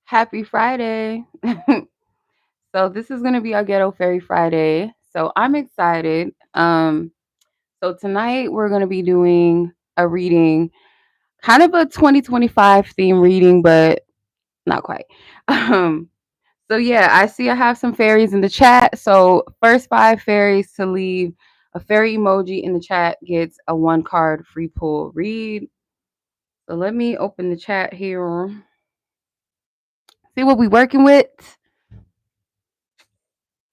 Happy Friday. So this is gonna be our Ghetto Fairy Friday. So I'm excited. So tonight we're gonna be doing a reading, kind of a 2025 theme reading, but not quite. Um, so yeah, I see I have some fairies in the chat. So first 5 fairies to leave a fairy emoji in the chat gets a 1 card free pull read. So let me open the chat here. See what we working with.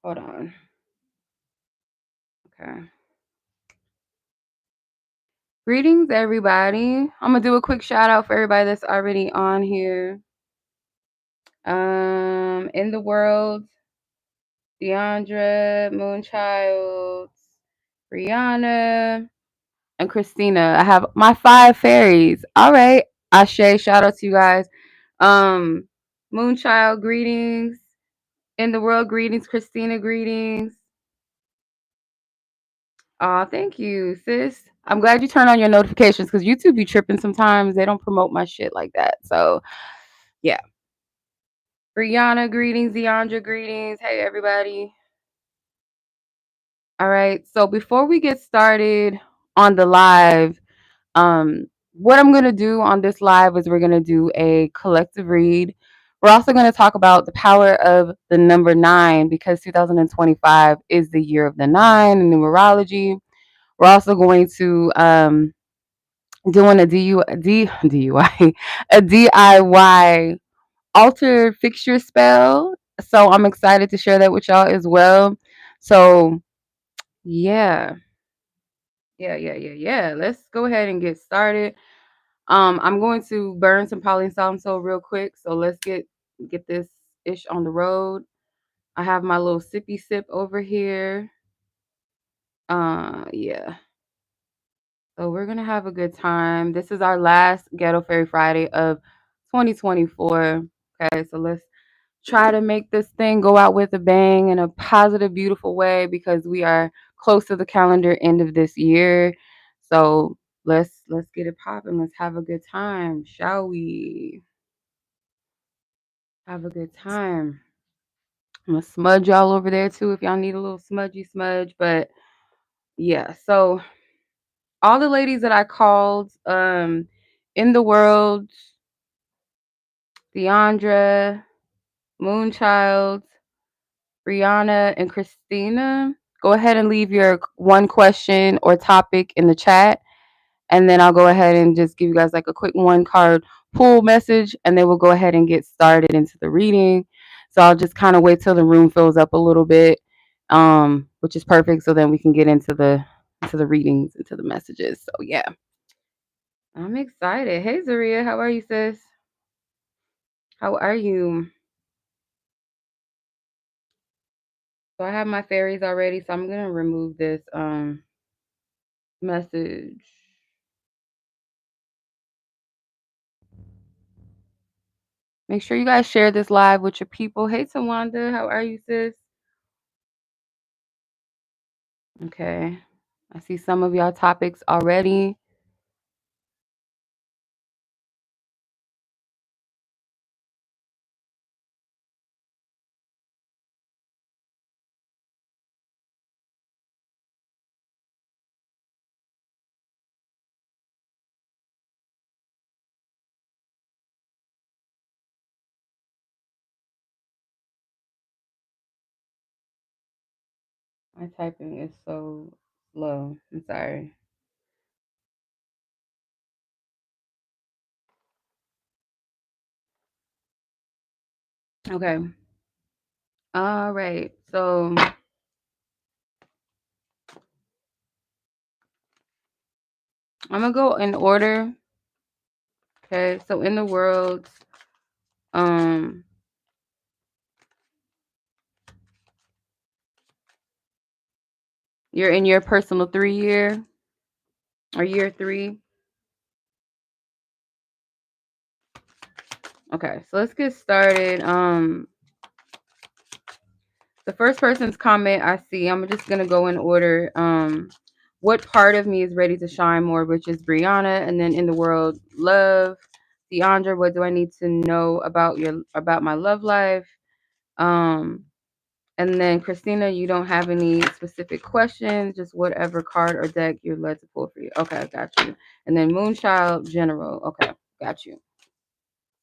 Hold on. Okay. Greetings, everybody. I'm gonna do a quick shout out for everybody that's already on here. In the world, Deandra, Moonchild, Brianna, and Christina. I have my 5 fairies. All right, Ashe, shout out to you guys. Moonchild, greetings. In the world, greetings. Christina, greetings. Aw, thank you, sis. I'm glad you turn on your notifications because YouTube be tripping sometimes. They don't promote my shit like that. So, yeah. Brianna, greetings. Deandra, greetings. Hey, everybody. All right. So, before we get started on the live, what I'm going to do on this live is we're going to do a collective read. We're also going to talk about the power of the number 9 because 2025 is the year of the 9 in numerology. We're also going to doing a DUI, a DIY altar fixture spell. So I'm excited to share that with y'all as well. So yeah, yeah. Let's go ahead and get started. I'm going to burn some polysalmso real quick. So let's get this ish on the road. I have my little sippy sip over here. Yeah. So we're gonna have a good time. This is our last Ghetto Fairy Friday of 2024. Okay, so let's try to make this thing go out with a bang in a positive, beautiful way because we are close to the calendar end of this year. So let's get it popping. Let's have a good time, shall we? Have a good time. I'm gonna smudge y'all over there too if y'all need a little smudgy smudge. But yeah, so all the ladies that I called in the world, Deandra, Moonchild, Brianna, and Christina, go ahead and leave your one question or topic in the chat. And then I'll go ahead and just give you guys like a quick 1 card pull message. And then we'll go ahead and get started into the reading. So I'll just kind of wait till the room fills up a little bit, which is perfect. So then we can get into the readings, into the messages. So yeah, I'm excited. Hey Zaria, how are you, sis? How are you? So I have my fairies already, so I'm gonna remove this message. Make sure you guys share this live with your people. Hey Tawanda, how are you, sis? Okay. I see some of y'all topics already. My typing is so slow. I'm sorry. Okay. All right. So I'm gonna go in order. Okay. So in the world, um, you're in your personal 3 year or year 3. Okay. So let's get started. The first person's comment I see, I'm just gonna go in order. What part of me is ready to shine more, which is Brianna, and then in the world, love, Deandra, what do I need to know about my love life? Um, and then Christina, you don't have any specific questions, just whatever card or deck you're led to pull for you. Okay, I got you. And then Moonchild, general. Okay, got you.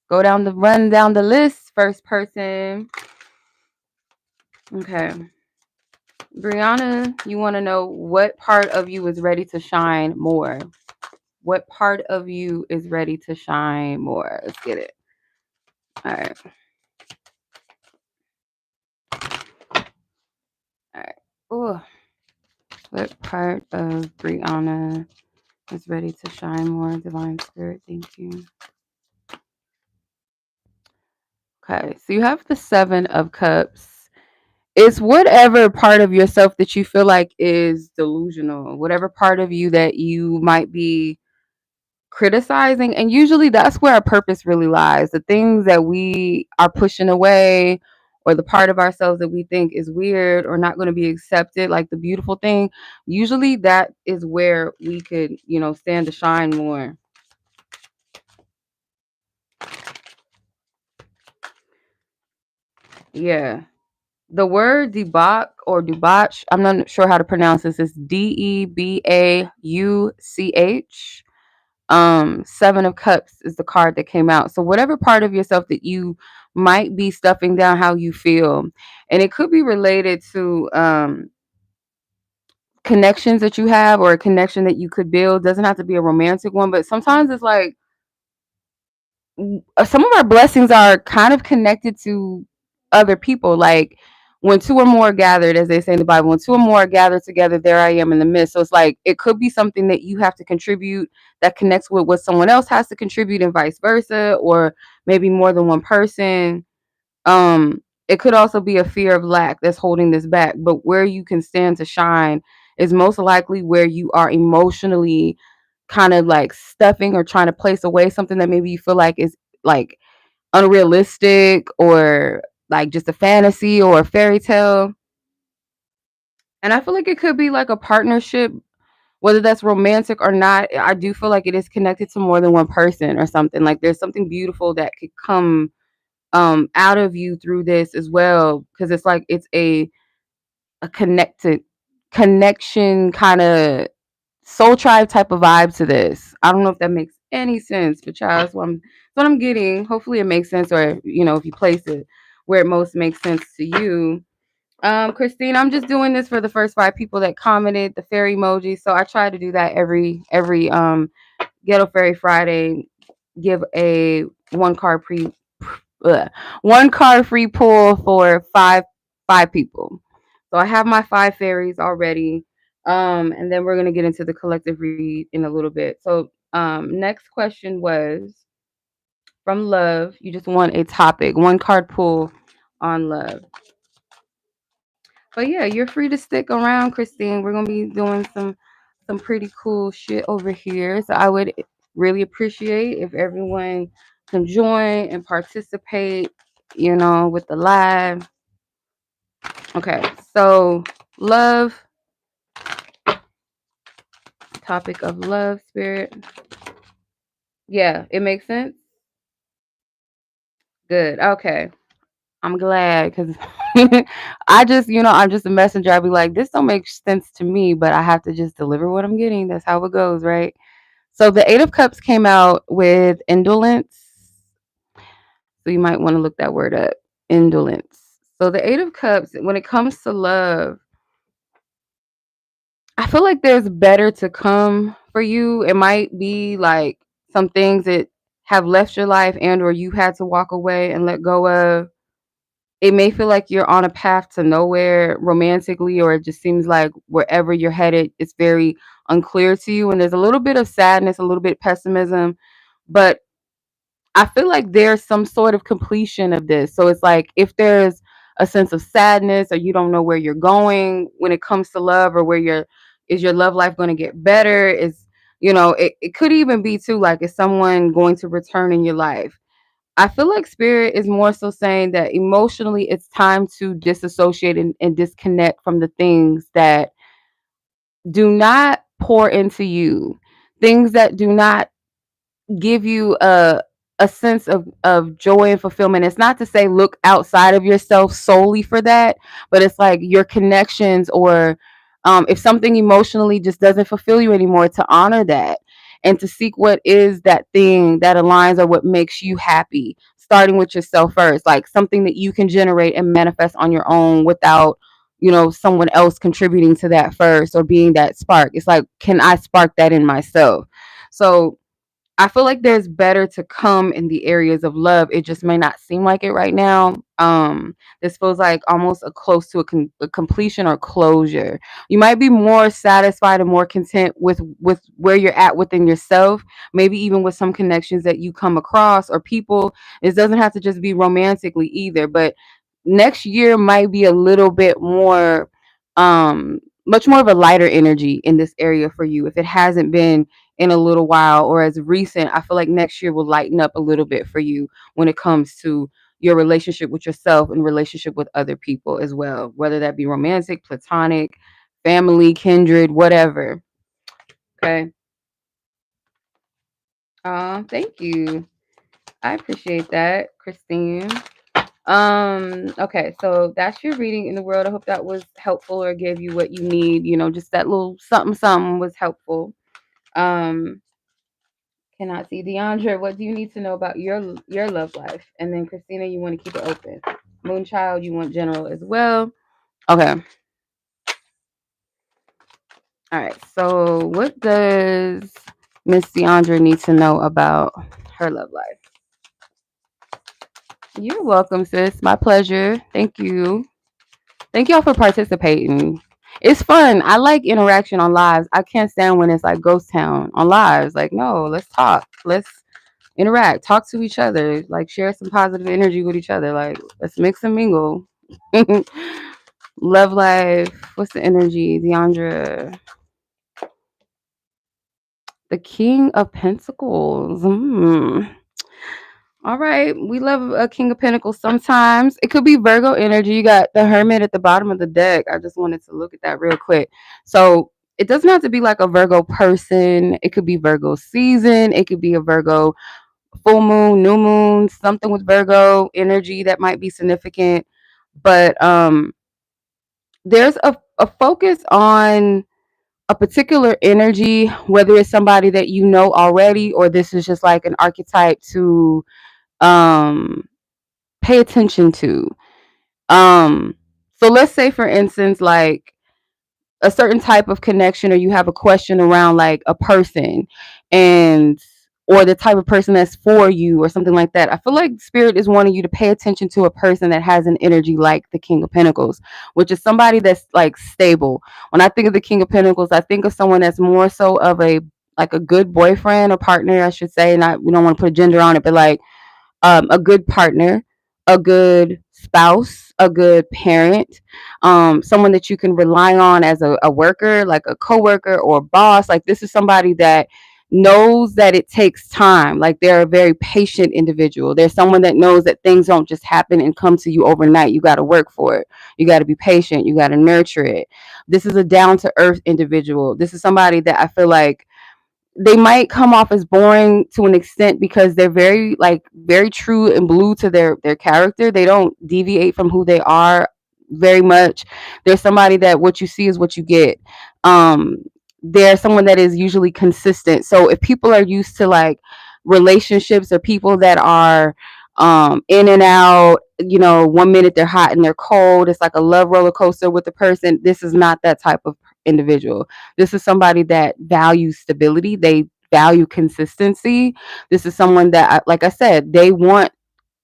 Run down the list. First person. Okay. Brianna, you want to know what part of you is ready to shine more? What part of you is ready to shine more? Let's get it. All right. All right. Oh, what part of Brianna is ready to shine more? Divine Spirit, thank you. Okay, so you have the Seven of Cups. It's whatever part of yourself that you feel like is delusional, whatever part of you that you might be criticizing. And usually that's where our purpose really lies. The things that we are pushing away, or the part of ourselves that we think is weird or not going to be accepted, like the beautiful thing, usually that is where we could, stand to shine more. Yeah. The word debauch, I'm not sure how to pronounce this. It's Debauch. Seven of Cups is the card that came out. So whatever part of yourself that you might be stuffing down how you feel, and it could be related to connections that you have, or a connection that you could build. Doesn't have to be a romantic one, but sometimes it's like some of our blessings are kind of connected to other people. Like when two or more are gathered, as they say in the Bible, when two or more are gathered together, there I am in the midst. So it's like it could be something that you have to contribute that connects with what someone else has to contribute, and vice versa, or maybe more than one person. It could also be a fear of lack that's holding this back. But where you can stand to shine is most likely where you are emotionally kind of like stuffing or trying to place away something that maybe you feel like is like unrealistic, or like just a fantasy or a fairy tale. And I feel like it could be like a partnership, whether that's romantic or not. I do feel like it is connected to more than one person or something. Like there's something beautiful that could come out of you through this as well, because it's like it's a connected connection kind of soul tribe type of vibe to this. I don't know if that makes any sense, but child, that's what I'm getting. Hopefully it makes sense, or if you place it where it most makes sense to you. Christine, I'm just doing this for the first 5 people that commented the fairy emoji. So I try to do that every Ghetto Fairy Friday. Give a one card pre one card free pull for five people. So I have my 5 fairies already. And then we're gonna get into the collective read in a little bit. So next question was from love. You just want a topic, one card pull on love. But yeah, you're free to stick around, Christine. We're gonna be doing some pretty cool shit over here. So I would really appreciate if everyone can join and participate, with the live. Okay, so love, topic of love, spirit. Yeah, it makes sense. Good. Okay. I'm glad, because I'm just a messenger. I'd be like, this don't make sense to me, but I have to just deliver what I'm getting. That's how it goes, right? So the Eight of Cups came out with indolence. So you might want to look that word up. Indolence. So the Eight of Cups, when it comes to love, I feel like there's better to come for you. It might be like some things that have left your life, and or you had to walk away and let go of. It may feel like you're on a path to nowhere romantically, or it just seems like wherever you're headed, it's very unclear to you. And there's a little bit of sadness, a little bit of pessimism, but I feel like there's some sort of completion of this. So it's like if there's a sense of sadness, or you don't know where you're going when it comes to love, or is your love life going to get better? It could even be too like, is someone going to return in your life? I feel like spirit is more so saying that emotionally it's time to disassociate and disconnect from the things that do not pour into you, things that do not give you a sense of joy and fulfillment. It's not to say look outside of yourself solely for that, but it's like your connections, or if something emotionally just doesn't fulfill you anymore, to honor that and to seek what is that thing that aligns or what makes you happy, starting with yourself first, like something that you can generate and manifest on your own without someone else contributing to that first or being that spark. It's like, can I spark that in myself? So I feel like there's better to come in the areas of love. It just may not seem like it right now. This feels like almost a close to a completion or closure. You might be more satisfied and more content with where you're at within yourself. Maybe even with some connections that you come across or people. It doesn't have to just be romantically either. But next year might be a little bit more, much more of a lighter energy in this area for you. If it hasn't been in a little while or as recent, I feel like next year will lighten up a little bit for you when it comes to your relationship with yourself and relationship with other people as well, whether that be romantic, platonic, family, kindred, whatever. Okay. Thank you. I appreciate that, Christine. Okay, so that's your reading in the world. I hope that was helpful or gave you what you need. Just that little something something was helpful. Um, Cannot see. Deandra, what do you need to know about your love life? And then Christina, you want to keep it open. Moonchild, you want general as well. Okay. All right. So what does Miss Deandra need to know about her love life? You're welcome, sis. My pleasure. Thank you. Thank y'all for participating. It's fun. I like interaction on lives. I can't stand when it's like ghost town on lives. Like, no, let's talk. Let's interact, talk to each other, like share some positive energy with each other. Like, let's mix and mingle. Love life. What's the energy? Deandra. The King of Pentacles. All right. We love a King of Pentacles sometimes. It could be Virgo energy. You got the Hermit at the bottom of the deck. I just wanted to look at that real quick. So it doesn't have to be like a Virgo person. It could be Virgo season. It could be a Virgo full moon, new moon, something with Virgo energy that might be significant. But there's a focus on a particular energy, whether it's somebody that you know already or this is just like an archetype to um pay attention to. Um so let's say for instance, like a certain type of connection, or you have a question around like a person, and or the type of person that's for you or something like that. I feel like spirit is wanting you to pay attention to a person that has an energy like the King of Pentacles, which is somebody that's like stable. When I think of the King of Pentacles, I think of someone that's more so of a like a good boyfriend or partner, I should say. Not, we don't want to put gender on it, but like a good partner, a good spouse, a good parent, someone that you can rely on as a worker, like a coworker or boss. Like, this is somebody that knows that it takes time. Like, they're a very patient individual. There's someone that knows that things don't just happen and come to you overnight. You got to work for it. You got to be patient. You got to nurture it. This is a down to earth individual. This is somebody that I feel like they might come off as boring to an extent because they're very like very true and blue to their character. They don't deviate from who they are very much. There's somebody that what you see is what you get. um there's someone that is usually consistent. So if people are used to like relationships or people that are in and out, 1 minute they're hot and they're cold, it's like a love roller coaster with the person. This is not that type of individual. This is somebody that values stability. They value consistency. This is someone that, like I said, they want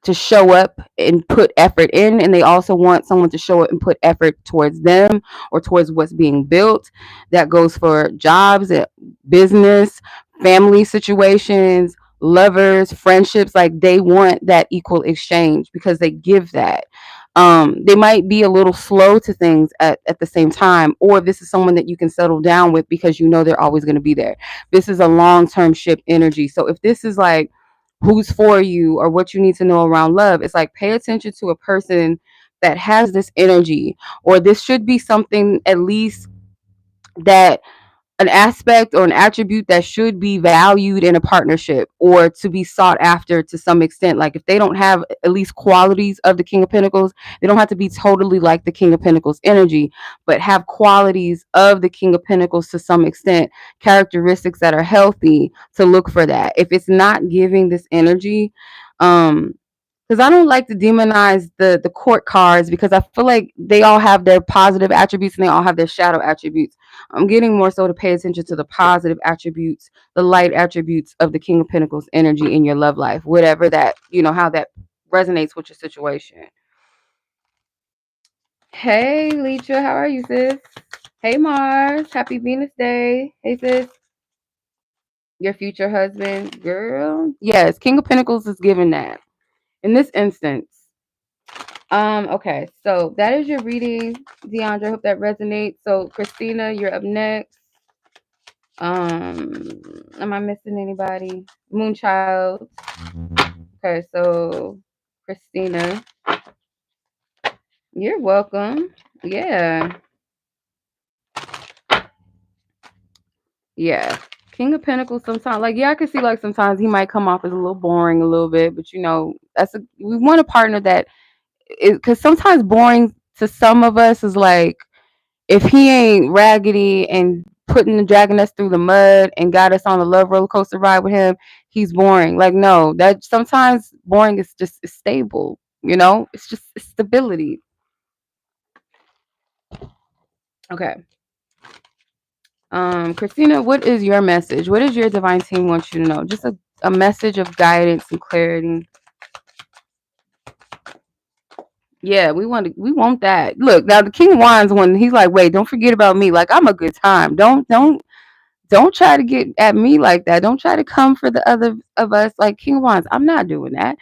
to show up and put effort in, and they also want someone to show up and put effort towards them or towards what's being built. That goes for jobs, business, family situations, lovers, friendships. Like, they want that equal exchange because they give that. They might be a little slow to things at the same time, or this is someone that you can settle down with because you know they're always going to be there. This is a long-term ship energy. So if this is like who's for you or what you need to know around love, it's like pay attention to a person that has this energy, or this should be something at least that an aspect or an attribute that should be valued in a partnership or to be sought after to some extent. Like if they don't have at least qualities of the King of Pentacles, they don't have to be totally like the King of Pentacles energy, but have qualities of the King of Pentacles to some extent, characteristics that are healthy to look for that. If it's not giving this energy, because I don't like to demonize the court cards because I feel like they all have their positive attributes and they all have their shadow attributes. I'm getting more so to pay attention to the positive attributes, the light attributes of the King of Pentacles energy in your love life, whatever that, how that resonates with your situation. Hey, Lecha, how are you, sis? Hey, Mars, happy Venus Day. Hey, sis. Your future husband, girl. Yes, King of Pentacles is giving that. In this instance, okay, so that is your reading, Deandra. I hope that resonates. So, Christina, you're up next. Am I missing anybody? Moonchild. Okay, so Christina, you're welcome. Yeah, yeah. King of Pentacles. Sometimes, like, yeah, I can see like sometimes he might come off as a little boring a little bit, but we want a partner that is, because sometimes boring to some of us is like, if he ain't raggedy and dragging us through the mud and got us on a love roller coaster ride with him, he's boring. Like, no, that sometimes boring is just stable. It's just stability. Okay. Christina, what is your message? What does your divine team want you to know? Just a message of guidance and clarity. Yeah, we want that. Look, now the King of Wands, when he's like, wait, don't forget about me. Like, I'm a good time. Don't try to get at me like that. Don't try to come for the other of us like King of Wands. I'm not doing that.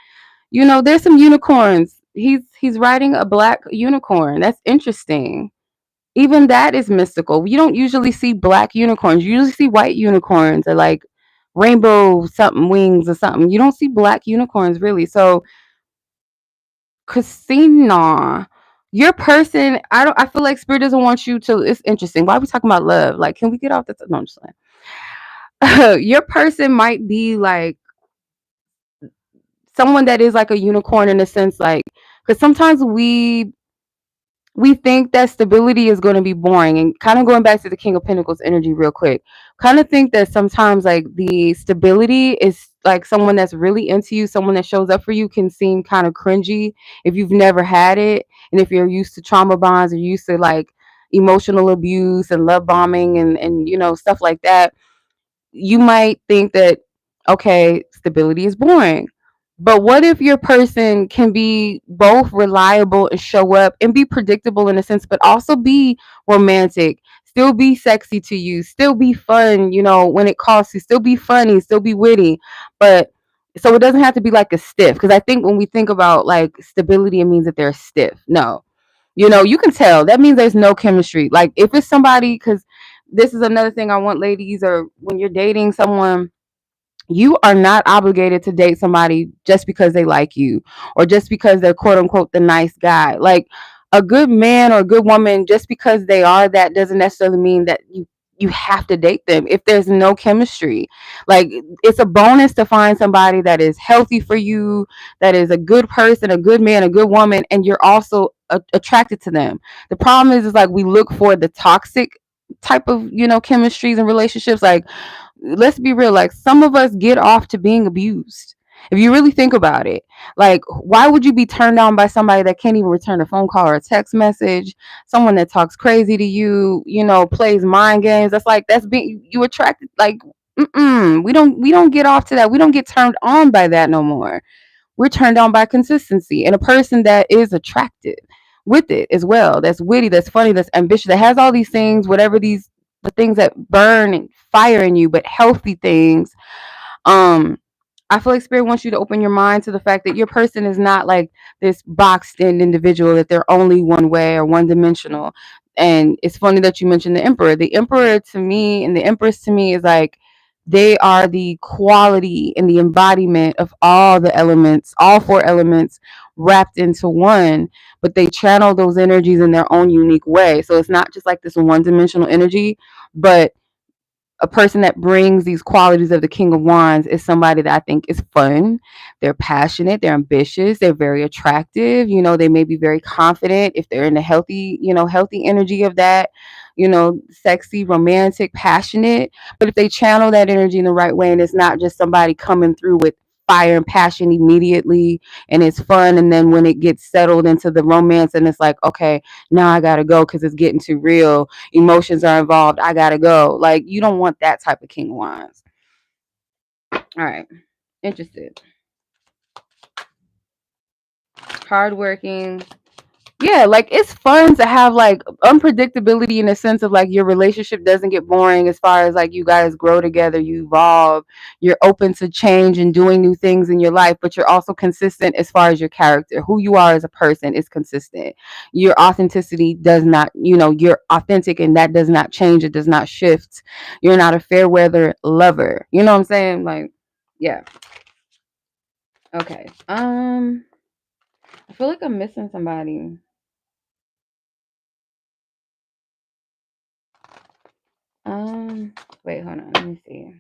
There's some unicorns. He's riding a black unicorn. That's interesting. Even that is mystical. You don't usually see black unicorns. You usually see white unicorns or like rainbow something wings or something. You don't see black unicorns really. So Christina, your person, I feel like spirit doesn't want you to. It's interesting. Why are we talking about love? Like, can we get off the no, I'm just saying. Your person might be like someone that is like a unicorn in a sense, like, because sometimes we think that stability is going to be boring, and kind of going back to the King of Pentacles energy real quick, kind of think that sometimes like the stability is like someone that's really into you, someone that shows up for you can seem kind of cringy if you've never had it, and if you're used to trauma bonds or used to like emotional abuse and love bombing and stuff like that. You might think that, okay, stability is boring. But what if your person can be both reliable and show up and be predictable in a sense, but also be romantic, still be sexy to you, still be fun, when it calls you, still be funny, still be witty. But so it doesn't have to be like a stiff. Because I think when we think about like stability, it means that they're stiff. No, you can tell that means there's no chemistry. Like if it's somebody, because this is another thing I want ladies, or when you're dating someone, you are not obligated to date somebody just because they like you or just because they're quote unquote the nice guy. Like a good man or a good woman, just because they are that doesn't necessarily mean that you have to date them if there's no chemistry. Like it's a bonus to find somebody that is healthy for you, that is a good person, a good man, a good woman, and you're also attracted to them. The problem is like we look for the toxic type of chemistries and relationships. Like, let's be real, like some of us get off to being abused. If you really think about it, like why would you be turned on by somebody that can't even return a phone call or a text message, someone that talks crazy to you, plays mind games? That's being you attracted. Like, we don't get off to that. We don't get turned on by that no more. We're turned on by consistency and a person that is attracted with it as well, that's witty, that's funny, that's ambitious, that has all these things, whatever the things that burn and fire in you, but healthy things. um I feel like spirit wants you to open your mind to the fact that your person is not like this boxed in individual, that they're only one way or one dimensional. And it's funny that you mentioned the emperor. The emperor to me and the empress to me is like they are the quality and the embodiment of all the elements, all four elements wrapped into one, but they channel those energies in their own unique way. So it's not just like this one dimensional energy, but a person that brings these qualities of the King of Wands is somebody that I think is fun. They're passionate, they're ambitious, they're very attractive. They may be very confident if they're in the healthy, healthy energy of that, sexy, romantic, passionate. But if they channel that energy in the right way and it's not just somebody coming through with fire and passion immediately and it's fun, and then when it gets settled into the romance and it's like, okay, now I gotta go because it's getting too real, emotions are involved, I gotta go. Like, you don't want that type of King of Wands. All right, interested, hardworking. Yeah, like, it's fun to have like unpredictability in the sense of like your relationship doesn't get boring, as far as like you guys grow together, you evolve, you're open to change and doing new things in your life, but you're also consistent as far as your character. Who you are as a person is consistent. Your authenticity does not, you're authentic and that does not change, it does not shift. You're not a fair weather lover. You know what I'm saying? Like, yeah. Okay. I feel like I'm missing somebody. Wait, hold on. Let me see.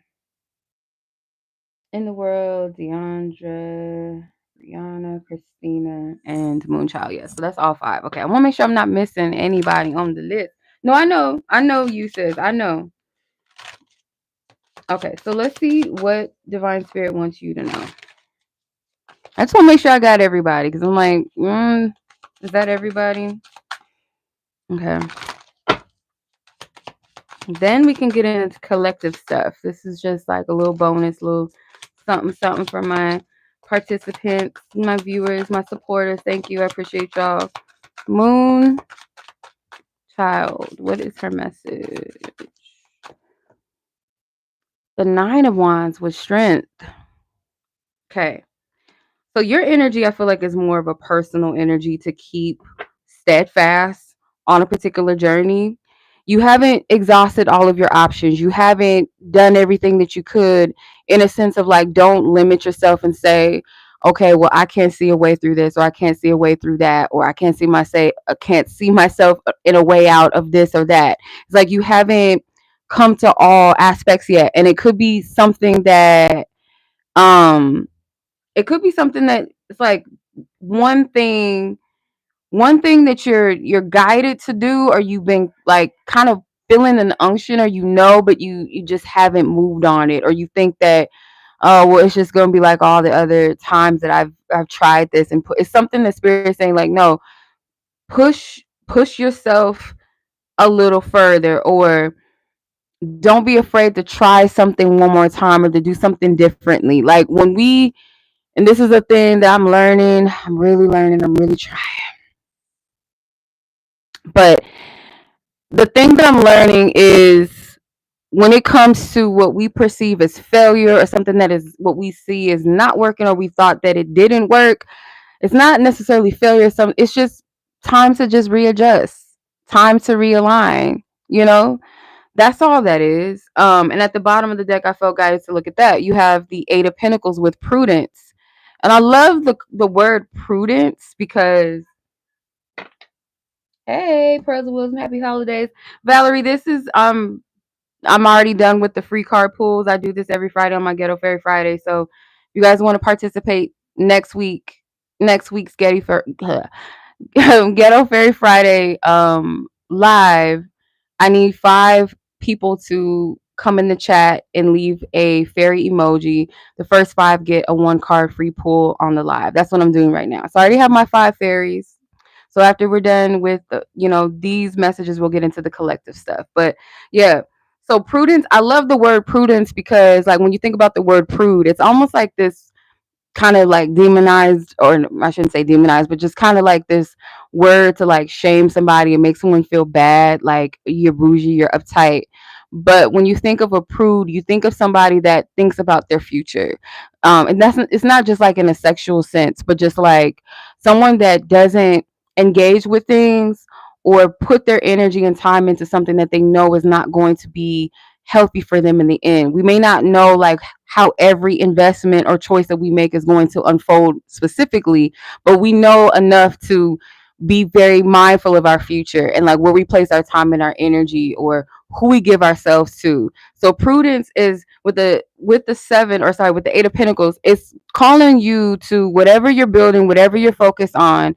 In the world, Deandra, Rihanna, Christina, and Moonchild. Yes, so that's all 5. Okay, I want to make sure I'm not missing anybody on the list. No, I know you, sis. I know. Okay, so let's see what Divine Spirit wants you to know. I just want to make sure I got everybody, because I'm like, is that everybody? Okay. Then we can get into collective stuff. This is just like a little bonus, little something for my participants, my viewers, my supporters. Thank you. I appreciate y'all. Moon Child, what is her message? The 9 of Wands with strength. Okay. So your energy, I feel like, is more of a personal energy to keep steadfast on a particular journey. You haven't exhausted all of your options. You haven't done everything that you could, in a sense of like, don't limit yourself and say, okay, well, I can't see a way through this, or I can't see a way through that, or I can't see myself in a way out of this or that. It's like you haven't come to all aspects yet. And um it could be something that it's like one thing that you're guided to do, or you've been like kind of feeling an unction, or but you just haven't moved on it, or you think that, oh well, it's just gonna be like all the other times that I've tried this, and it's something that Spirit is saying like, no, push yourself a little further, or don't be afraid to try something one more time, or to do something differently. Like, and this is a thing that I'm learning, I'm really learning, I'm really trying. But the thing that I'm learning is, when it comes to what we perceive as failure, or something that is what we see is not working, or we thought that it didn't work, it's not necessarily failure. It's just time to just readjust, time to realign, That's all that is. And at the bottom of the deck, I felt guided to look at that. You have the 8 of Pentacles with prudence. And I love the word prudence, because, hey, Pearls of Wisdom, happy holidays. Valerie, this is I'm already done with the free card pools. I do this every Friday on my Ghetto Fairy Friday. So if you guys want to participate next week's Ghetto Fairy Friday live, I need 5 people to come in the chat and leave a fairy emoji. The first 5 get a 1 card free pool on the live. That's what I'm doing right now. So I already have my 5 fairies. So after we're done with these messages, we'll get into the collective stuff. But yeah. So prudence, I love the word prudence, because like when you think about the word prude, it's almost like this kind of like demonized, or I shouldn't say demonized, but just kind of like this word to like shame somebody and make someone feel bad, like you're bougie, you're uptight. But when you think of a prude, you think of somebody that thinks about their future. And it's not just like in a sexual sense, but just like someone that doesn't engage with things, or put their energy and time into something that they know is not going to be healthy for them in the end. We may not know like how every investment or choice that we make is going to unfold specifically, but we know enough to be very mindful of our future, and like where we place our time and our energy, or who we give ourselves to. So prudence is with the seven, or sorry, with the eight of pentacles, it's calling you to whatever you're building, whatever you're focused on.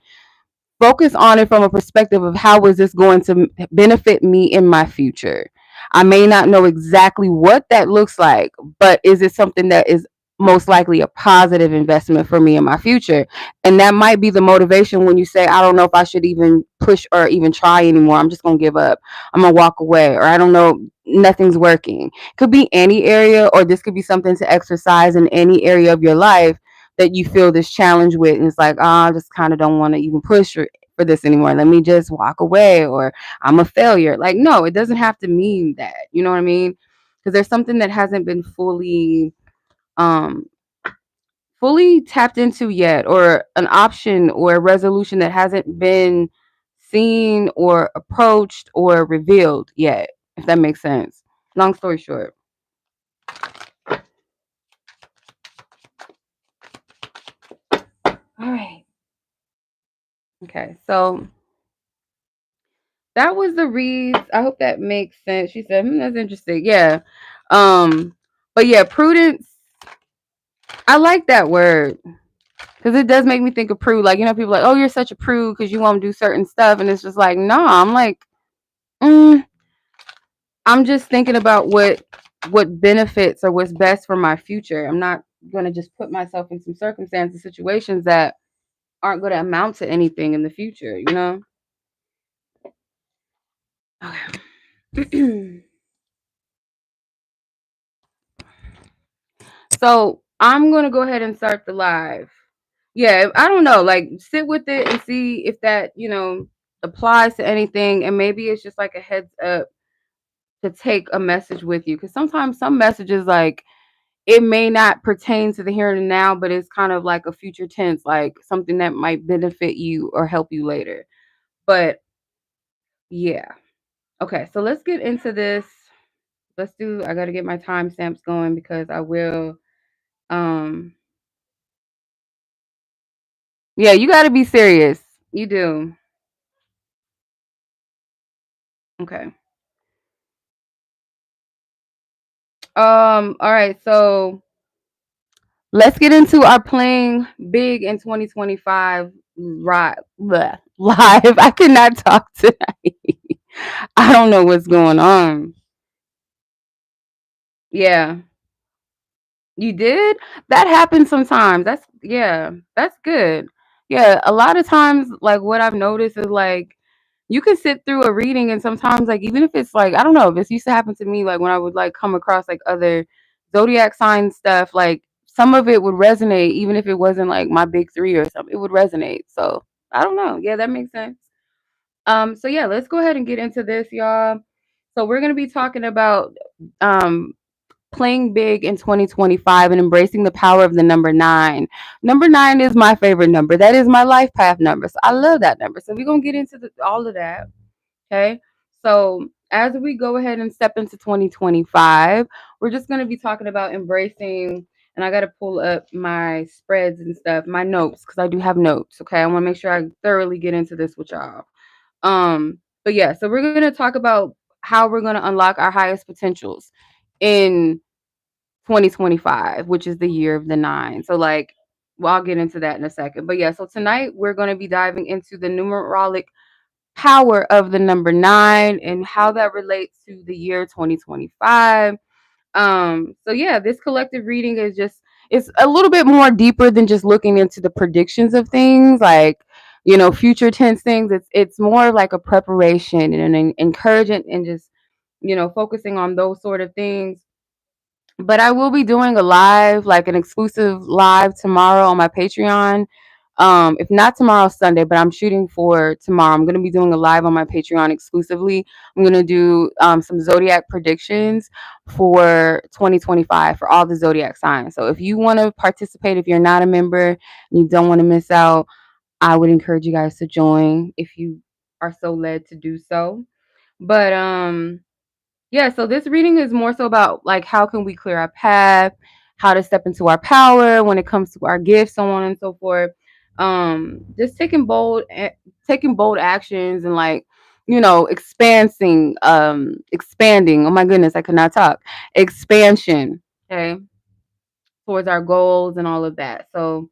Focus on it from a perspective of how is this going to benefit me in my future. I may not know exactly what that looks like, but is it something that is most likely a positive investment for me in my future? And that might be the motivation when you say, I don't know if I should even push or even try anymore. I'm just going to give up. I'm going to walk away. Or I don't know, nothing's working. Could be any area, or this could be something to exercise in any area of your life that you feel this challenge with, and it's like, oh, I just kind of don't want to even push for this anymore. Let me just walk away, or I'm a failure. Like, no, it doesn't have to mean that. You know what I mean? Because there's something that hasn't been um fully tapped into yet, or an option or a resolution that hasn't been seen or approached or revealed yet, if that makes sense. Long story short. All right. Okay. So that was the reads. I hope that makes sense. She said, that's interesting. Yeah. Um, but yeah, prudence. I like that word because it does make me think of prude. Like, people are like, oh, you're such a prude because you won't do certain stuff. And it's just like, no, I'm like, I'm just thinking about what benefits or what's best for my future. I'm not going to just put myself in some circumstances, situations that aren't going to amount to anything in the future, Okay. So I'm gonna go ahead and start the live. Yeah, I don't know. Like, sit with it and see if that applies to anything, and maybe it's just like a heads up to take a message with you. Because sometimes some messages, like, it may not pertain to the here and now, but it's kind of like a future tense, like something that might benefit you or help you later. But yeah, okay. So let's get into this. Let's do. I got to get my timestamps going because I will. Um, Yeah, you got to be serious. You do. Okay. All right. So let's get into our playing big in 2025 live. I cannot talk tonight. I don't know what's going on. Yeah. You did? That happens sometimes. That's good. Yeah, a lot of times, like, what I've noticed is, like, you can sit through a reading, and sometimes, like, even if it's like, I don't know, this used to happen to me, like when I would like come across like other zodiac sign stuff, like some of it would resonate even if it wasn't like my big three or something. It would resonate. So I don't know. Yeah, that makes sense. So yeah, let's go ahead and get into this, y'all. So we're gonna be talking about um playing big in 2025 and embracing the power of the number nine. Number nine is my favorite number. That is my life path number. So I love that number. So we're going to get into all of that. Okay. So as we go ahead and step into 2025, we're just going to be talking about embracing. And I got to pull up my spreads and stuff, my notes, because I do have notes. Okay. I want to make sure I thoroughly get into this with y'all. But yeah, so we're going to talk about how we're going to unlock our highest potentials in 2025, which is the year of the nine. So, like, well, I'll get into that in a second. But yeah, so tonight we're going to be diving into the numerologic power of the number nine and how that relates to the year 2025. So yeah, this collective reading is just, it's a little bit more deeper than just looking into the predictions of things, like, future tense things. It's more like a preparation and an encouragement, and just, focusing on those sort of things. But I will be doing a live, like an exclusive live tomorrow on my Patreon. If not tomorrow, Sunday, but I'm shooting for tomorrow. I'm going to be doing a live on my Patreon exclusively. I'm going to do some zodiac predictions for 2025 for all the zodiac signs. So if you want to participate, if you're not a member and you don't want to miss out, I would encourage you guys to join if you are so led to do so. But yeah, so this reading is more so about, like, how can we clear our path, how to step into our power when it comes to our gifts, so on and so forth. Just taking bold actions, and, like, expanding. Oh my goodness, I could not talk. Expansion, okay, towards our goals and all of that. So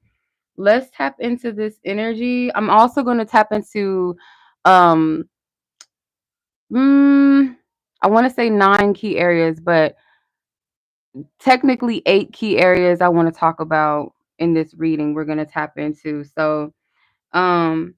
let's tap into this energy. I'm also going to tap into, um, mm, I want to say 9 key areas, but technically 8 key areas I want to talk about in this reading. We're going to tap into. So um,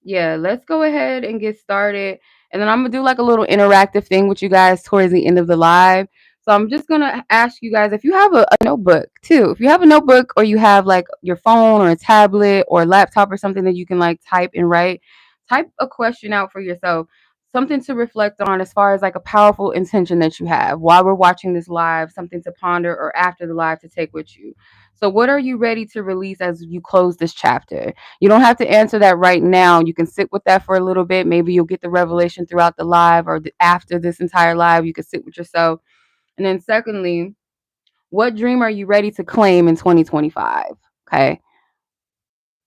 yeah, let's go ahead and get started. And then I'm gonna do like a little interactive thing with you guys towards the end of the live. So I'm just gonna ask you guys if you have a notebook too. If you have a notebook or you have like your phone or a tablet or a laptop or something that you can like type and write, type a question out for yourself. Something to reflect on as far as like a powerful intention that you have while we're watching this live, something to ponder or after the live to take with you. So, what are you ready to release as you close this chapter? You don't have to answer that right now. You can sit with that for a little bit. Maybe you'll get the revelation throughout the live or after this entire live. You can sit with yourself. And then, secondly, what dream are you ready to claim in 2025? Okay.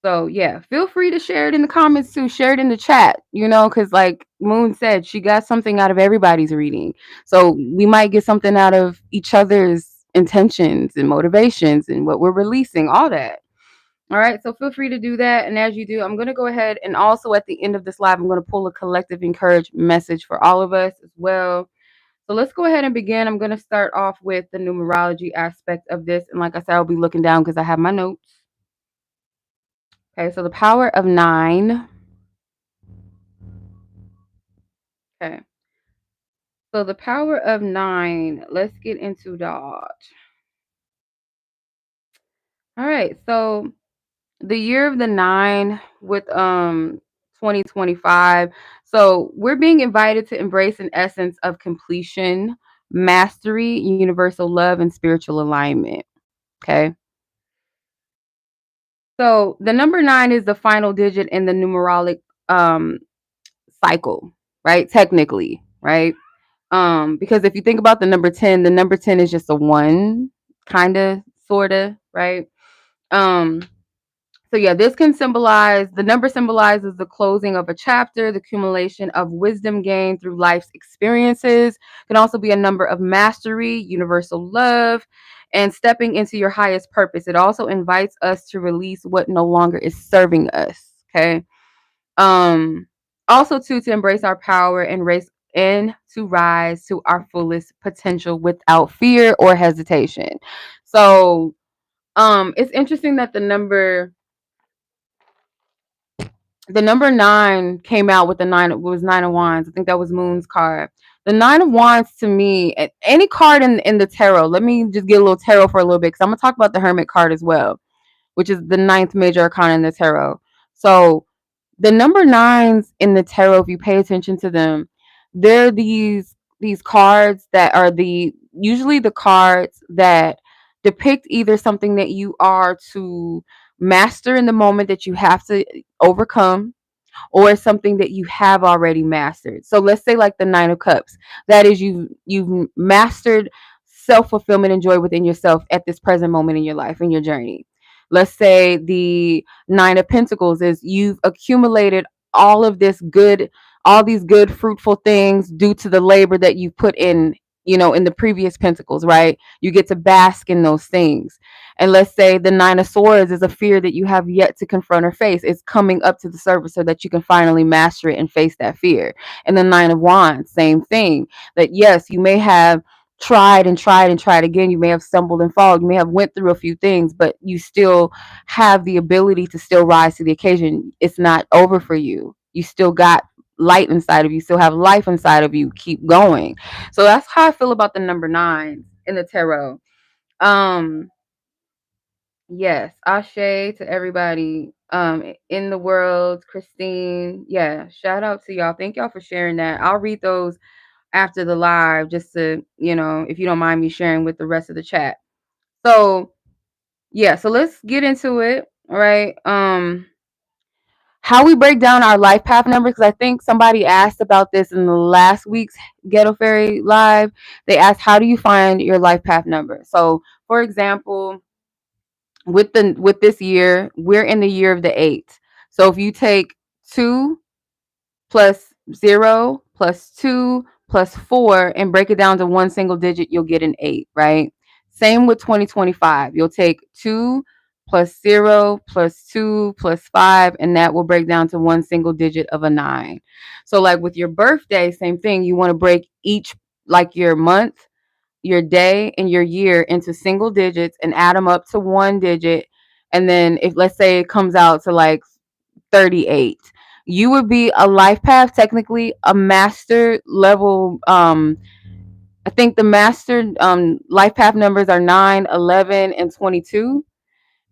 So, yeah, feel free to share it in the comments too. Share it in the chat, because like Moon said, she got something out of everybody's reading. So, we might get something out of each other's intentions and motivations and what we're releasing, all that. All right, so feel free to do that. And as you do, I'm going to go ahead and also at the end of this live, I'm going to pull a collective encouragement message for all of us as well. So let's go ahead and begin. I'm going to start off with the numerology aspect of this. And like I said, I'll be looking down because I have my notes. Okay, so the power of 9. Okay, so the power of 9. Let's get into that. All right, so the year of the 9 with 2025. So we're being invited to embrace an essence of completion, mastery, universal love, and spiritual alignment. Okay. So the number 9 is the final digit in the numerologic um cycle, right? Technically, right? Because if you think about the number 10, the number 10 is just a one, kind of, sort of, right? Um, So yeah, this can symbolize, the number symbolizes the closing of a chapter, the accumulation of wisdom gained through life's experiences. It can also be a number of mastery, universal love, and stepping into your highest purpose. It also invites us to release what no longer is serving us. Okay. Um, Also to embrace our power and raise and to rise to our fullest potential without fear or hesitation. So it's interesting that the number 9 came out with the 9. It was 9 of wands. I think that was Moon's card. The 9 of wands, to me, any card in the tarot, let me just get a little tarot for a little bit because I'm going to talk about the Hermit card as well, which is the ninth major arcana in the tarot. So the number 9s in the tarot, if you pay attention to them, they're these cards that are usually the cards that depict either something that you are to master in the moment that you have to overcome, or something that you have already mastered. So let's say like the 9 of cups. That is, you've mastered self-fulfillment and joy within yourself at this present moment in your life, in your journey. Let's say the 9 of pentacles is you've accumulated all of this good, all these good fruitful things due to the labor that you put in, in the previous pentacles, right? You get to bask in those things. And let's say the 9 of swords is a fear that you have yet to confront or face. It's coming up to the surface so that you can finally master it and face that fear. And the 9 of wands, same thing. That yes, you may have tried and tried and tried again. You may have stumbled and fallen. You may have went through a few things, but you still have the ability to still rise to the occasion. It's not over for you. You still got light inside of you, still have life inside of you. Keep going. So that's how I feel about the number 9 in the tarot. Yes, Ashe to everybody in the world. Christine, yeah, shout out to y'all. Thank y'all for sharing that. I'll read those after the live just to, if you don't mind me sharing with the rest of the chat. So, yeah, so let's get into it, all right? How we break down our life path numbers, because I think somebody asked about this in the last week's Ghetto Fairy live. They asked, how do you find your life path number? So, for example, with this year, we're in the year of the 8. So if you take 2 plus 0 plus 2 plus 4 and break it down to one single digit, you'll get an 8, right? Same with 2025. You'll take 2 plus 0 plus 2 plus 5, and that will break down to one single digit of a 9. So, like with your birthday, same thing. You want to break each, like your month, your day, and your year into single digits and add them up to one digit. And then, if let's say it comes out to like 38, you would be a life path, technically a master level. I think the master life path numbers are 9, 11, and 22.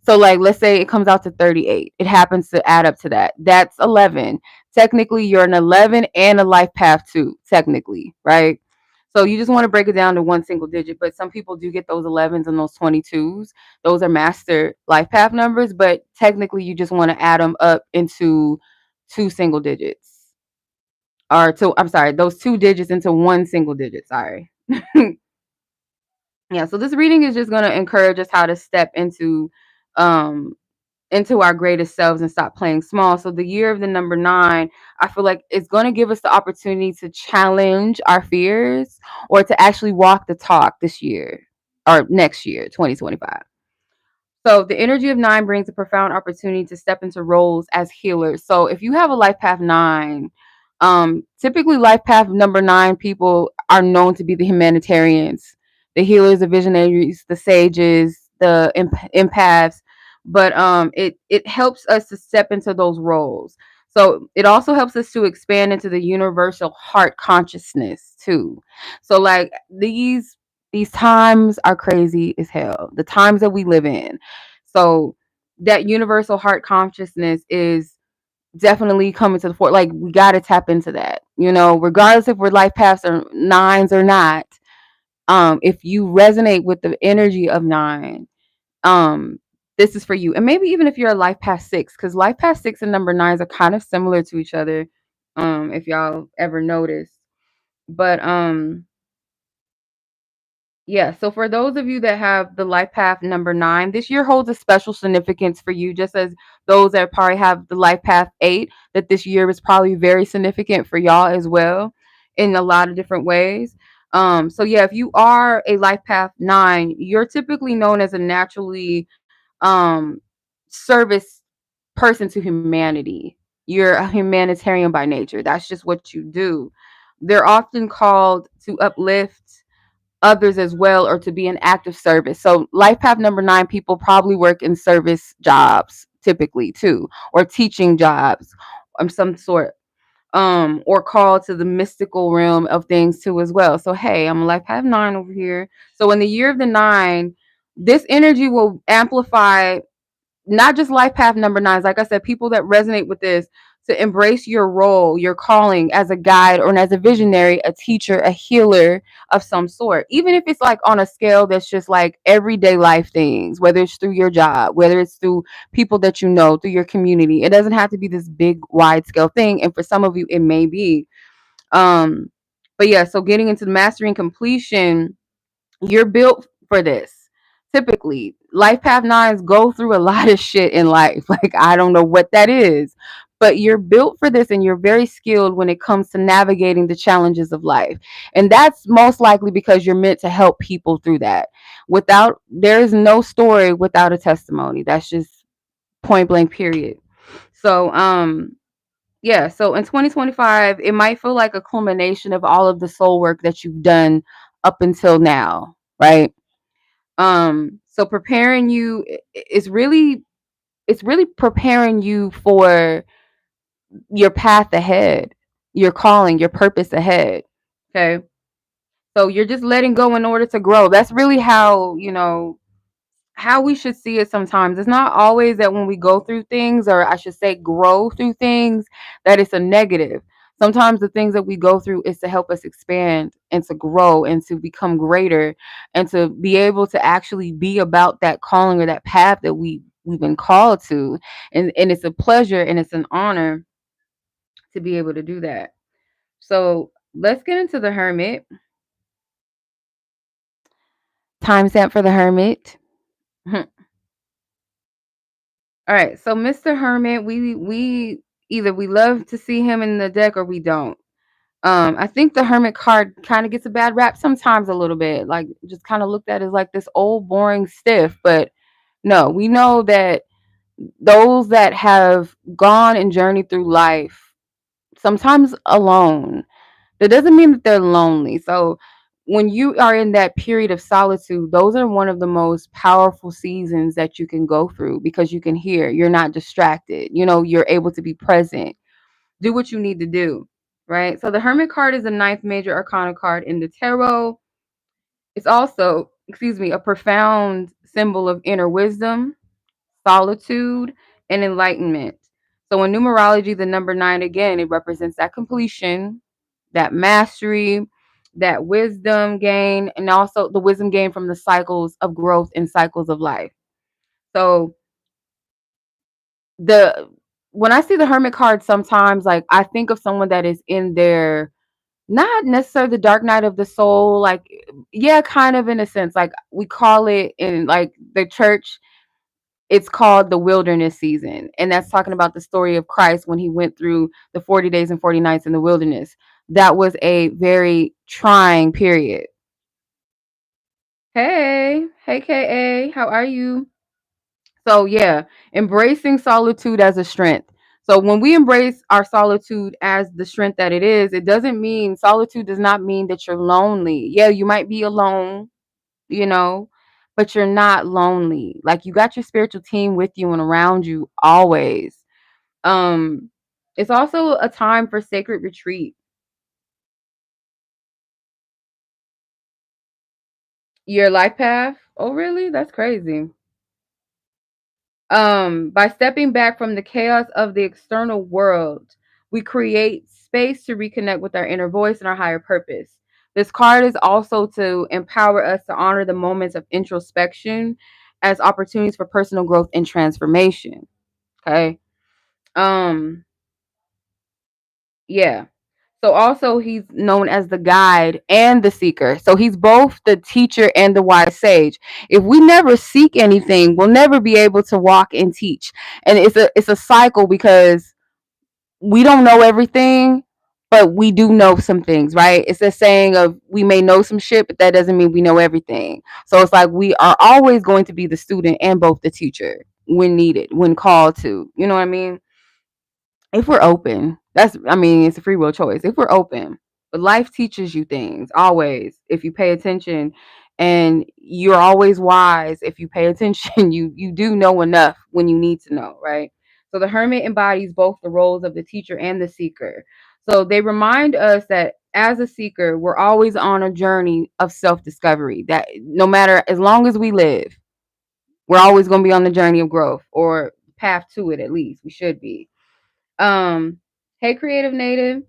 So, like, let's say it comes out to 38. It happens to add up to that. That's 11. Technically, you're an 11 and a life path too, technically, right? So you just want to break it down to one single digit. But some people do get those 11s and those 22s. Those are master life path numbers. But technically, you just want to add them up into two single digits. Or two, I'm sorry, those two digits into one single digit. Sorry. Yeah, so this reading is just going to encourage us how to step um into our greatest selves and stop playing small. So the year of the number 9, I feel like it's going to give us the opportunity to challenge our fears or to actually walk the talk this year or next year, 2025. So the energy of 9 brings a profound opportunity to step into roles as healers. So if you have a life path 9, typically life path number 9 people are known to be the humanitarians, the healers, the visionaries, the sages, the empaths. But it helps us to step into those roles. So it also helps us to expand into the universal heart consciousness too. So like these times are crazy as hell. The times that we live in. So that universal heart consciousness is definitely coming to the fore. Like we got to tap into that, regardless if we're life paths or 9s or not. If you resonate with the energy of 9, um, this is for you. And maybe even if you're a life path 6, because life path 6 and number 9s are kind of similar to each other. If y'all ever noticed, but yeah, so for those of you that have the life path number 9, this year holds a special significance for you, just as those that probably have the life path 8, that this year is probably very significant for y'all as well in a lot of different ways. So yeah, if you are a life path 9, you're typically known as a naturally um service person to humanity. You're a humanitarian by nature. That's just what you do. They're often called to uplift others as well, or to be an active service. So life path number 9 people probably work in service jobs typically too, or teaching jobs of some sort, or called to the mystical realm of things too as well. So hey, I'm a life path 9 over here. So in the year of the 9, this energy will amplify not just life path number 9s, like I said, people that resonate with this, to embrace your role, your calling as a guide or as a visionary, a teacher, a healer of some sort. Even if it's like on a scale that's just like everyday life things, whether it's through your job, whether it's through people that you know, through your community. It doesn't have to be this big, wide scale thing. And for some of you, it may be. Um, but yeah, so getting into the mastery and completion, you're built for this. Typically, life path 9s go through a lot of shit in life. Like, I don't know what that is, but you're built for this and you're very skilled when it comes to navigating the challenges of life. And that's most likely because you're meant to help people through that. There is no story without a testimony. That's just point blank, period. So, yeah, so in 2025, it might feel like a culmination of all of the soul work that you've done up until now, right? So preparing you is really it's really preparing you for your path ahead, your calling, your purpose ahead. Okay? So you're just letting go in order to grow. That's really how we should see it sometimes. It's not always that when we go through things, or I should say grow through things, that it's a negative. Sometimes the things that we go through is to help us expand and to grow and to become greater and to be able to actually be about that calling or that path that we've been called to. And it's a pleasure and it's an honor to be able to do that. So let's get into the Hermit. Timestamp for the Hermit. All right, so Mr. Hermit, we either we love to see him in the deck or we don't. I think the Hermit card kind of gets a bad rap sometimes a little bit, like just kind of looked at as like this old boring stiff. But no, we know that those that have gone and journeyed through life, sometimes alone, that doesn't mean that they're lonely. So when you are in that period of solitude, those are one of the most powerful seasons that you can go through because you can hear, you're not distracted, you're able to be present, do what you need to do, right? So the Hermit card is the ninth major arcana card in the tarot. It's also, excuse me, a profound symbol of inner wisdom, solitude, and enlightenment. So in numerology, the number nine, again, it represents that completion, that mastery, that wisdom gain, and also the wisdom gain from the cycles of growth and cycles of life. So the when I see the Hermit card, sometimes like I think of someone that is in their, not necessarily the dark night of the soul, like, yeah, kind of in a sense, like we call it in like the church, it's called the wilderness season. And that's talking about the story of Christ when he went through the 40 days and 40 nights in the wilderness. That was a very trying period. Hey, KA, how are you? So, yeah, embracing solitude as a strength. So, when we embrace our solitude as the strength that it is, it doesn't mean, solitude does not mean that you're lonely. Yeah, you might be alone, you know, but you're not lonely. Like you got your spiritual team with you and around you always. Um, it's also a time for sacred retreat. Your life path. Oh, really? That's crazy. By stepping back from the chaos of the external world, we create space to reconnect with our inner voice and our higher purpose. This card is also to empower us to honor the moments of introspection as opportunities for personal growth and transformation. Okay. Um, yeah. So also he's known as the guide and the seeker. So he's both the teacher and the wise sage. If we never seek anything, we'll never be able to walk and teach. And it's a cycle because we don't know everything, but we do know some things, right? It's a saying of we may know some shit, but that doesn't mean we know everything. So it's like we are always going to be the student and both the teacher when needed, when called to. You know what I mean? If we're open, it's a free will choice. If we're open, but life teaches you things always if you pay attention, and you're always wise if you pay attention. You do know enough when you need to know, right? So the Hermit embodies both the roles of the teacher and the seeker. So they remind us that as a seeker, we're always on a journey of self-discovery, that no matter, as long as we live, we're always going to be on the journey of growth, or path to it. At least we should be. Hey, creative native.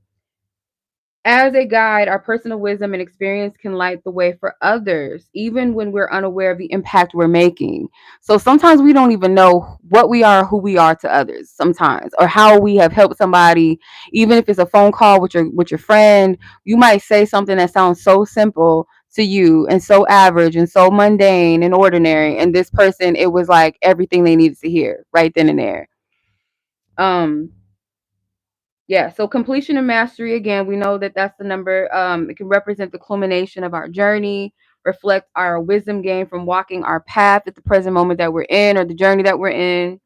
As a guide, our personal wisdom and experience can light the way for others, even when we're unaware of the impact we're making. So sometimes we don't even know what we are, who we are to others sometimes, or how we have helped somebody. Even if it's a phone call with your friend, you might say something that sounds so simple to you and so average and so mundane and ordinary. And this person, it was like everything they needed to hear right then and there. Um, Yeah, so completion and mastery, again, we know that that's the number. It can represent the culmination of our journey, reflect our wisdom gained from walking our path at the present moment that we're in, or the journey that we're in.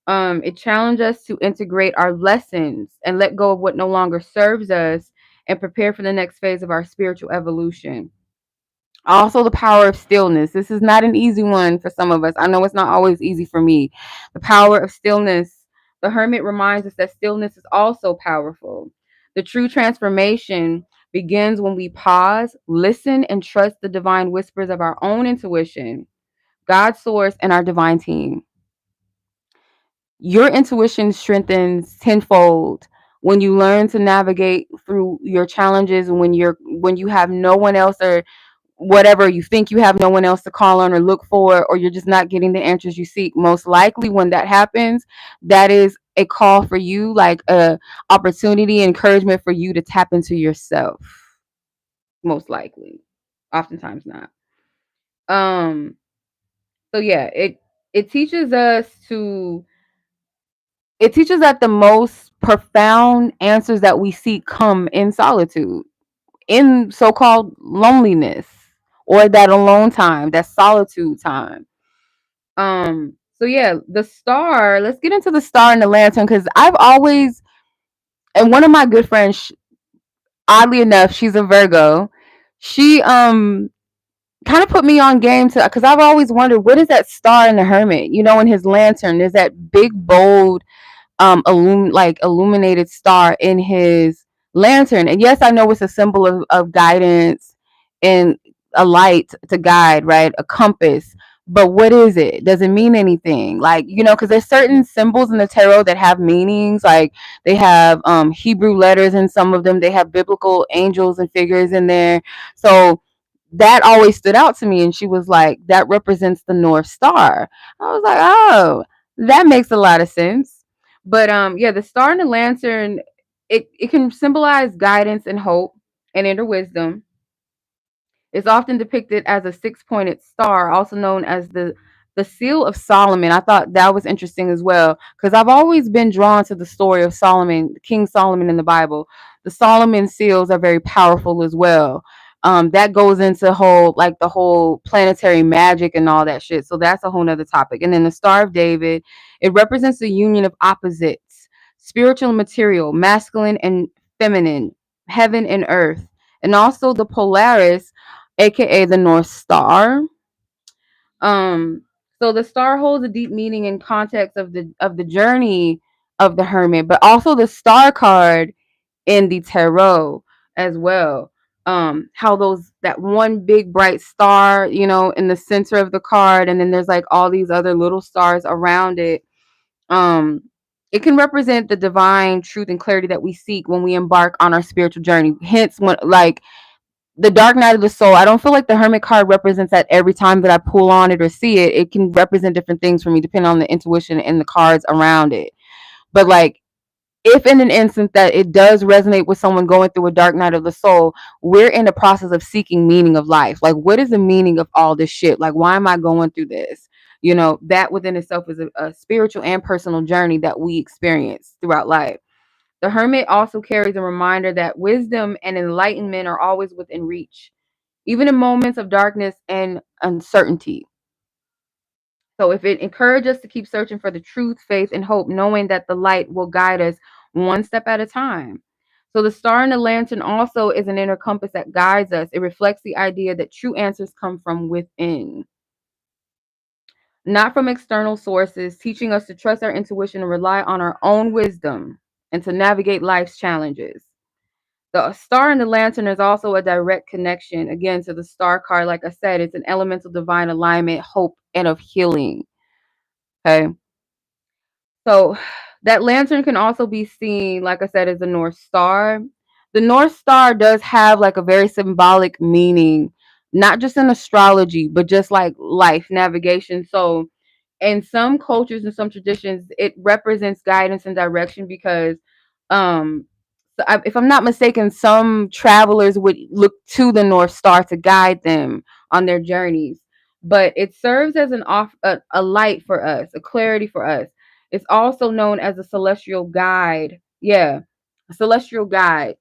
It challenges us to integrate our lessons and let go of what no longer serves us and prepare for the next phase of our spiritual evolution. Also, the power of stillness. This is not an easy one for some of us. I know it's not always easy for me. The power of stillness. The Hermit reminds us that stillness is also powerful. The true transformation begins when we pause, listen, and trust the divine whispers of our own intuition, God's source, and our divine team. Your intuition strengthens tenfold when you learn to navigate through your challenges, when you have no one else, or whatever, you think you have no one else to call on or look for, or you're just not getting the answers you seek. Most likely when that happens, that is a call for you, like a opportunity, encouragement for you to tap into yourself. Most likely, oftentimes not. um so yeah, it teaches us to it teaches that the most profound answers that we seek come in solitude, in so-called loneliness, or that alone time, that solitude time. So yeah, the star, let's get into the star and the lantern, because I've always, and one of my good friends, oddly enough, she's a Virgo. She kind of put me on game to, because I've always wondered, what is that star in the Hermit, in his lantern? There's that big bold like illuminated star in his lantern. And yes, I know it's a symbol of guidance and a light to guide, right? A compass. But what is it? Does it mean anything? Like, because there's certain symbols in the tarot that have meanings. Like they have Hebrew letters in some of them. They have biblical angels and figures in there. So that always stood out to me. And she was like, that represents the North Star. I was like, oh, that makes a lot of sense. But yeah, the star and the lantern, it can symbolize guidance and hope and inner wisdom. It's often depicted as a six-pointed star, also known as the seal of Solomon. I thought that was interesting as well, because I've always been drawn to the story of Solomon, King Solomon in the Bible. The Solomon seals are very powerful as well. That goes into the whole planetary magic and all that shit. So that's a whole nother topic. And then the Star of David, it represents the union of opposites, spiritual and material, masculine and feminine, heaven and earth. And also the Polaris, aka the North Star. Um, so the star holds a deep meaning in context of the journey of the hermit, but also the star card in the tarot as well. How those that one big bright star, in the center of the card, and then there's like all these other little stars around it. Um, it can represent the divine truth and clarity that we seek when we embark on our spiritual journey. Hence, when like the dark night of the soul, I don't feel like the hermit card represents that every time that I pull on it or see it. It can represent different things for me depending on the intuition and the cards around it. But like, if in an instant that it does resonate with someone going through a dark night of the soul, we're in the process of seeking meaning of life. Like, what is the meaning of all this shit? Like, why am I going through this? That within itself is a spiritual and personal journey that we experience throughout life. The hermit also carries a reminder that wisdom and enlightenment are always within reach, even in moments of darkness and uncertainty. So, if it encourages us to keep searching for the truth, faith, and hope, knowing that the light will guide us one step at a time. So, the star and the lantern also is an inner compass that guides us. It reflects the idea that true answers come from within, not from external sources, teaching us to trust our intuition and rely on our own wisdom and to navigate life's challenges. The star and the lantern is also a direct connection, again, to the star card. Like I said, it's an elemental divine alignment, hope, and of healing. Okay. So that lantern can also be seen, like I said, as the North Star. The North Star does have like a very symbolic meaning, not just in astrology, but just like life navigation. So in some cultures and some traditions, it represents guidance and direction because, if I'm not mistaken, some travelers would look to the North Star to guide them on their journeys. But it serves as a light for us, a clarity for us. It's also known as a celestial guide. Yeah, a celestial guide.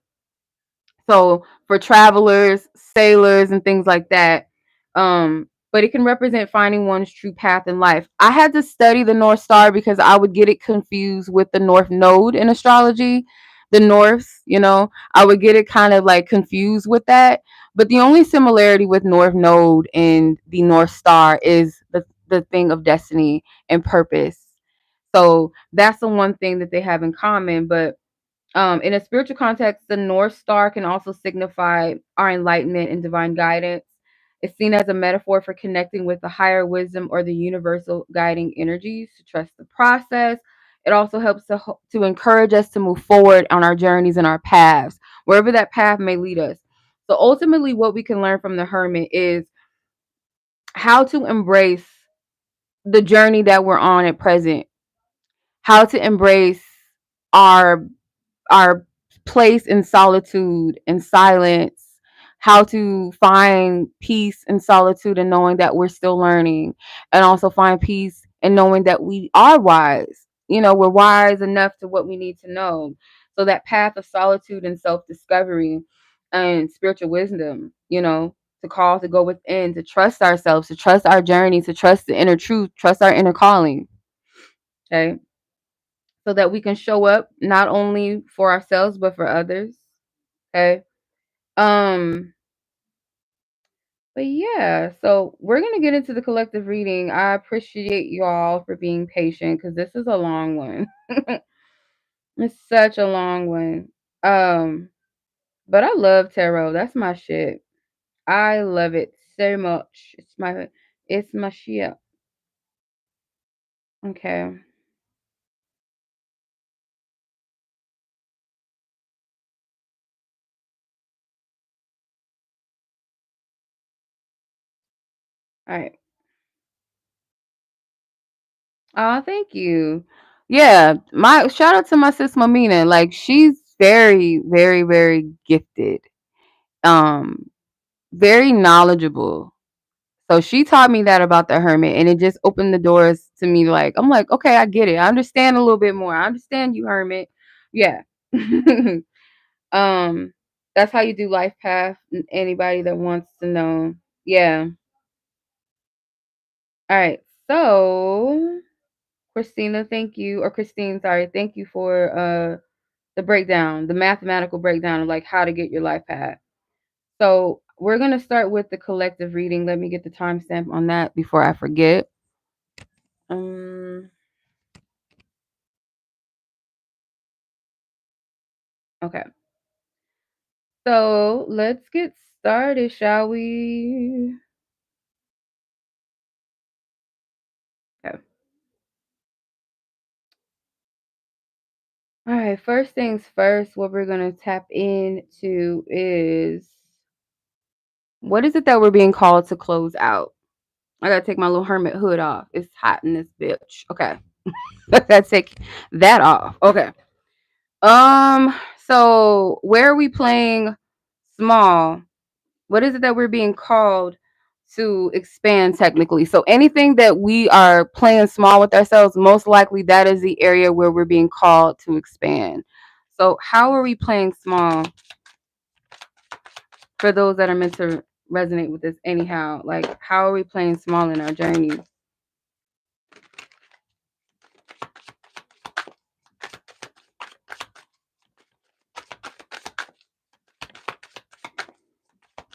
So for travelers, sailors, and things like that. But it can represent finding one's true path in life. I had to study the North Star because I would get it confused with the North Node in astrology. The North, I would get it kind of like confused with that. But the only similarity with North Node and the North Star is the thing of destiny and purpose. So that's the one thing that they have in common. But in a spiritual context, the North Star can also signify our enlightenment and divine guidance. It's seen as a metaphor for connecting with the higher wisdom or the universal guiding energies to trust the process. It also helps to encourage us to move forward on our journeys and our paths, wherever that path may lead us. So ultimately, what we can learn from the hermit is how to embrace the journey that we're on at present, how to embrace our our place in solitude and silence, how to find peace in solitude and knowing that we're still learning, and also find peace and knowing that we are wise we're wise enough to what we need to know. So that path of solitude and self-discovery and spiritual wisdom, to call to go within, to trust ourselves, to trust our journey, to trust the inner truth, trust our inner calling. Okay. So that we can show up not only for ourselves but for others. Okay. Um but yeah, so we're gonna get into the collective reading. I appreciate y'all for being patient because this is a long one. It's such a long one. Um, but I love tarot. That's my shit. I love it so much. It's my shit. Okay. All right. Oh, thank you. Yeah, my shout out to my sis Mamina. Like she's very, very, very gifted. Um, very knowledgeable. So she taught me that about the hermit, and it just opened the doors to me. Like I'm like, okay, I get it. I understand a little bit more. I understand you, hermit. Yeah. um, that's how you do life path. Anybody that wants to know, yeah. All right. So Christina, thank you, or Christine, sorry, thank you for the breakdown, the mathematical breakdown of like how to get your life path. So we're gonna start with the collective reading. Let me get the timestamp on that before I forget. Um. Okay. So let's get started, shall we? Okay. All right. First things first, what we're going to tap into is what is it that we're being called to close out? I got to take my little hermit hood off. It's hot in this bitch. Okay. I got to take that off. Okay. So where are we playing small? What is it that we're being called to expand technically? So anything that we are playing small with ourselves, most likely that is the area where we're being called to expand. So how are we playing small for those that are meant to resonate with this anyhow? Like how are we playing small in our journey?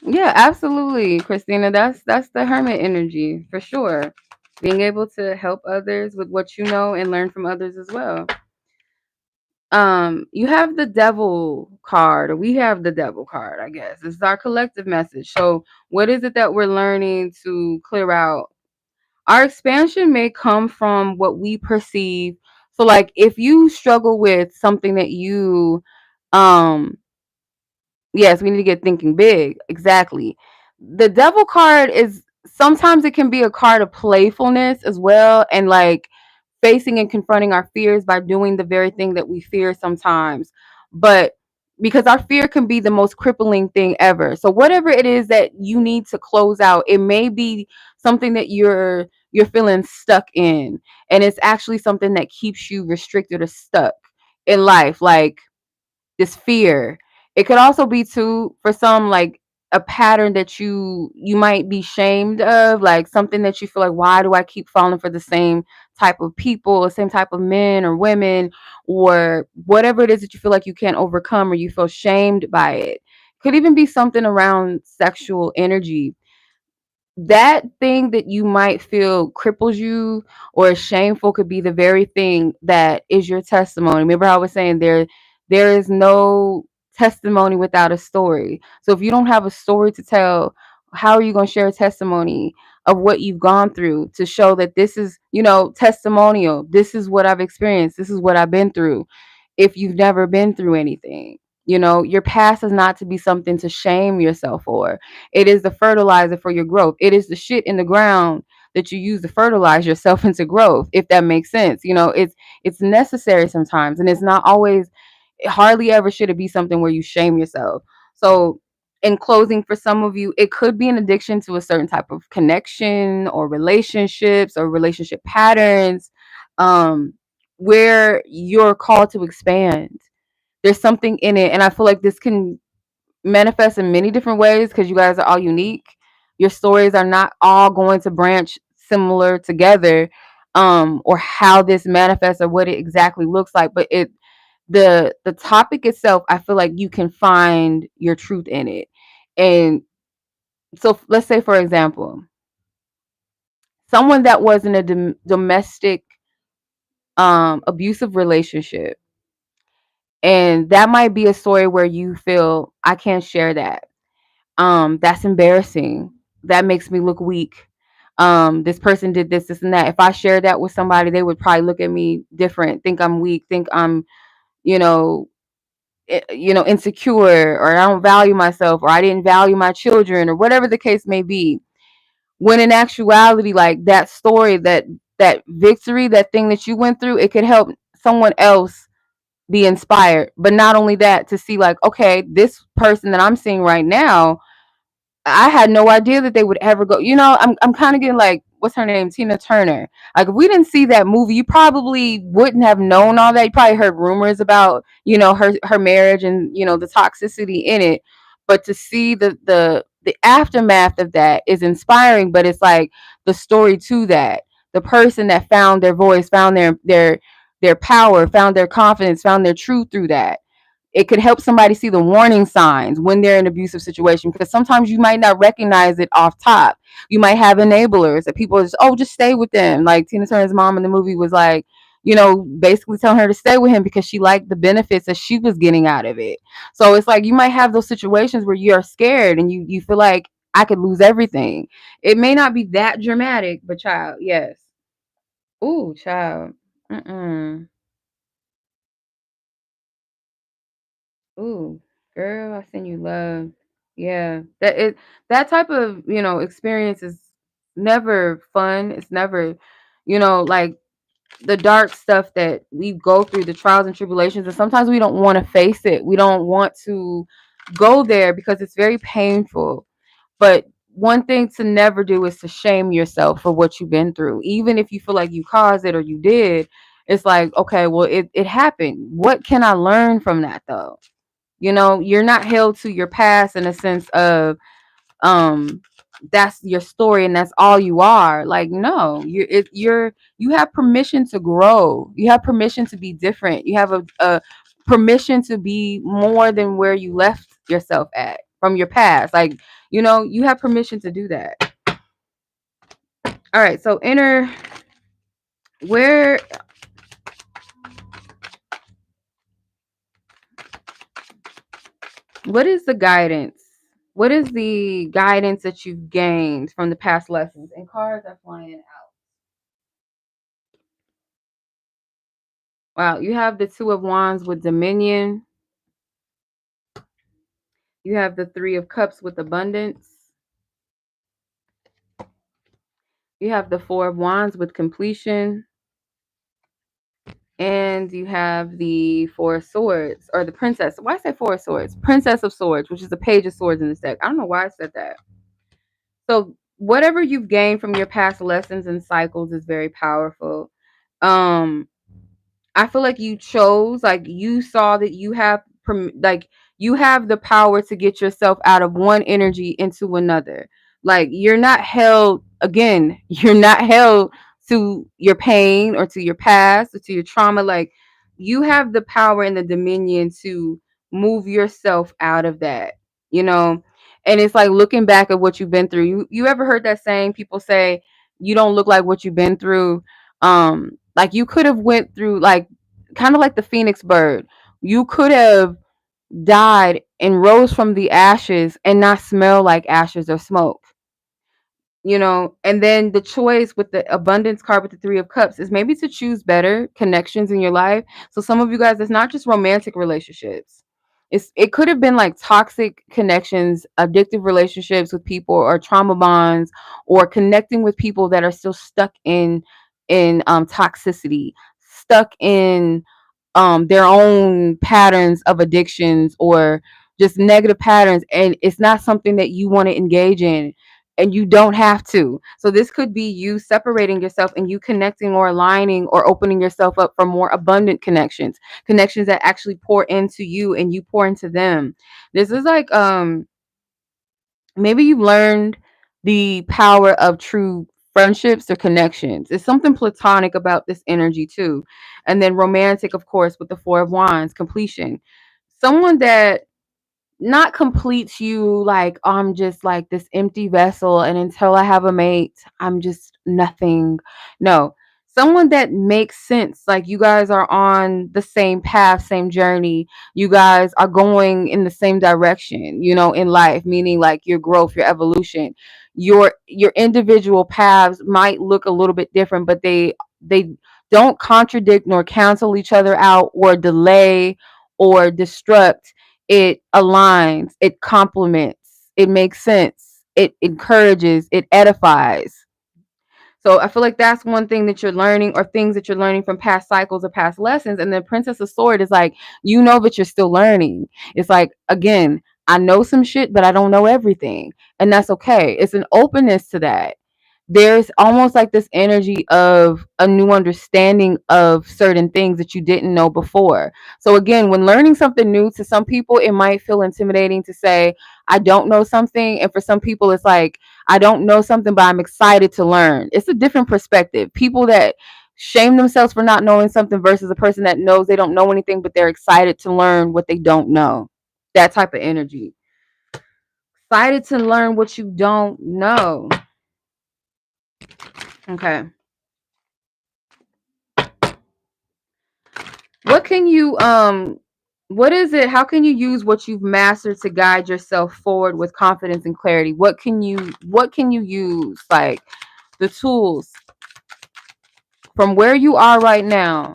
Yeah, absolutely, Christina. That's the hermit energy for sure. Being able to help others with what you know and learn from others as well. You have the devil card, or we have the devil card, I guess. It's our collective message. So what is it that we're learning to clear out? Our expansion may come from what we perceive. So like if you struggle with something that you um yes, we need to get thinking big. Exactly. The devil card is sometimes it can be a card of playfulness as well, and like facing and confronting our fears by doing the very thing that we fear sometimes. But because our fear can be the most crippling thing ever. So whatever it is that you need to close out, it may be something that you're feeling stuck in, and it's actually something that keeps you restricted or stuck in life. Like this fear. It could also be too for some like a pattern that you might be shamed of, like something that you feel like, why do I keep falling for the same type of people, the same type of men or women, or whatever it is that you feel like you can't overcome or you feel shamed by it. Could even be something around sexual energy. That thing that you might feel cripples you or is shameful could be the very thing that is your testimony. Remember how I was saying there is no testimony without a story. So if you don't have a story to tell, how are you going to share a testimony of what you've gone through to show that this is, testimonial. This is what I've experienced. This is what I've been through. If you've never been through anything, your past is not to be something to shame yourself for. It is the fertilizer for your growth. It is the shit in the ground that you use to fertilize yourself into growth, if that makes sense. It's necessary sometimes, and it's not always, hardly ever should it be something where you shame yourself. So in closing, for some of you, it could be an addiction to a certain type of connection or relationships or relationship patterns. um where you're called to expand. There's something in it, and I feel like this can manifest in many different ways because you guys are all unique. Your stories are not all going to branch similar together, or how this manifests or what it exactly looks like. But the topic itself, I feel like you can find your truth in it. And so, let's say, for example, someone that was in a domestic abusive relationship, and that might be a story where you feel I can't share that. That's embarrassing. That makes me look weak. This person did this and that. If I share that with somebody, they would probably look at me different, think I'm weak, think I'm, you know, insecure, or I don't value myself, or I didn't value my children, or whatever the case may be. When in actuality, like that story, that victory, that thing that you went through, it could help someone else be inspired. But not only that, to see like, okay, this person that I'm seeing right now, I had no idea that they would ever go. I'm kind of getting like, what's her name? Tina Turner. Like, if we didn't see that movie, you probably wouldn't have known all that. You probably heard rumors about, her marriage and, the toxicity in it. But to see the aftermath of that is inspiring, but it's like the story to that. The person that found their voice, found their power, found their confidence, found their truth through that. It could help somebody see the warning signs when they're in an abusive situation, because sometimes you might not recognize it off top. You might have enablers that people just stay with them. Like Tina Turner's mom in the movie was like, basically telling her to stay with him because she liked the benefits that she was getting out of it. So it's like you might have those situations where you are scared and you feel like I could lose everything. It may not be that dramatic, but child, yes. Ooh, child. Mm-mm. Ooh, girl, I send you love. Yeah, that type of experience is never fun. It's never, like the dark stuff that we go through, the trials and tribulations, and sometimes we don't want to face it. We don't want to go there because it's very painful. But one thing to never do is to shame yourself for what you've been through, even if you feel like you caused it or you did. It's like, okay, well, it happened. What can I learn from that though? You're not held to your past in a sense of um that's your story and that's all you are. Like, no, you have permission to grow. You have permission to be different. You have a permission to be more than where you left yourself at from your past. Like, you have permission to do that. All right, so inner, where, what is the guidance? What is the guidance that you've gained from the past lessons? And cards are flying out. Wow, you have the Two of Wands with Dominion. You have the Three of Cups with Abundance. You have the Four of Wands with Completion. And you have the Four of Swords, or the Princess. Why I say Four of Swords? Princess of Swords, which is the Page of Swords in this deck. I don't know why I said that. So whatever you've gained from your past lessons and cycles is very powerful. Um, I feel like you chose, like you saw that you have, like you have the power to get yourself out of one energy into another. Like you're not held, again, you're not held to your pain or to your past or to your trauma. Like you have the power and the dominion to move yourself out of that, you know? And it's like looking back at what you've been through. You ever heard that saying? People say you don't look like what you've been through. Like you could have went through, like kind of like the phoenix bird. You could have died and rose from the ashes and not smell like ashes or smoke. And then the choice with the abundance card with the Three of Cups is maybe to choose better connections in your life. So some of you guys, it's not just romantic relationships. It could have been like toxic connections, addictive relationships with people, or trauma bonds, or connecting with people that are still stuck in toxicity, stuck in their own patterns of addictions or just negative patterns, and it's not something that you want to engage in. and you don't have to. So this could be you separating yourself and you connecting or aligning or opening yourself up for more abundant connections, connections that actually pour into you and you pour into them. This is like maybe you've learned the power of true friendships or connections. It's something platonic about this energy too. And then romantic, of course, with the Four of Wands, completion. Someone that not completes you like, "Oh, I'm just like this empty vessel and until I have a mate, I'm just nothing." No. Someone that makes sense, like you guys are on the same path, same journey. You guys are going in the same direction, in life, meaning like your growth, your evolution. Your individual paths might look a little bit different, but they don't contradict nor cancel each other out or delay or destruct. It aligns, it complements, it makes sense, it encourages, it edifies. So I feel like that's one thing that you're learning, or things that you're learning from past cycles or past lessons. And the Princess of Sword is like, that you're still learning. It's like, again, I know some shit, but I don't know everything. And that's okay. It's an openness to that. There's almost like this energy of a new understanding of certain things that you didn't know before. So again, when learning something new, to some people it might feel intimidating to say I don't know something, and for some people it's like I don't know something but I'm excited to learn. It's a different perspective. People that shame themselves for not knowing something versus a person that knows they don't know anything but they're excited to learn what they don't know. That type of energy. Excited to learn what you don't know. Okay. What can you what is it? How can you use what you've mastered to guide yourself forward with confidence and clarity? What can you use, like the tools from where you are right now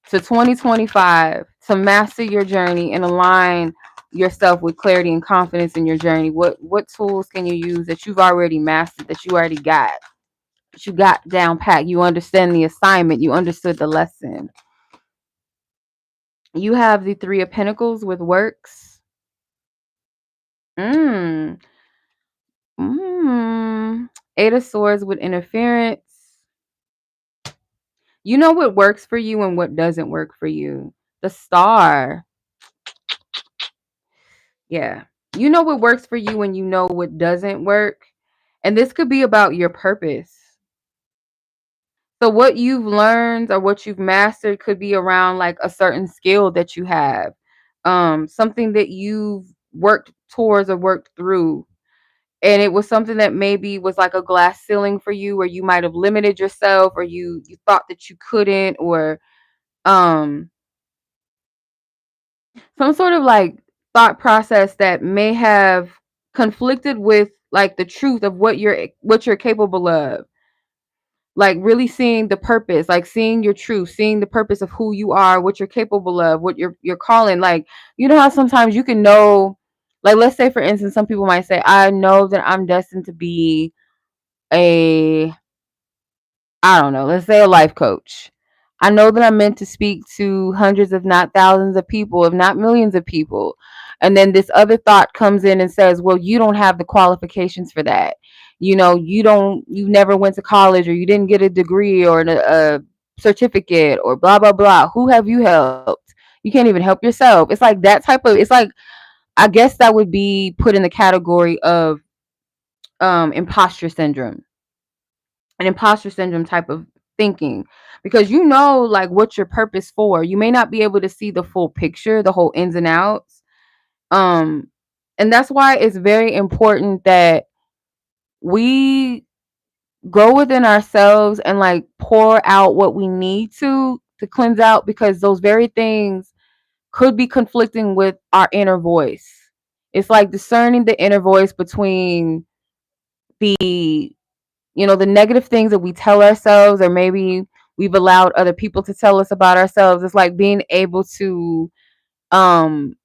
to 2025 to master your journey and align yourself with clarity and confidence in your journey? What tools can you use that you've already mastered, that you already got, that you got down pat? You understand the assignment, you understood the lesson. You have the Three of Pentacles with works. Mm. Eight of Swords with interference. You know what works for you and what doesn't work for you. The Star. Yeah. You know what works for you and you know what doesn't work. And this could be about your purpose. So what you've learned or what you've mastered could be around like a certain skill that you have. Something that you've worked towards or worked through, and it was something that maybe was like a glass ceiling for you, where you might have limited yourself, or you thought that you couldn't, or um some sort of like thought process that may have conflicted with like the truth of what you're capable of. Like really seeing the purpose, like seeing your truth, seeing the purpose of who you are, what you're capable of, what you're calling. Like, you know how sometimes you can know, like let's say for instance, some people might say, I know that I'm destined to be a, I don't know, let's say a life coach. I know that I'm meant to speak to hundreds, if not thousands of people, if not millions of people. And then this other thought comes in and says, well, you don't have the qualifications for that. You never went to college, or you didn't get a degree or a certificate or blah, blah, blah. Who have you helped? You can't even help yourself. It's like that type of, it's like, I guess that would be put in the category of imposter syndrome, an imposter syndrome type of thinking, because like what's your purpose for. You may not be able to see the full picture, the whole ins and outs. um and that's why it's very important that we go within ourselves and like pour out what we need to cleanse out, because those very things could be conflicting with our inner voice. It's like discerning the inner voice between the the negative things that we tell ourselves, or maybe we've allowed other people to tell us about ourselves. It's like being able to um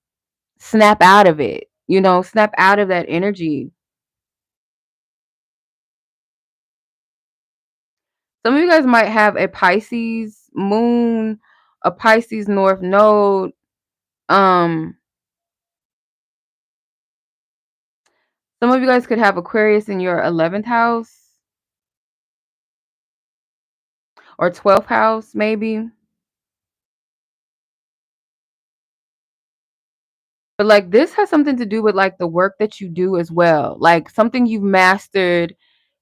snap out of it, snap out of that energy. Some of you guys might have a Pisces moon, a Pisces north node. um Some of you guys could have Aquarius in your 11th house or 12th house, maybe. But like this has something to do with like the work that you do as well. Like something you've mastered.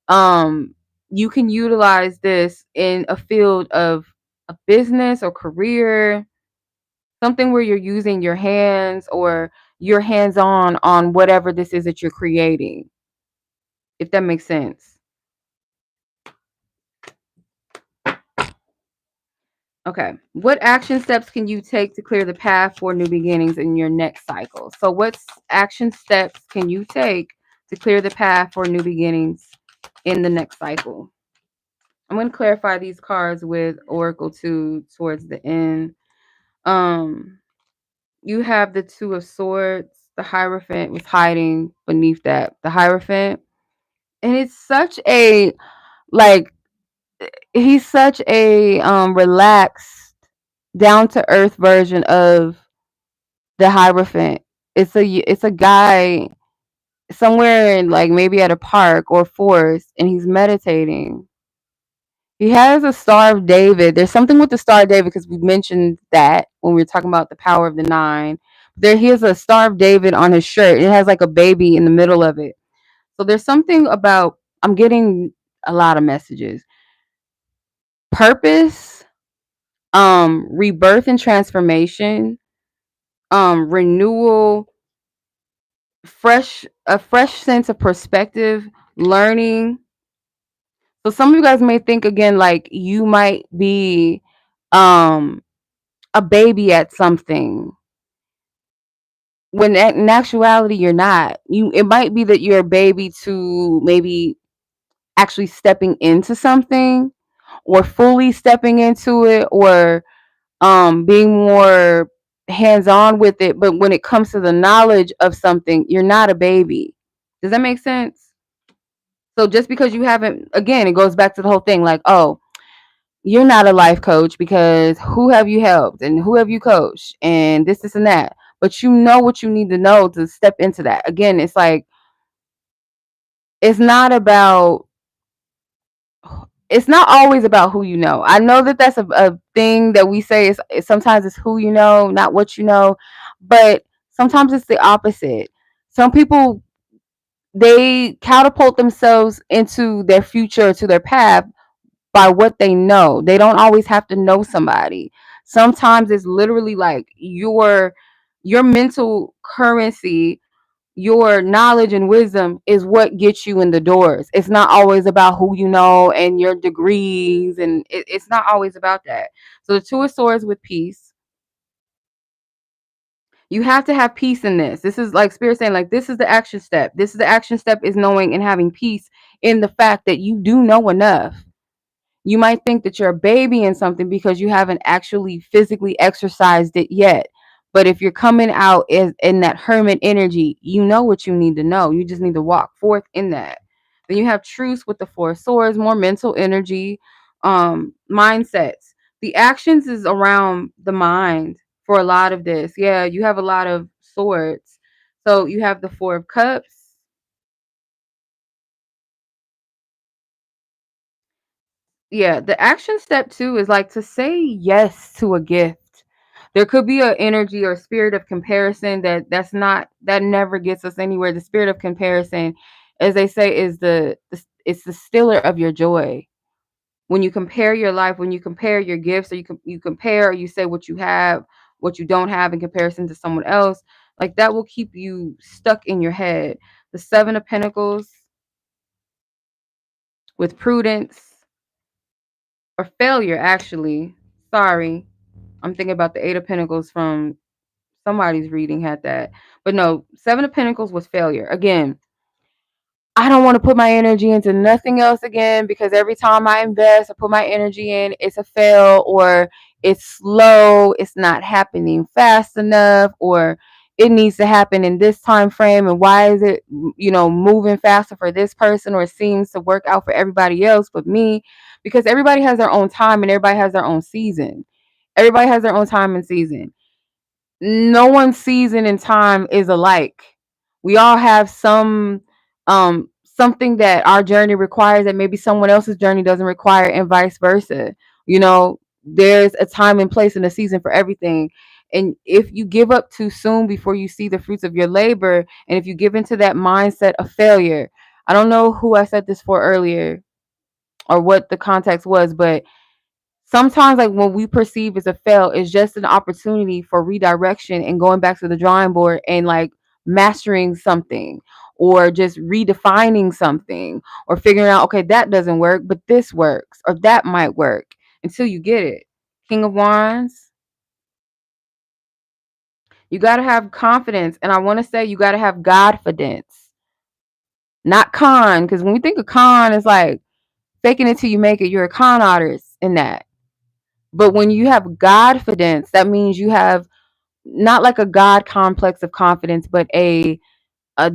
You can utilize this in a field of a business or career, something where you're using your hands or you're hands on whatever this is that you're creating, if that makes sense. Okay. What action steps can you take to clear the path for new beginnings in your next cycle? So, what action steps can you take to clear the path for new beginnings in the next cycle? I'm going to clarify these cards with Oracle 2 towards the end. Um, you have the Two of Swords. The Hierophant was hiding beneath that. The Hierophant. And it's such a, like, he's such a relaxed, down to earth version of the Hierophant. It's a guy somewhere in like maybe at a park or forest, and he's meditating. He has a Star of David. There's something with the Star of David because we mentioned that when we were talking about the power of the nine. There he has a Star of David on his shirt. It has like a baby in the middle of it. So there's something about, I'm getting a lot of messages. Purpose, rebirth and transformation, renewal, a fresh sense of perspective, learning. So some of you guys may think again like you might be um a baby at something when in actuality you're not. It might be that you're a baby to maybe actually stepping into something or fully stepping into it or being more hands on with it, but when it comes to the knowledge of something, you're not a baby. Does that make sense? So just because you haven't, again, it goes back to the whole thing like, oh, you're not a life coach because who have you helped and who have you coached and this and that. But you know what you need to know to step into that. Again, it's like, it's not about, it's not always about who you know. I know that that's a thing that we say is sometimes it's who you know, not what you know, but sometimes it's the opposite. Some people, they catapult themselves into their future, to their path by what they know. They don't always have to know somebody. Sometimes it's literally like your mental currency, your knowledge and wisdom is what gets you in the doors. It's not always about who you know and your degrees, and it's not always about that. So the Two of Swords with peace. You have to have peace in this. This is like Spirit saying, like, this is the action step. This is the action step, is knowing and having peace in the fact that you do know enough. You might think that you're a baby in something because you haven't actually physically exercised it yet. But if you're coming out in that hermit energy, you know what you need to know. You just need to walk forth in that. Then you have truce with the Four of Swords, more mental energy, mindsets. The actions is around the mind for a lot of this. Yeah, you have a lot of swords. So you have the Four of Cups. Yeah, the action step too is like to say yes to a gift. There could be an energy or spirit of comparison that never gets us anywhere. The spirit of comparison, as they say, is it's the stiller of your joy. When you compare your life, when you compare your gifts, or you compare, or you say what you have, what you don't have in comparison to someone else, like that will keep you stuck in your head. The Seven of Pentacles with prudence or failure, actually. Sorry, I'm thinking about the Eight of Pentacles from somebody's reading had that. But no, Seven of Pentacles was failure. Again, I don't want to put my energy into nothing else again because every time I invest or put my energy in, it's a fail, or it's slow, it's not happening fast enough, or it needs to happen in this time frame, and why is it moving faster for this person, or it seems to work out for everybody else but me? Because everybody has their own time and everybody has their own season. Everybody has their own time and season. No one's season and time is alike. We all have some something that our journey requires that maybe someone else's journey doesn't require, and vice versa. You know, there's a time and place and a season for everything. And if you give up too soon before you see the fruits of your labor, and if you give into that mindset of failure, I don't know who I said this for earlier or what the context was, but sometimes like when we perceive as a fail is just an opportunity for redirection and going back to the drawing board and like mastering something, or just redefining something, or figuring out, okay, that doesn't work but this works, or that might work, until you get it. King of Wands, you got to have confidence, and I want to say you got to have godfidence, not con, because when we think of con, it's like faking it till you make it. You're a con artist in that. But when you have godfidence, that means you have not like a God complex of confidence, but a, a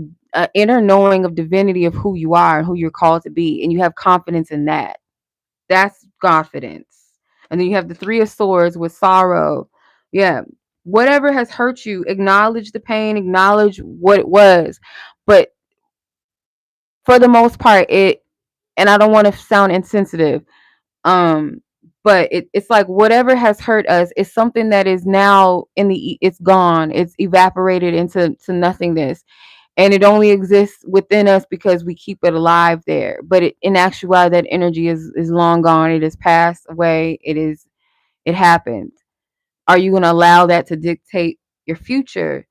inner knowing of divinity of who you are and who you're called to be, and you have confidence in that. That's confidence. And then you have the Three of Swords with sorrow. Yeah, whatever has hurt you, acknowledge the pain, acknowledge what it was. But for the most part, it, and I don't want to sound insensitive, um but it's like whatever has hurt us is something that is now it's gone, it's evaporated into nothingness, and it only exists within us because we keep it alive there. But in actuality, that energy is long gone, it has passed away, it happened. Are you going to allow that to dictate your future?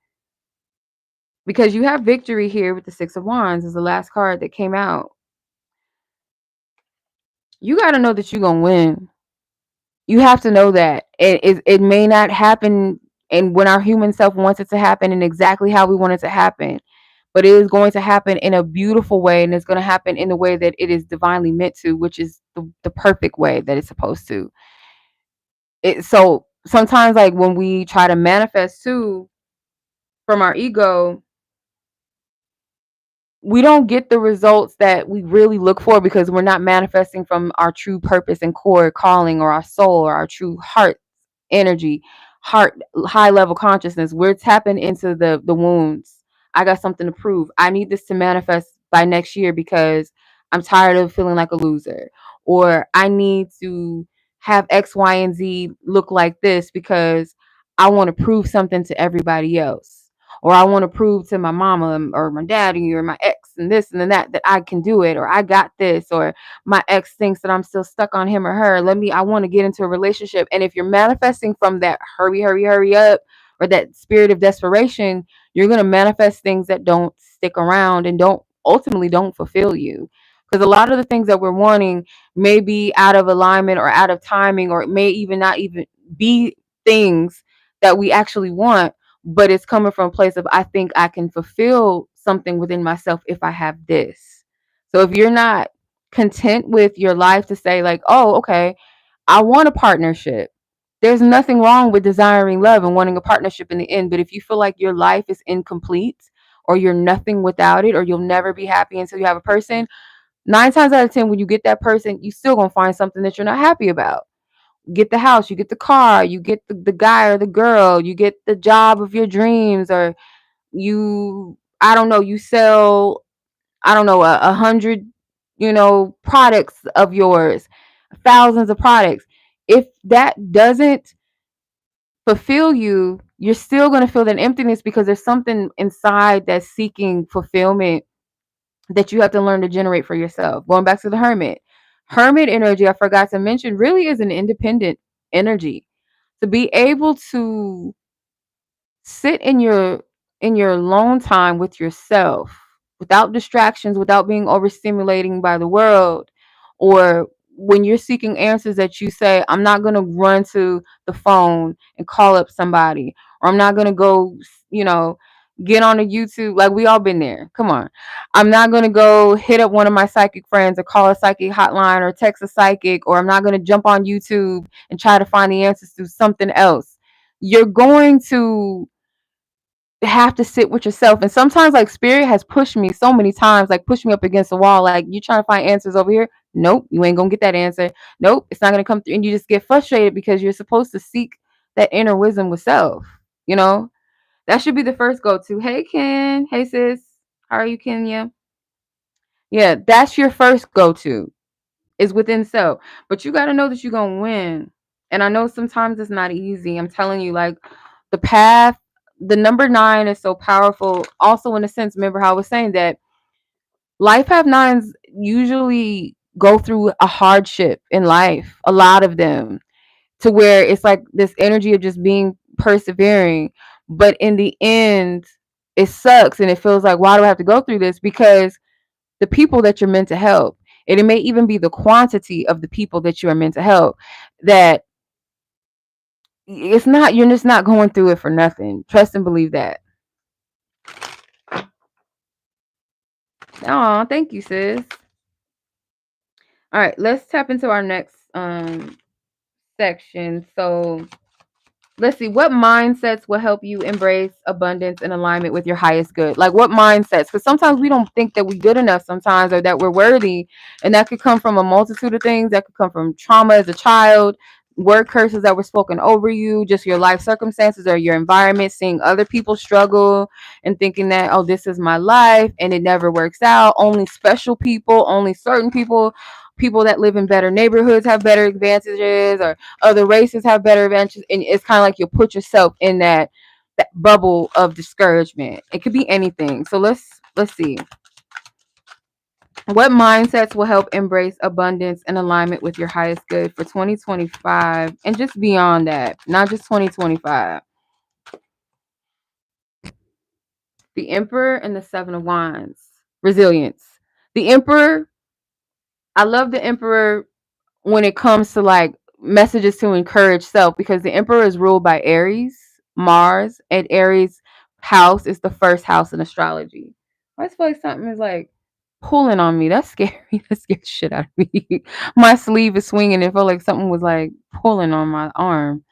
Because you have victory here with the Six of Wands is the last card that came out. You got to know that you're going to win. You have to know that it may not happen, and when our human self wants it to happen and exactly how we want it to happen, but it is going to happen in a beautiful way, and it's going to happen in the way that it is divinely meant to, which is the perfect way that it's supposed to. So sometimes like when we try to manifest too from our ego, we don't get the results that we really look for because we're not manifesting from our true purpose and core calling, or our soul, or our true heart energy, heart, high level consciousness. We're tapping into the wounds. I got something to prove. I need this to manifest by next year because I'm tired of feeling like a loser, or I need to have X, Y, and Z look like this because I want to prove something to everybody else, or I want to prove to my mama or my daddy or my ex and this and then that I can do it, or I got this, or my ex thinks that I'm still stuck on him or her. I want to get into a relationship. And if you're manifesting from that hurry, hurry, hurry up, or that spirit of desperation, you're going to manifest things that don't stick around and don't fulfill you. Because a lot of the things that we're wanting may be out of alignment or out of timing, or it may even not even be things that we actually want, but it's coming from a place of, I think I can fulfill something within myself if I have this. So if you're not content with your life to say like, oh, okay, I want a partnership. There's nothing wrong with desiring love and wanting a partnership in the end. But if you feel like your life is incomplete, or you're nothing without it, or you'll never be happy until you have a person, 9 times out of 10, when you get that person, you still gonna find something that you're not happy about. Get the house, you get the car, you get the guy or the girl, you get the job of your dreams, or I don't know, you sell, I don't know, 100, products of yours, thousands of products. If that doesn't fulfill you, you're still going to feel that emptiness because there's something inside that's seeking fulfillment that you have to learn to generate for yourself. Going back to the Hermit. Hermit energy, I forgot to mention, really is an independent energy. To be able to sit in your alone time with yourself without distractions, without being overstimulating by the world, or when you're seeking answers that you say, I'm not going to run to the phone and call up somebody, or I'm not going to go, you know, get on a YouTube, like we all been there. Come on. I'm not going to go hit up one of my psychic friends or call a psychic hotline or text a psychic, or I'm not going to jump on YouTube and try to find the answers to something else. You're going to have to sit with yourself. And sometimes like spirit has pushed me so many times, like pushed me up against the wall, like you trying to find answers over here. Nope, you ain't gonna get that answer. Nope, it's not gonna come through. And you just get frustrated because you're supposed to seek that inner wisdom with self. You know, that should be the first go to. Hey Ken, hey sis, how are you, Kenya? Yeah, that's your first go-to is within self. But you got to know that you're going to win. And I know sometimes it's not easy. I'm telling you, like the path, the number 9 is so powerful. Also, in a sense, remember how I was saying that life have nines usually go through a hardship in life, a lot of them, to where it's like this energy of just being persevering. But in the end, it sucks and it feels like, why do I have to go through this? Because the people that you're meant to help, and it may even be the quantity of the people that you are meant to help, that it's not, you're just not going through it for nothing. Trust and believe that. Oh, thank you, sis. All right, let's tap into our next section. So let's see, what mindsets will help you embrace abundance and alignment with your highest good? Like what mindsets? Because sometimes we don't think that we're good enough sometimes, or that we're worthy. And that could come from a multitude of things. That could come from trauma as a child, word curses that were spoken over you, just your life circumstances or your environment, seeing other people struggle and thinking that, oh, this is my life and it never works out. Only special people, only certain people, people that live in better neighborhoods have better advantages, or other races have better advantages. And it's kind of like you put yourself in that bubble of discouragement. It could be anything. So let's see. What mindsets will help embrace abundance and alignment with your highest good for 2025 and just beyond that, not just 2025? The Emperor and the Seven of Wands. Resilience. The Emperor, I love the Emperor when it comes to like messages to encourage self, because the Emperor is ruled by Aries, Mars, and Aries house is the first house in astrology. I just feel like something is like pulling on me. That's scary. That scared the shit out of me. My sleeve is swinging. It felt like something was like pulling on my arm.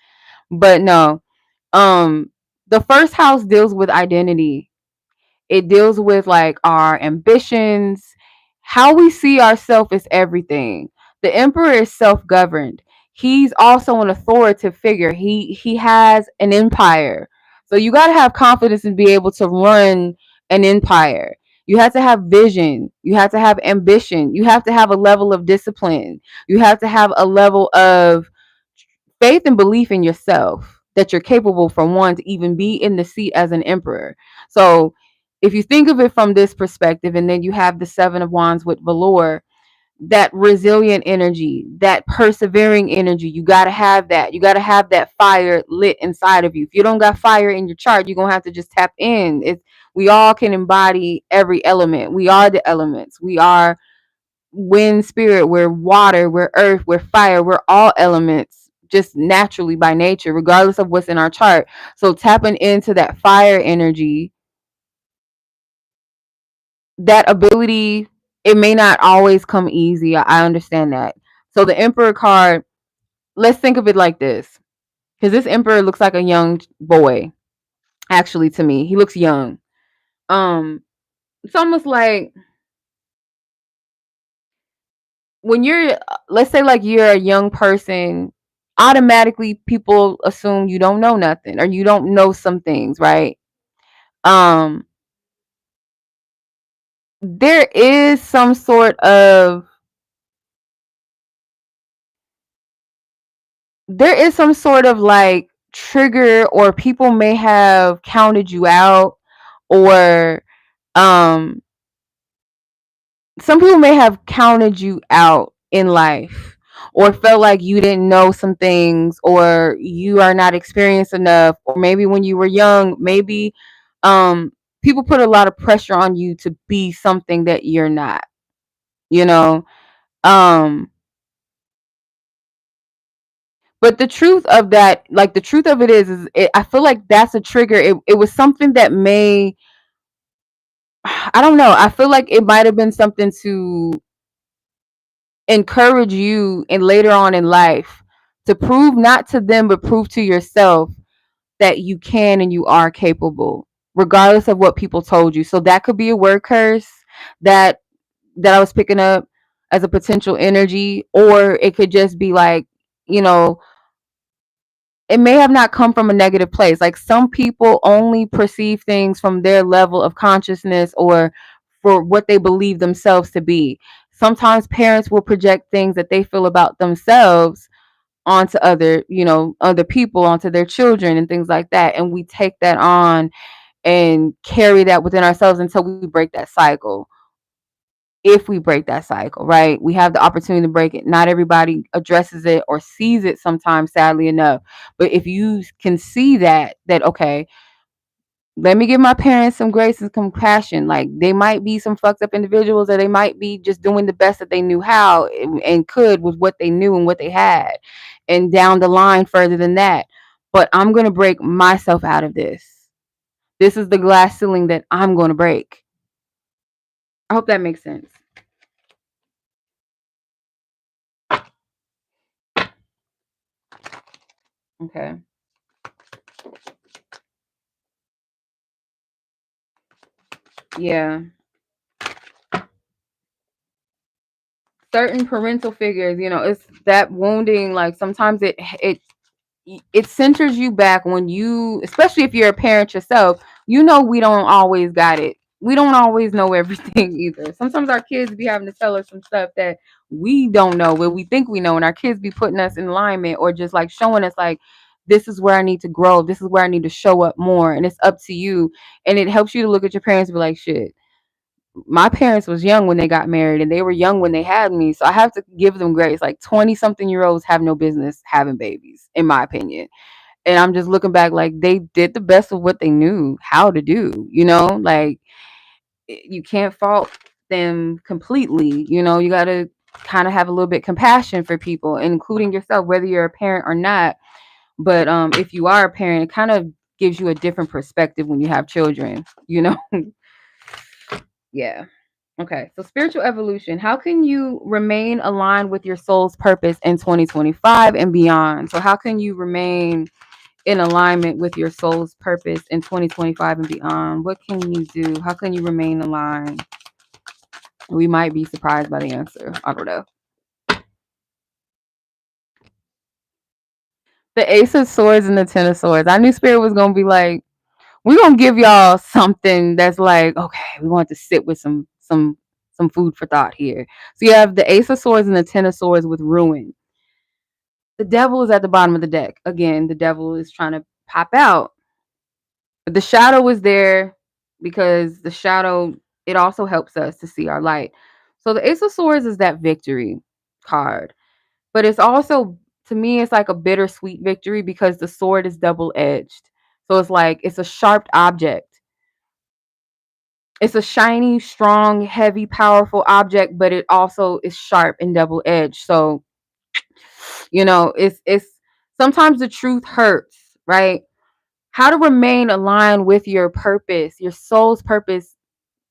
But no. Um, the first house deals with identity. It deals with like our ambitions, how we see ourselves is everything. The emperor is self-governed. He's also an authoritative figure. He has an empire. So you got to have confidence and be able to run an empire. You have to have vision. You have to have ambition. You have to have a level of discipline. You have to have a level of faith and belief in yourself that you're capable for one to even be in the seat as an emperor. So if you think of it from this perspective, and then you have the Seven of Wands with Valor, that resilient energy, that persevering energy, you got to have that. You got to have that fire lit inside of you. If you don't got fire in your chart, you're going to have to just tap in. We all can embody every element. We are the elements. We are wind, spirit, we're water, we're earth, we're fire, we're all elements just naturally by nature, regardless of what's in our chart. So tapping into that fire energy, that ability, it may not always come easy. I understand that. So the Emperor card, let's think of it like this. Because this Emperor looks like a young boy, actually, to me. He looks young. It's almost like when you're, let's say like you're a young person, automatically people assume you don't know nothing or you don't know some things, right? um there is some sort of, like trigger, or people may have counted you out, or um some people may have counted you out in life, or felt like you didn't know some things, or you are not experienced enough, or maybe when you were young, maybe um people put a lot of pressure on you to be something that you're not, you know. um but the truth of that, like the truth of it is I feel like that's a trigger. It was something that may, I don't know, I feel like it might have been something to encourage you and later on in life to prove, not to them but prove to yourself, that you can and you are capable regardless of what people told you. So that could be a word curse that I was picking up as a potential energy, or it could just be like, you know, it may have not come from a negative place. Like some people only perceive things from their level of consciousness, or for what they believe themselves to be. Sometimes parents will project things that they feel about themselves onto other, other people, onto their children and things like that. And we take that on and carry that within ourselves until we break that cycle. If we break that cycle, right? We have the opportunity to break it. Not everybody addresses it or sees it sometimes, sadly enough. But if you can see that, okay, let me give my parents some grace and compassion. Like, they might be some fucked up individuals, or they might be just doing the best that they knew how and could with what they knew and what they had. And down the line further than that. But I'm going to break myself out of this. This is the glass ceiling that I'm going to break. I hope that makes sense. Okay. Yeah. Certain parental figures, it's that wounding. Like, sometimes it centers you back when you, especially if you're a parent yourself, we don't always got it. We don't always know everything either. Sometimes our kids be having to tell us some stuff that we don't know, what we think we know, and our kids be putting us in alignment, or just like showing us like, this is where I need to grow, this is where I need to show up more, and it's up to you. And it helps you to look at your parents and be like, shit, my parents was young when they got married, and they were young when they had me, so I have to give them grace. Like, 20 something year olds have no business having babies, in my opinion. And I'm just looking back, like, they did the best of what they knew how to do, like, you can't fault them completely. You got to kind of have a little bit compassion for people, including yourself, whether you're a parent or not. But if you are a parent, it kind of gives you a different perspective when you have children. Yeah. Okay, so spiritual evolution. How can you remain aligned with your soul's purpose in 2025 and beyond? So, how can you remain in alignment with your soul's purpose in 2025 and beyond? What can you do? How can you remain aligned? We might be surprised by the answer. I don't know. The Ace of Swords and the Ten of Swords. I knew Spirit was going to be like, we're going to give y'all something that's like, okay, we want to sit with some food for thought here. So you have the Ace of Swords and the Ten of Swords with ruin. The devil is at the bottom of the deck. Again, the devil is trying to pop out. But the shadow is there because the shadow, it also helps us to see our light. So the Ace of Swords is that victory card. But it's also, to me, it's like a bittersweet victory because the sword is double-edged. So it's like, it's a sharp object. It's a shiny, strong, heavy, powerful object, but it also is sharp and double-edged. So, it's sometimes the truth hurts, right? How to remain aligned with your purpose, your soul's purpose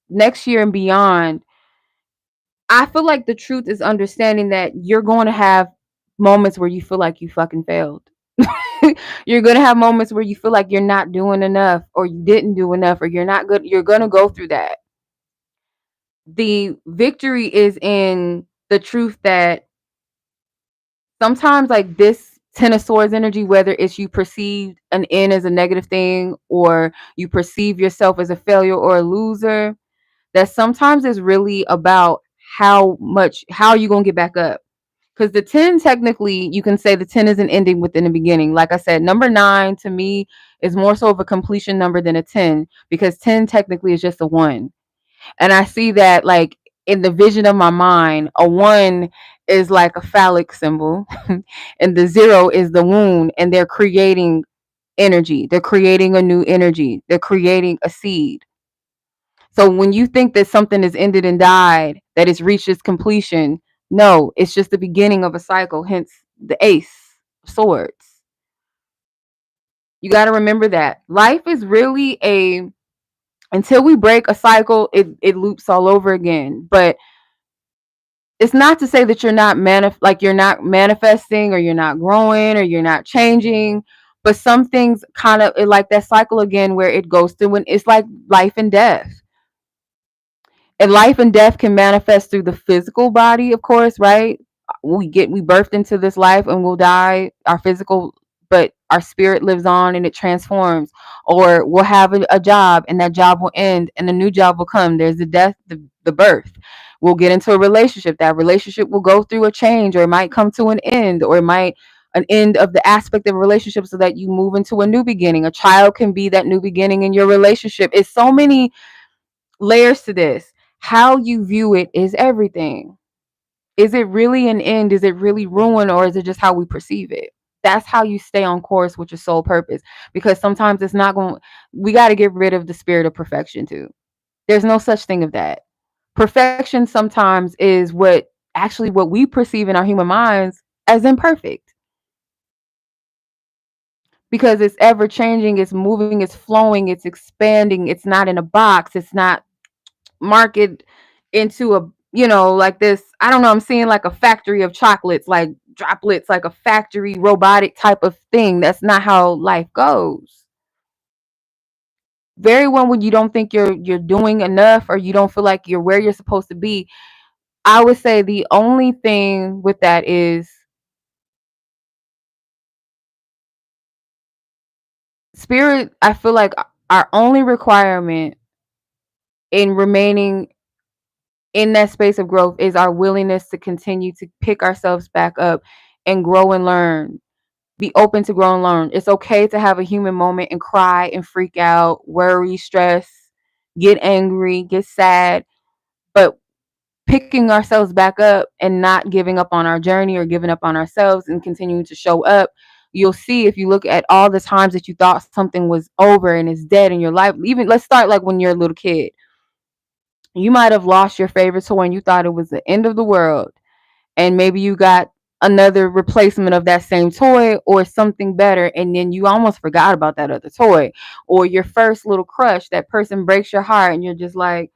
next year and beyond. I feel like the truth is understanding that you're going to have moments where you feel like you fucking failed. You're going to have moments where you feel like you're not doing enough, or you didn't do enough, or you're not good. You're going to go through that. The victory is in the truth that sometimes, like, this Ten of Swords energy, whether it's you perceive an end as a negative thing, or you perceive yourself as a failure or a loser, that sometimes is really about how you gonna get back up. Because the 10, technically, you can say the 10 is an ending within the beginning. Like I said, number 9 to me is more so of a completion number than a 10, because 10 technically is just a 1. And I see that, like, in the vision of my mind, a 1 is like a phallic symbol, and the 0 is the wound, and they're creating energy. They're creating a new energy. They're creating a seed. So when you think that something is ended and died, that it's reached its completion, no, it's just the beginning of a cycle, hence the Ace of Swords. You got to remember that. Life is really until we break a cycle, it loops all over again. But it's not to say that you're not you're not manifesting, or you're not growing, or you're not changing. But some things kind of like that cycle again, where it goes through, when it's like life and death. And life and death can manifest through the physical body, of course, right? We birthed into this life and we'll die, our physical, but our spirit lives on and it transforms. Or we'll have a job and that job will end and a new job will come. There's the death, the birth. We'll get into a relationship. That relationship will go through a change, or it might come to an end, or it might an end of the aspect of a relationship so that you move into a new beginning. A child can be that new beginning in your relationship. It's so many layers to this. How you view it is everything. Is it really an end? Is it really ruin? Or is it just how we perceive it? That's how you stay on course with your soul purpose. Because sometimes it's not going, we got to get rid of the spirit of perfection too. There's no such thing of that. Perfection sometimes is what actually what we perceive in our human minds as imperfect, because it's ever changing, it's moving, it's flowing, it's expanding. It's not in a box. It's not market into a, like this, I don't know, I'm seeing like a factory of chocolates, like droplets, like a factory robotic type of thing. That's not how life goes. Very well, when you don't think you're doing enough, or you don't feel like you're where you're supposed to be, I would say the only thing with that is spirit. I feel like our only requirement in remaining in that space of growth is our willingness to continue to pick ourselves back up and grow and learn. Be open to grow and learn. It's okay to have a human moment and cry and freak out, worry, stress, get angry, get sad, but picking ourselves back up and not giving up on our journey or giving up on ourselves and continuing to show up. You'll see, if you look at all the times that you thought something was over and is dead in your life, even let's start like when you're a little kid. You might have lost your favorite toy and you thought it was the end of the world, and maybe you got another replacement of that same toy or something better, and then you almost forgot about that other toy. Or your first little crush, that person breaks your heart and you're just like,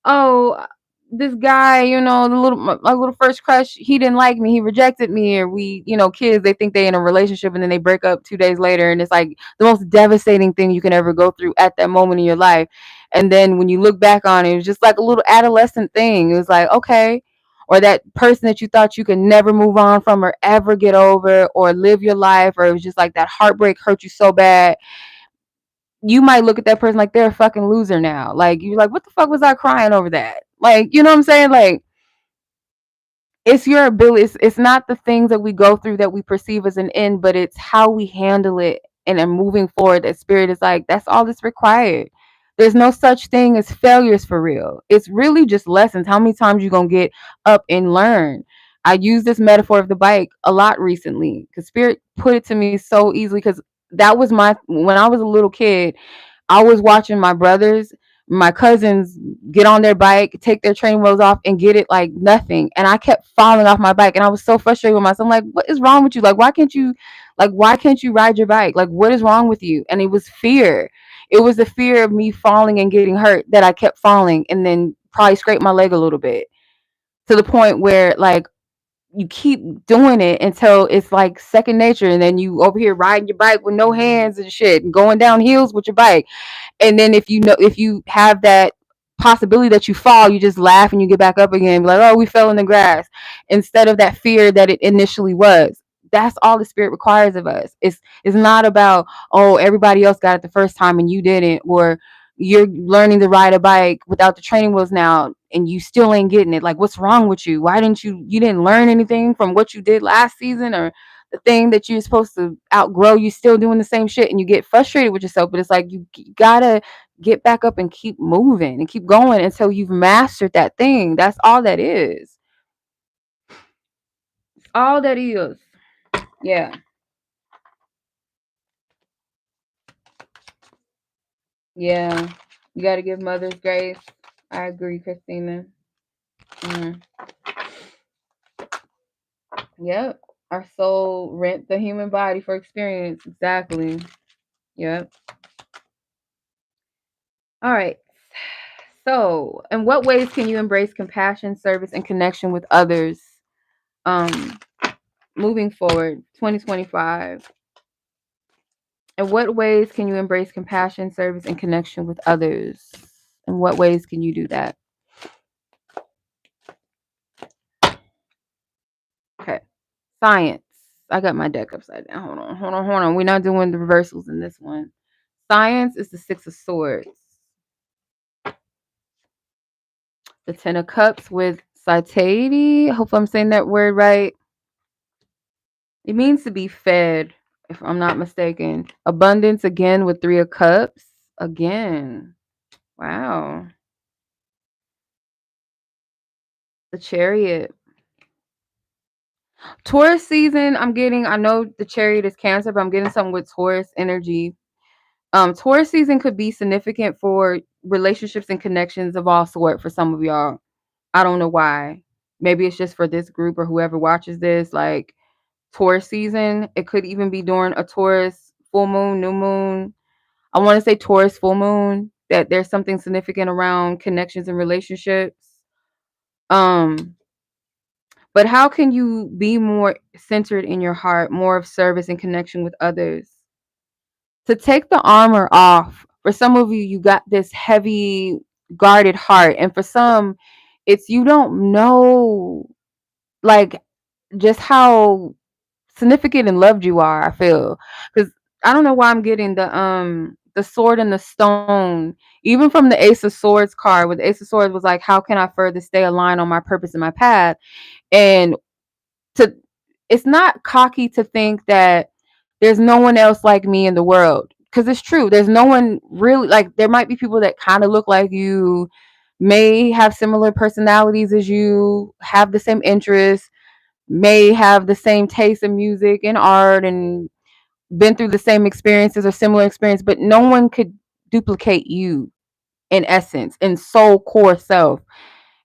oh, this guy, the little my little first crush, he didn't like me, he rejected me. Or we, kids, they think they in a relationship and then they break up 2 days later, and it's like the most devastating thing you can ever go through at that moment in your life. And then when you look back on it, it was just like a little adolescent thing. It was like, okay. Or that person that you thought you could never move on from or ever get over or live your life, or it was just like that heartbreak hurt you so bad, you might look at that person like they're a fucking loser now. Like, you're like, what the fuck was I crying over that? Like, you know what I'm saying? Like, it's your ability. It's not the things that we go through that we perceive as an end, but it's how we handle it and then moving forward. That spirit is like, that's all that's required. There's no such thing as failures for real. It's really just lessons. How many times you gonna get up and learn? I use this metaphor of the bike a lot recently because spirit put it to me so easily, because that was my, when I was a little kid, I was watching my brothers, my cousins get on their bike, take their training wheels off, and get it like nothing. And I kept falling off my bike, and I was so frustrated with myself. I'm like, what is wrong with you? Why can't you ride your bike? Like, what is wrong with you? And it was fear. It was the fear of me falling and getting hurt that I kept falling, and then probably scraped my leg a little bit, to the point where like you keep doing it until it's like second nature, and then you over here riding your bike with no hands and shit, and going down hills with your bike. And then if you have that possibility that you fall, you just laugh and you get back up again, be like, oh, we fell in the grass, instead of that fear that it initially was. That's all the spirit requires of us. It's not about, oh, everybody else got it the first time and you didn't, or you're learning to ride a bike without the training wheels now and you still ain't getting it. Like, what's wrong with you? Why didn't you didn't learn anything from what you did last season, or the thing that you're supposed to outgrow, you still doing the same shit, and you get frustrated with yourself. But it's like, you gotta get back up and keep moving and keep going until you've mastered that thing. That's all that is. All that is. Yeah. Yeah. You got to give mothers grace. I agree, Christina. Mm. Yep. Our soul rent the human body for experience. Exactly. Yep. All right. So, in what ways can you embrace compassion, service, and connection with others? Um, moving forward, 2025. In what ways can you embrace compassion, service, and connection with others? In what ways can you do that? Okay. Science. I got my deck upside down. Hold on. We're not doing the reversals in this one. Science is the Six of Swords. The Ten of Cups with satiety. Hope I'm saying that word right. It means to be fed, if I'm not mistaken. Abundance again with Three of Cups. Again. Wow. The Chariot. Taurus season, I know the Chariot is Cancer, but I'm getting something with Taurus energy. Taurus season could be significant for relationships and connections of all sort for some of y'all. I don't know why. Maybe it's just for this group or whoever watches this. Like Taurus season, it could even be during a Taurus full moon, new moon. I want to say Taurus full moon, that there's something significant around connections and relationships. Um, but how can you be more centered in your heart, more of service and connection with others? To take the armor off. For some of you, you got this heavy, guarded heart. And for some, it's you don't know, like, just how significant and loved you are, I feel. Because I don't know why I'm getting the sword and the stone. Even from the Ace of Swords card, where the Ace of Swords was like, how can I further stay aligned on my purpose and my path? And to it's not cocky to think that there's no one else like me in the world, because it's true. There's no one really, like, there might be people that kind of look like you, may have similar personalities as you, have the same interests, may have the same taste in music and art, and been through the same experiences or similar experience, but no one could duplicate you in essence, in soul core self,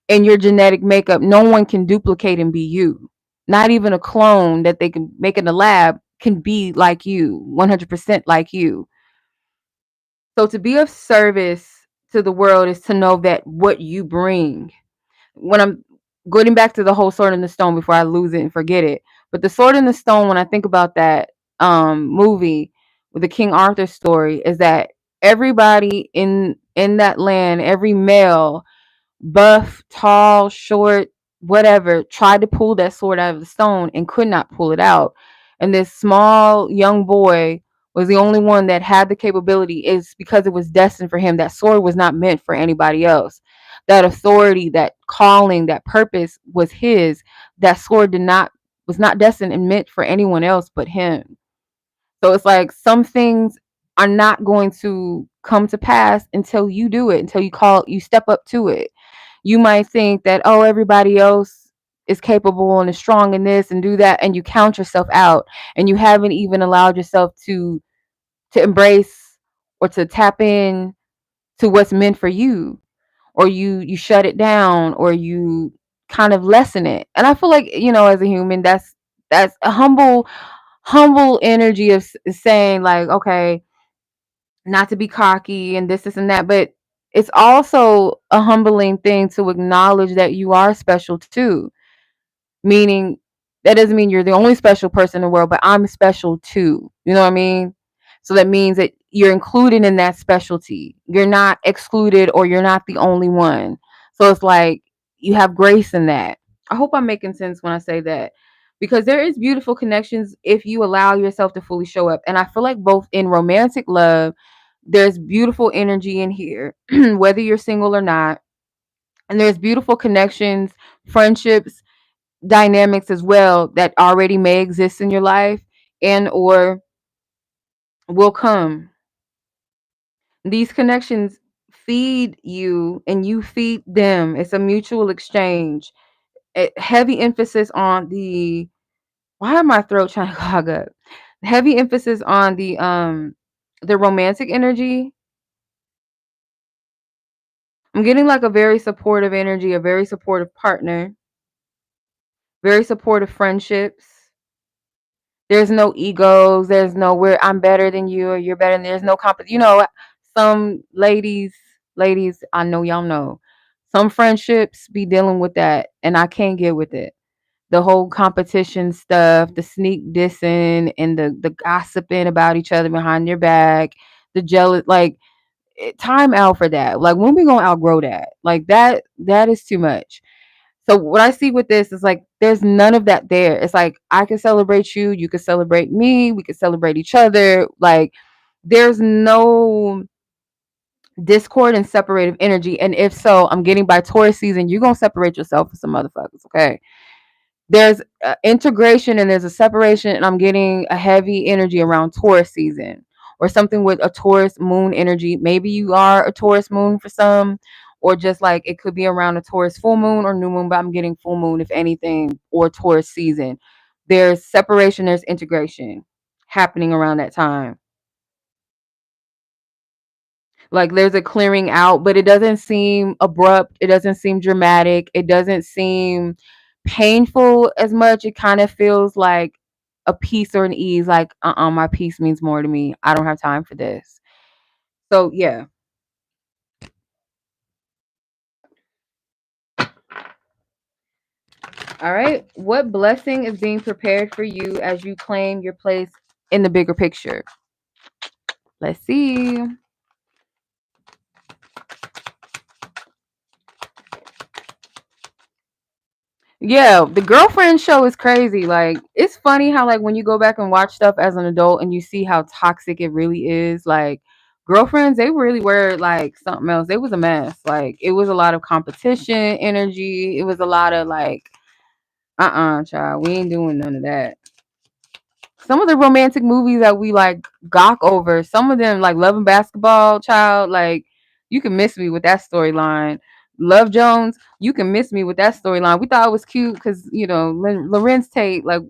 in your genetic makeup. No one can duplicate and be you. Not even a clone that they can make in the lab can be like you, 100% like you. So to be of service to the world is to know that what you bring. When I'm going back to the whole sword and the stone before I lose it and forget it, but the sword and the stone, when I think about that movie with the King Arthur story, is that everybody in that land, every male, buff, tall, short, whatever, tried to pull that sword out of the stone and could not pull it out. And this small young boy was the only one that had the capability. Is because it was destined for him. That sword was not meant for anybody else. That authority, that calling, that purpose was his. That sword did not was not destined and meant for anyone else but him. So it's like some things are not going to come to pass until you do it, until you step up to it. You might think that, oh, everybody else is capable and is strong in this and do that, and you count yourself out, and you haven't even allowed yourself to embrace or to tap in to what's meant for you, or you shut it down, or you kind of lessen it. And I feel like, as a human, that's a humble energy of saying, like, okay, not to be cocky and this and that, but it's also a humbling thing to acknowledge that you are special too. Meaning, that doesn't mean you're the only special person in the world, but I'm special too. You know what I mean? So that means that you're included in that specialty. You're not excluded, or you're not the only one. So it's like you have grace in that. I hope I'm making sense when I say that. Because there is beautiful connections if you allow yourself to fully show up. And I feel like both in romantic love, there's beautiful energy in here, whether you're single or not. And there's beautiful connections, friendships, dynamics as well that already may exist in your life and or will come. These connections feed you and you feed them. It's a mutual exchange. A heavy emphasis on the why am my throat trying to clog up? Heavy emphasis on the romantic energy. I'm getting like a very supportive energy, a very supportive partner, very supportive friendships. There's no egos. There's no where I'm better than you or you're better than, there's no some ladies, I know y'all know. Some friendships be dealing with that and I can't get with it. The whole competition stuff, the sneak dissing and the gossiping about each other behind your back, the jealous, like, time out for that. Like, when we gonna outgrow that? Like, that is too much. So what I see with this is like there's none of that there. It's like I can celebrate you, you can celebrate me, we can celebrate each other. Like there's no discord and separative energy. And if so, I'm getting by Taurus season, you're gonna separate yourself with some motherfuckers, okay? There's integration and there's a separation, and I'm getting a heavy energy around Taurus season or something with a Taurus moon energy. Maybe you are a Taurus moon for some, or just like it could be around a Taurus full moon or new moon, but I'm getting full moon, if anything, or Taurus season. There's separation, there's integration happening around that time. Like there's a clearing out, but it doesn't seem abrupt, it doesn't seem dramatic, it doesn't seem painful as much. It kind of feels like a peace or an ease, like my peace means more to me, I don't have time for this. So yeah. All right, what blessing is being prepared for you as you claim your place in the bigger picture? Let's see. Yeah, the girlfriend show is crazy. Like, it's funny how like when you go back and watch stuff as an adult and you see how toxic it really is. Like, girlfriends, they really were like something else. They was a mess. Like, it was a lot of competition energy. It was a lot of like, child, we ain't doing none of that. Some of the romantic movies that we like gawk over, some of them like Love and Basketball, child, like you can miss me with that storyline. Love Jones, you can miss me with that storyline. We thought it was cute because Lorenz Tate, like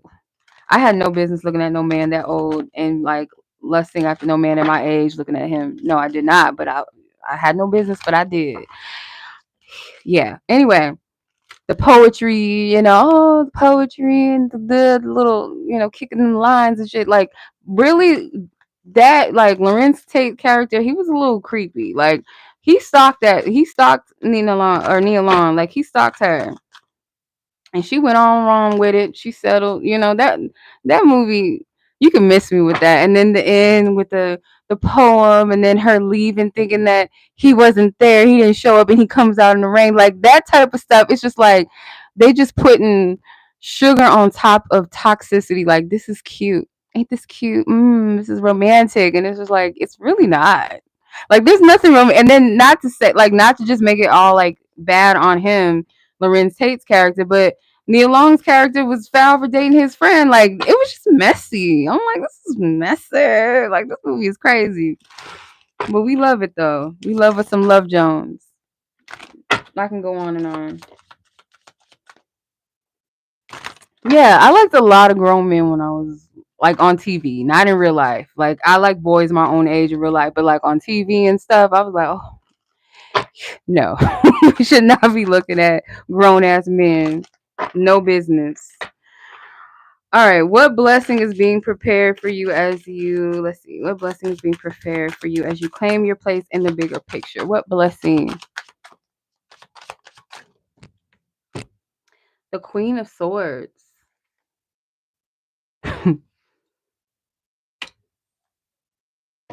I had no business looking at no man that old and like lusting after no man at my age looking at him. No, I did not, but I had no business, but I did. Yeah. Anyway, the poetry, the poetry and the little, kicking in the lines and shit. Like, really, that, like, Lorenz Tate character, he was a little creepy. Like, he stalked Nia Long, like, he stalked her. And she went on wrong with it. She settled, that movie, you can miss me with that. And then the end with the poem and then her leaving thinking that he wasn't there, he didn't show up and he comes out in the rain. Like that type of stuff. It's just like they just putting sugar on top of toxicity. Like this is cute. Ain't this cute? This is romantic. And it's just like it's really not. Like there's nothing wrong. And then not to say like not to just make it all like bad on him, Lorenz Tate's character, but Neil Long's character was foul for dating his friend. Like it was just messy. I'm like, this is messy. Like this movie is crazy. But we love it though. We love us some Love Jones. I can go on and on. Yeah, I liked a lot of grown men when I was like on TV, not in real life. Like I like boys my own age in real life, but like on TV and stuff, I was like, oh no, we should not be looking at grown ass men. No business. All right, what blessing is being prepared for you as you, let's see, what blessing is being prepared for you as you claim your place in the bigger picture? What blessing? The Queen of Swords.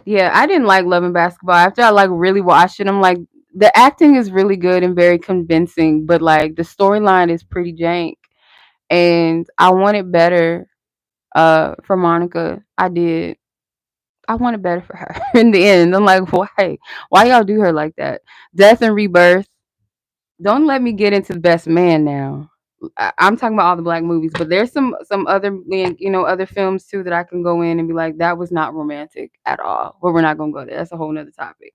Yeah, I didn't like Love and Basketball. After I like really watched it, I'm like, the acting is really good and very convincing, but like the storyline is pretty jank. And I wanted better for Monica. I did. I wanted better for her in the end. I'm like, why? Why y'all do her like that? Death and Rebirth. Don't let me get into the Best Man now. I'm talking about all the black movies, but there's some other other films too that I can go in and be like, that was not romantic at all. But we're not gonna go there. That's a whole nother topic.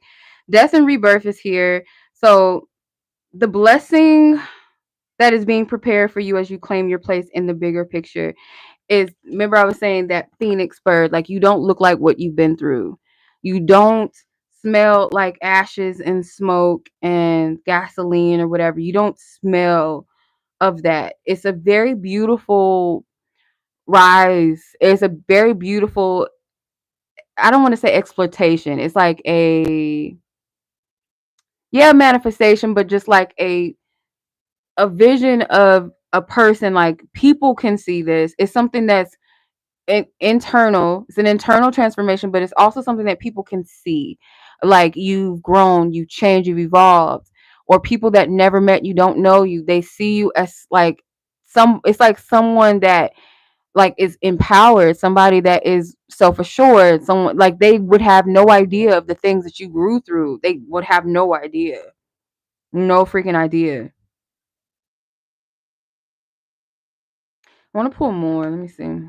Death and Rebirth is here. So the blessing that is being prepared for you as you claim your place in the bigger picture is, remember I was saying that phoenix bird, like you don't look like what you've been through. You don't smell like ashes and smoke and gasoline or whatever. You don't smell of that. It's a very beautiful rise. It's a very beautiful, I don't want to say exploitation. It's like a, yeah, manifestation, but just like a vision of a person, like people can see this. It's something that's internal. It's an internal transformation, but it's also something that people can see. Like you've grown, you've changed, you've evolved. or people that never met you, don't know you, they see you as like it's like someone that like is empowered, somebody that is self-assured, someone like they would have no idea of the things that you grew through. They would have no idea. No freaking idea. I want to pull more. Let me see.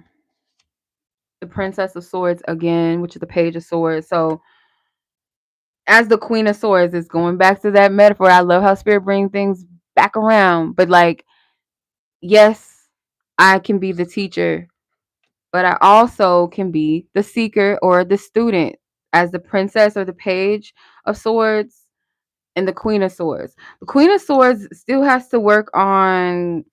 The Princess of Swords again, which is the Page of Swords. So as the Queen of Swords, it's going back to that metaphor. I love how Spirit brings things back around. But like, yes, I can be the teacher, but I also can be the seeker or the student as the Princess or the Page of Swords and the Queen of Swords. The Queen of Swords still has to work on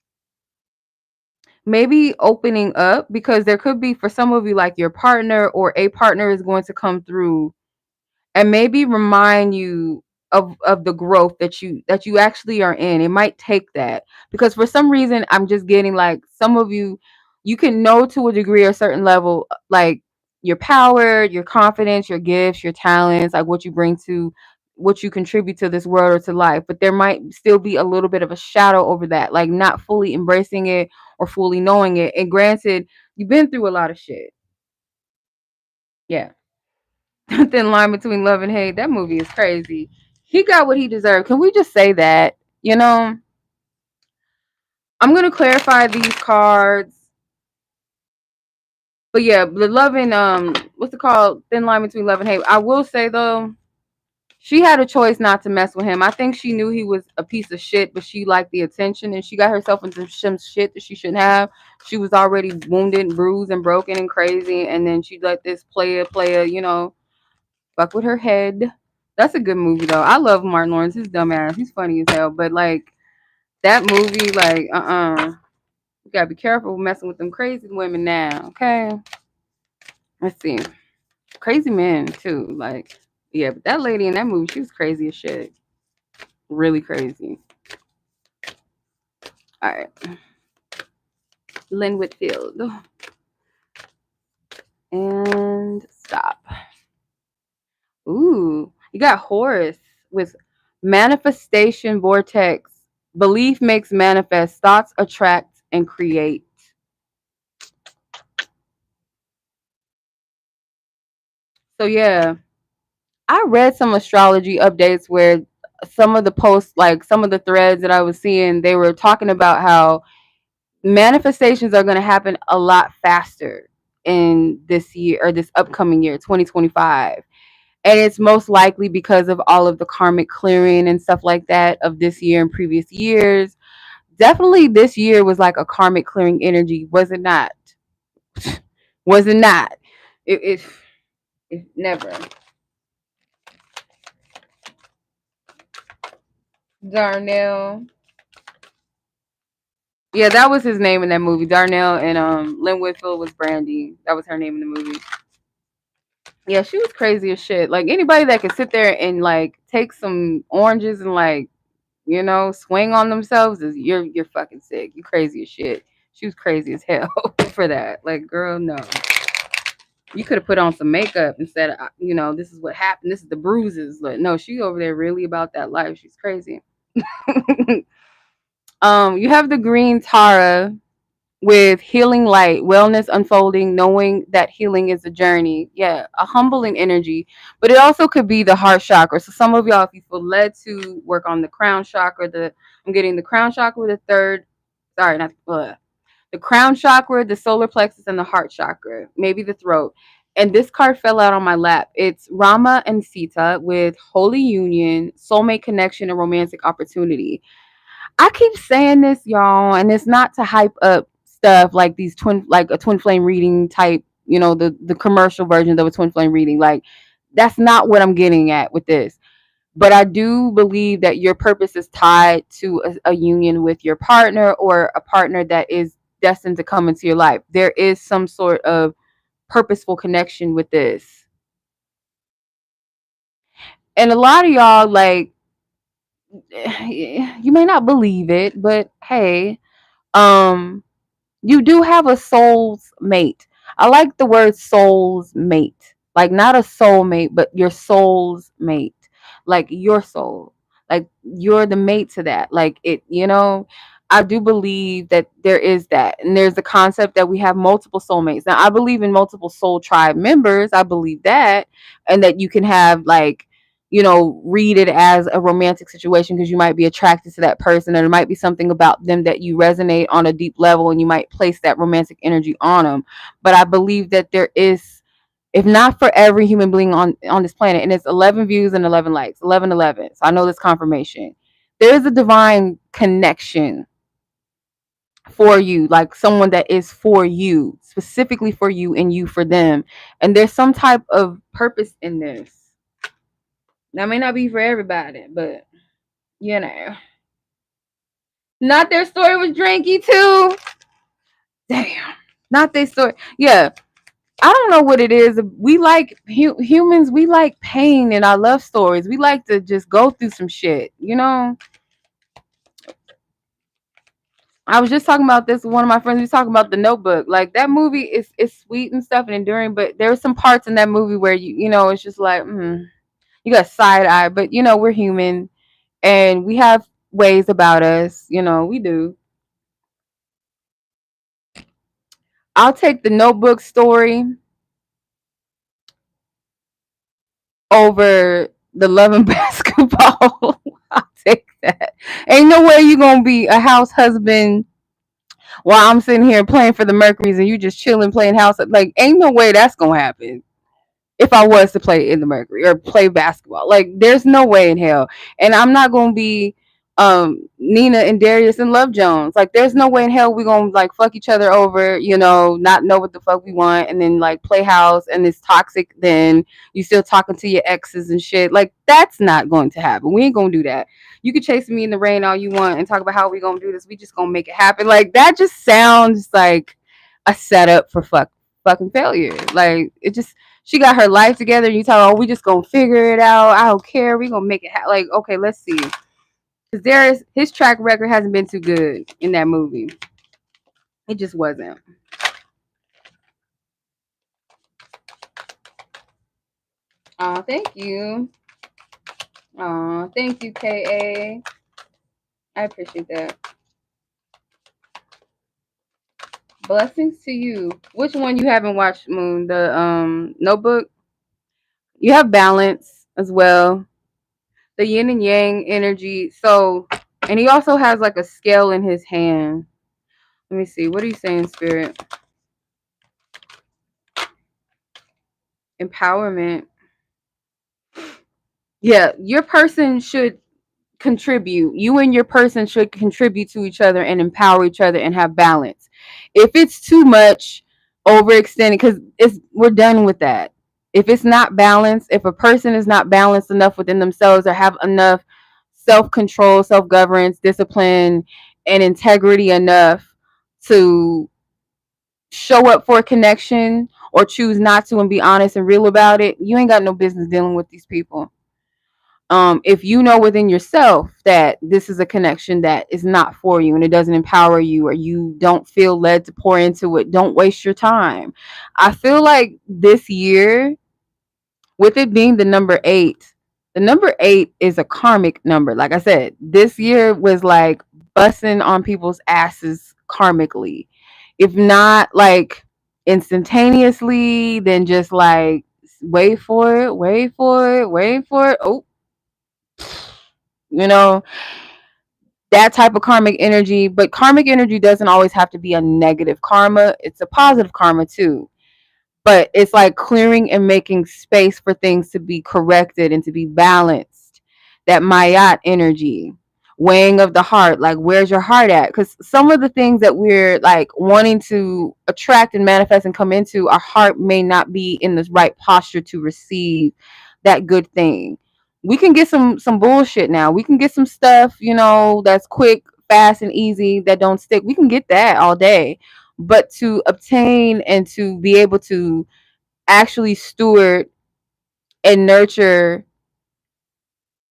maybe opening up, because there could be for some of you like your partner or a partner is going to come through and maybe remind you of the growth that you actually are in. It might take that, because for some reason I'm just getting like some of you, you can know to a degree or a certain level like your power, your confidence, your gifts, your talents, like what you bring to, what you contribute to this world or to life, but there might still be a little bit of a shadow over that, like not fully embracing it or fully knowing it. And granted, you've been through a lot of shit. Yeah. Thin line between love and hate. That movie is crazy. He got what he deserved. Can we just say that? You know, I'm gonna clarify these cards. But yeah, the love and what's it called? Thin line between love and hate. I will say though, she had a choice not to mess with him. I think she knew he was a piece of shit, but she liked the attention and she got herself into some shit that she shouldn't have. She was already wounded, bruised, and broken and crazy, and then she let this player, you know, fuck with her head. That's a good movie though. I love Martin Lawrence. He's dumbass. He's funny as hell. But like that movie, like you gotta be careful messing with them crazy women now. Okay. Let's see. Crazy men too. Like yeah, but that lady in that movie, she was crazy as shit. Really crazy. All right. Lynn Whitfield. And stop. Ooh, you got Horus with manifestation vortex. Belief makes manifest. Thoughts attract and create. So yeah, I read some astrology updates where some of the posts, like some of the threads that I was seeing, they were talking about how manifestations are going to happen a lot faster in this year or this upcoming year, 2025. And it's most likely because of all of the karmic clearing and stuff like that of this year and previous years. Definitely this year was like a karmic clearing energy, was it not? Was it not? It never. Darnell. Yeah, that was his name in that movie. Darnell and Lynn Whitfield was Brandy. That was her name in the movie. Yeah, she was crazy as shit. Like anybody that could sit there and like take some oranges and like, you know, swing on themselves is you're fucking sick. You crazy as shit. She was crazy as hell for that. Like, girl, no. You could have put on some makeup instead of, you know, this is what happened. This is the bruises. But no, she over there really about that life. She's crazy. You have the green Tara with healing light, wellness unfolding, knowing that healing is a journey. Yeah, a humbling energy. But it also could be the heart chakra. So some of y'all, if you feel led to work on the crown chakra, I'm getting the crown chakra, the third, sorry, not the crown chakra, the solar plexus, and the heart chakra, maybe the throat. And this card fell out on my lap. It's Rama and Sita with holy union, soulmate connection, and romantic opportunity. I keep saying this, y'all, and it's not to hype up stuff like these like a twin flame reading type, you know, the commercial version of a twin flame reading. Like, that's not what I'm getting at with this. But I do believe that your purpose is tied to a union with your partner or a partner that is destined to come into your life. There is some sort of purposeful connection with this. And a lot of y'all, like, you may not believe it, but hey, um, you do have a soul's mate. I like the word soul's mate. Like not a soulmate, but your soul's mate. Like your soul. Like you're the mate to that. Like it, I do believe that there is that. And there's the concept that we have multiple soulmates. Now I believe in multiple soul tribe members. I believe that. And that you can have like, read it as a romantic situation because you might be attracted to that person, and there might be something about them that you resonate on a deep level, and you might place that romantic energy on them. But I believe that there is, if not for every human being on this planet, and it's 11 views and 11 likes, 1111. So I know this confirmation. There is a divine connection for you, like someone that is for you, specifically for you, and you for them. And there's some type of purpose in this. That may not be for everybody, but you know. Not their story was drinky too. Damn. Not their story. Yeah. I don't know what it is. We like humans. We like pain in our love stories. We like to just go through some shit. I was just talking about this with one of my friends. We was talking about The Notebook. Like that movie is sweet and stuff and enduring, but there are some parts in that movie where it's just like you got side eye. But we're human and we have ways about us. We do. I'll take the Notebook story over the Love and Basketball. I'll take that. Ain't no way you gonna be a house husband while I'm sitting here playing for the Mercuries and you just chilling playing house. Like, ain't no way that's gonna happen. If I was to play in the Mercury or play basketball, like, there's no way in hell. And I'm not gonna be Nina and Darius and Love Jones. Like, there's no way in hell we gonna like fuck each other over, not know what the fuck we want, and then like play house and it's toxic. Then you still talking to your exes and shit. Like, that's not going to happen. We ain't gonna do that. You can chase me in the rain all you want and talk about how we gonna do this. We just gonna make it happen. Like, that just sounds like a setup for fucking failure. Like, it just, she got her life together and you tell her, oh, we just gonna figure it out. I don't care. We gonna make it like, okay, let's see. Because his track record hasn't been too good in that movie. It just wasn't. Oh, thank you. Oh, thank you, KA. I appreciate that. Blessings to you. Which one you haven't watched, Moon? The Notebook? You have balance as well. The yin and yang energy. So, and he also has like a scale in his hand. Let me see. What are you saying, Spirit? Empowerment. Yeah, your person should contribute. You and your person should contribute to each other and empower each other and have balance. If it's too much overextended, because we're done with that. If it's not balanced, if a person is not balanced enough within themselves or have enough self-control, self-governance, discipline, and integrity enough to show up for a connection or choose not to and be honest and real about it, you ain't got no business dealing with these people. If you know within yourself that this is a connection that is not for you and it doesn't empower you, or you don't feel led to pour into it, don't waste your time. I feel like this year, with it being the number 8 is a karmic number. Like I said, this year was like busting on people's asses karmically. If not like instantaneously, then just like wait for it, wait for it, wait for it. Oh, you know, that type of karmic energy. But karmic energy doesn't always have to be a negative karma. It's a positive karma too. But it's like clearing and making space for things to be corrected and to be balanced. That Mayat energy, weighing of the heart, like where's your heart at? Because some of the things that we're like wanting to attract and manifest and come into, our heart may not be in the right posture to receive that good thing. We can get some bullshit now. We can get some stuff, that's quick, fast, and easy that don't stick. We can get that all day. But to obtain and to be able to actually steward and nurture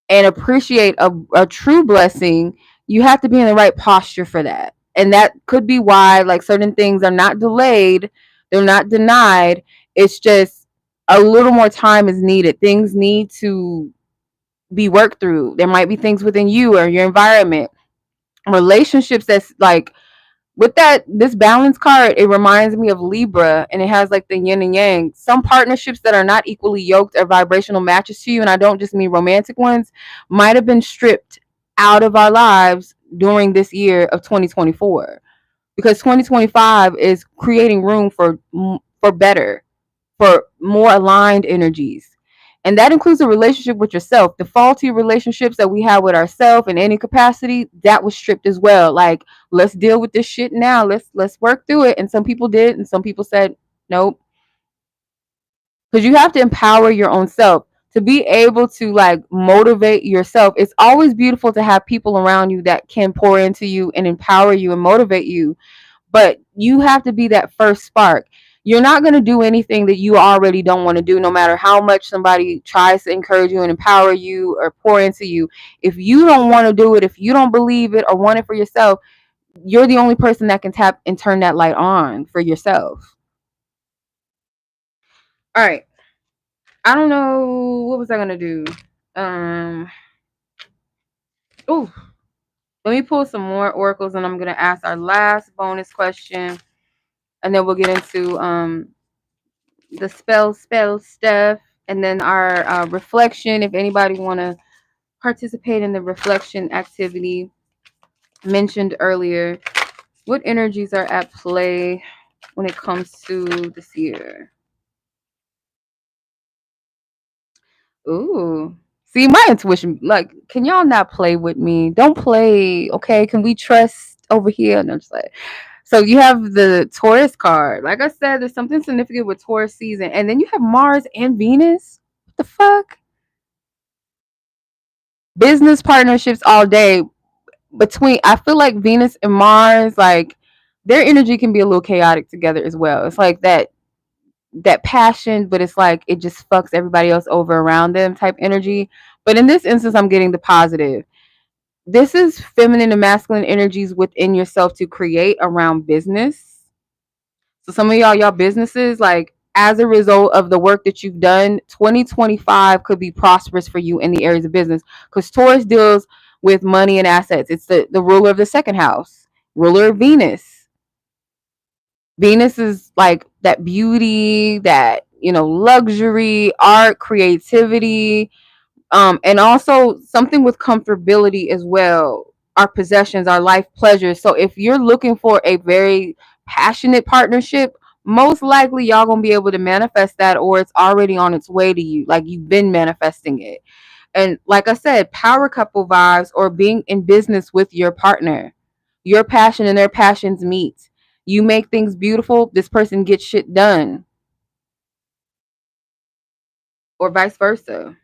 and appreciate a true blessing, you have to be in the right posture for that. And that could be why like certain things are not delayed, they're not denied. It's just a little more time is needed. Things need to be worked through. There might be things within you or your environment, relationships that's like, with that, this balance card, it reminds me of Libra, and it has like the yin and yang. Some partnerships that are not equally yoked or vibrational matches to you, and I don't just mean romantic ones, might have been stripped out of our lives during this year of 2024, because 2025 is creating room for better, for more aligned energies. And that includes a relationship with yourself. The faulty relationships that we have with ourselves in any capacity, that was stripped as well. Like, let's deal with this shit now. Let's work through it. And some people did, and some people said nope. Because you have to empower your own self to be able to like motivate yourself. It's always beautiful to have people around you that can pour into you and empower you and motivate you, but you have to be that first spark. You're not going to do anything that you already don't want to do, no matter how much somebody tries to encourage you and empower you or pour into you. If you don't want to do it, if you don't believe it or want it for yourself, you're the only person that can tap and turn that light on for yourself. All right. I don't know, what was I going to do? Um oh, let me pull some more oracles, and I'm going to ask our last bonus question, and then we'll get into the spell stuff, and then our reflection. If anybody want to participate in the reflection activity mentioned earlier, what energies are at play when it comes to this year? Ooh, see, my intuition, like, can y'all not play with me? Don't play, okay? Can we trust over here? And I'm just like, so you have the Taurus card. Like I said, there's something significant with Taurus season, and then you have Mars and Venus. What the fuck? Business partnerships all day. Between, I feel like Venus and Mars, like, their energy can be a little chaotic together as well. It's like that passion, but it's like it just fucks everybody else over around them type energy. But in this instance, I'm getting the positive. This is feminine and masculine energies within yourself to create around business. So some of y'all businesses, like, as a result of the work that you've done, 2025 could be prosperous for you in the areas of business, because Taurus deals with money and assets. It's the ruler of the second house, ruler of Venus. Venus is like that beauty, that, luxury, art, creativity, and also something with comfortability as well. Our possessions, our life pleasures. So if you're looking for a very passionate partnership, most likely y'all gonna be able to manifest that, or it's already on its way to you. Like, you've been manifesting it. And like I said, power couple vibes, or being in business with your partner. Your passion and their passions meet. You make things beautiful, this person gets shit done, or vice versa.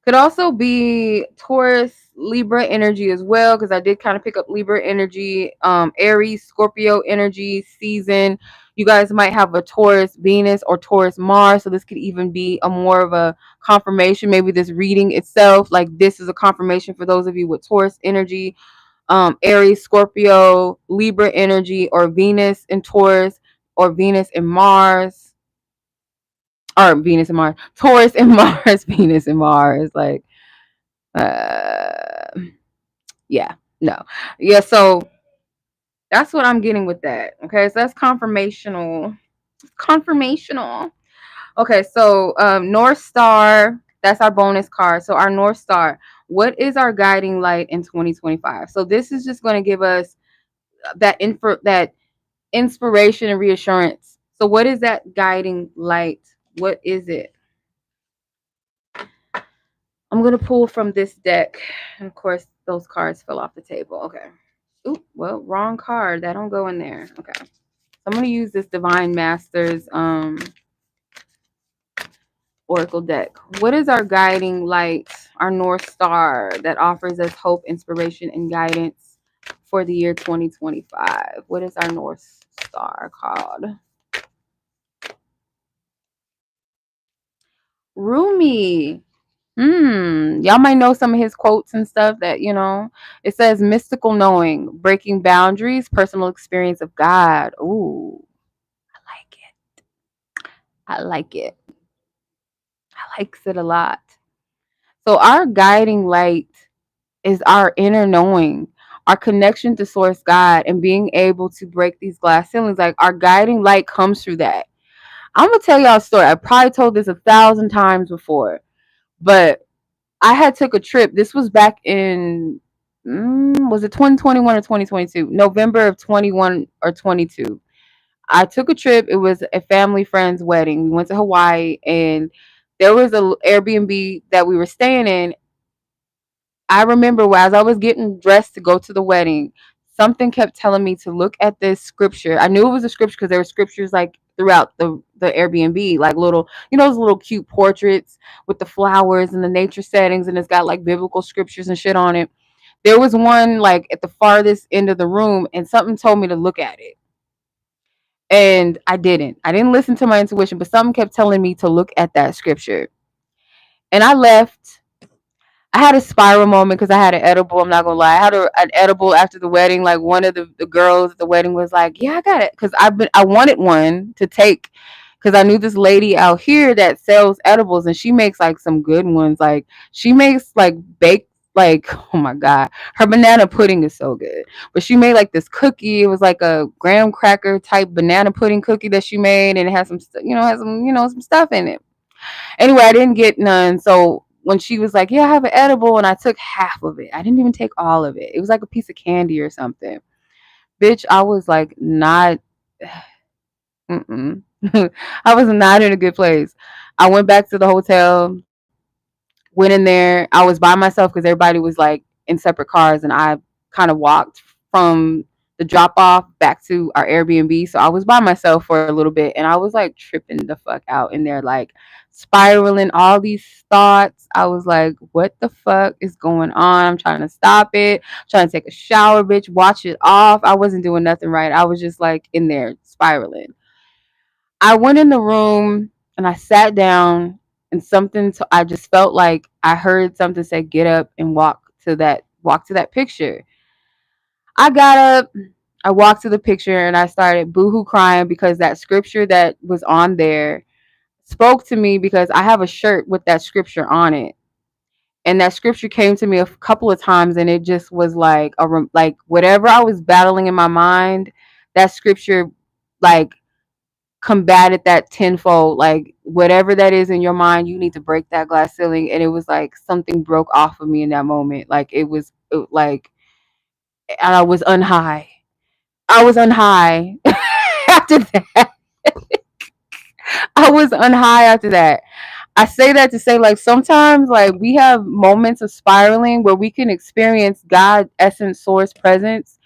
Could also be Taurus, Libra energy as well, because I did kind of pick up Libra energy, Aries, Scorpio energy season. You guys might have a Taurus Venus or Taurus Mars, so this could even be a more of a confirmation. Maybe this reading itself, like, this is a confirmation for those of you with Taurus energy, Aries, Scorpio, Libra energy, or Venus and Taurus, or Venus and Mars, or Venus and Mars, Taurus and Mars, Venus and Mars, like, uh, yeah, no, yeah. So that's what I'm getting with that. Okay, so that's confirmational. Confirmational. Okay, so North Star. That's our bonus card. So our North Star. What is our guiding light in 2025? So this is just going to give us that inspiration and reassurance. So what is that guiding light? What is it? I'm going to pull from this deck. And of course, those cards fell off the table. Okay. Ooh, well, wrong card. That don't go in there. Okay. So I'm going to use this Divine Masters Oracle deck. What is our guiding light, our North Star that offers us hope, inspiration, and guidance for the year 2025? What is our North Star called? Rumi. Y'all might know some of his quotes and stuff that, it says mystical knowing, breaking boundaries, personal experience of God. Ooh, I like it. I like it. I likes it a lot. So our guiding light is our inner knowing, our connection to source God, and being able to break these glass ceilings. Like our guiding light comes through that. I'm gonna tell y'all a story. I probably told this 1,000 times before, but I had took a trip. This was back in was it 2021 or 2022? November of 21 or 22. I took a trip. It was a family friend's wedding. We went to Hawaii, and there was a Airbnb that we were staying in. I remember as I was getting dressed to go to the wedding, something kept telling me to look at this scripture. I knew it was a scripture because there were scriptures like throughout the Airbnb, like little, those little cute portraits with the flowers and the nature settings, and it's got like biblical scriptures and shit on it. There was one like at the farthest end of the room, and something told me to look at it. And I didn't. I didn't listen to my intuition, but something kept telling me to look at that scripture. And I left. I had a spiral moment because I had an edible. I'm not gonna lie. I had an edible after the wedding. Like one of the girls at the wedding was like, "Yeah, I got it," because I wanted one to take because I knew this lady out here that sells edibles and she makes like some good ones. Like she makes like baked like oh my god, her banana pudding is so good. But she made like this cookie. It was like a graham cracker type banana pudding cookie that she made, and it has some some stuff in it. Anyway, I didn't get none. So when she was like, "Yeah, I have an edible," and I took half of it, I didn't even take all of it. It was like a piece of candy or something. Bitch, I was like, not. Mm-mm. I was not in a good place. I went back to the hotel, went in there. I was by myself because everybody was like in separate cars, and I kind of walked from the drop off back to our Airbnb. So I was by myself for a little bit, and I was like tripping the fuck out in there, like spiraling all these thoughts. I was like, what the fuck is going on? I'm trying to stop it, trying to take a shower, bitch, watch it off. I wasn't doing nothing right. I was just like in there spiraling. I went in the room and I sat down, and I just felt like I heard something say get up and walk to that picture. I got up, I walked to the picture, and I started boohoo crying because that scripture that was on there spoke to me because I have a shirt with that scripture on it. And that scripture came to me a couple of times, and it just was like like whatever I was battling in my mind, that scripture like combated that tenfold. Like whatever that is in your mind, you need to break that glass ceiling. And it was like something broke off of me in that moment. Like like, and I was unhigh. I was unhigh after that. I was unhigh after that. I say that to say, like, sometimes like we have moments of spiraling where we can experience God essence source presence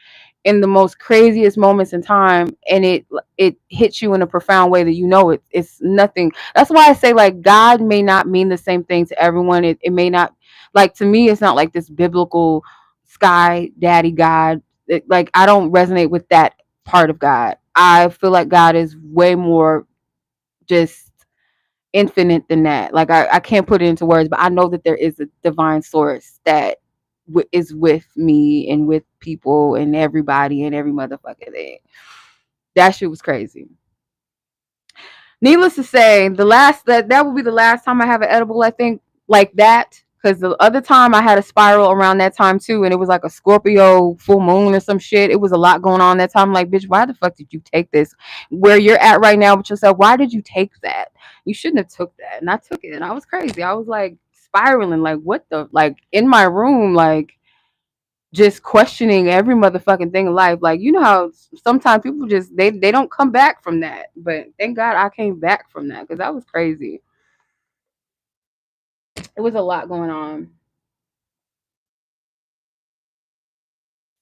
in the most craziest moments in time, and it hits you in a profound way that it's nothing. That's why I say like God may not mean the same thing to everyone. It may not, like, to me it's not like this biblical sky daddy God. Like I don't resonate with that part of God. I feel like God is way more just infinite than that. Like I can't put it into words, but I know that there is a divine source that is with me and with people and everybody and every motherfucker there. That shit was crazy. Needless to say, that will be the last time I have an edible, I think, like that. Because the other time I had a spiral around that time too, and it was like a Scorpio full moon or some shit. It was a lot going on that time. I'm like, bitch, why the fuck did you take this? Where you're at right now with yourself, why did you take that? You shouldn't have took that. And I took it, and I was crazy. I was like spiraling, like what the, like in my room, like just questioning every motherfucking thing in life. Like, you know how sometimes people just they don't come back from that. But thank God I came back from that because that was crazy. It was a lot going on.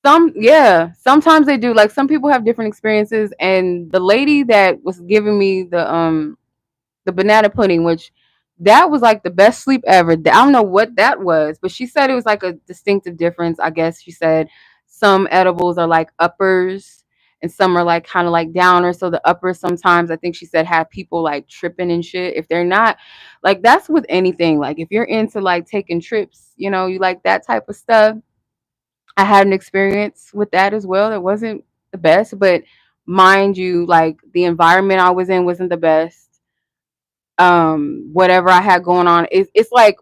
Sometimes they do. Like some people have different experiences, and the lady that was giving me the banana pudding, which that was like the best sleep ever. I don't know what that was, but she said it was like a distinctive difference. I guess she said some edibles are like uppers and some are like kind of like downers. So the uppers sometimes, I think she said, have people like tripping and shit. If they're not, like, that's with anything. Like if you're into like taking trips, you like that type of stuff. I had an experience with that as well. It wasn't the best, but mind you, like the environment I was in wasn't the best. whatever I had going on. It's like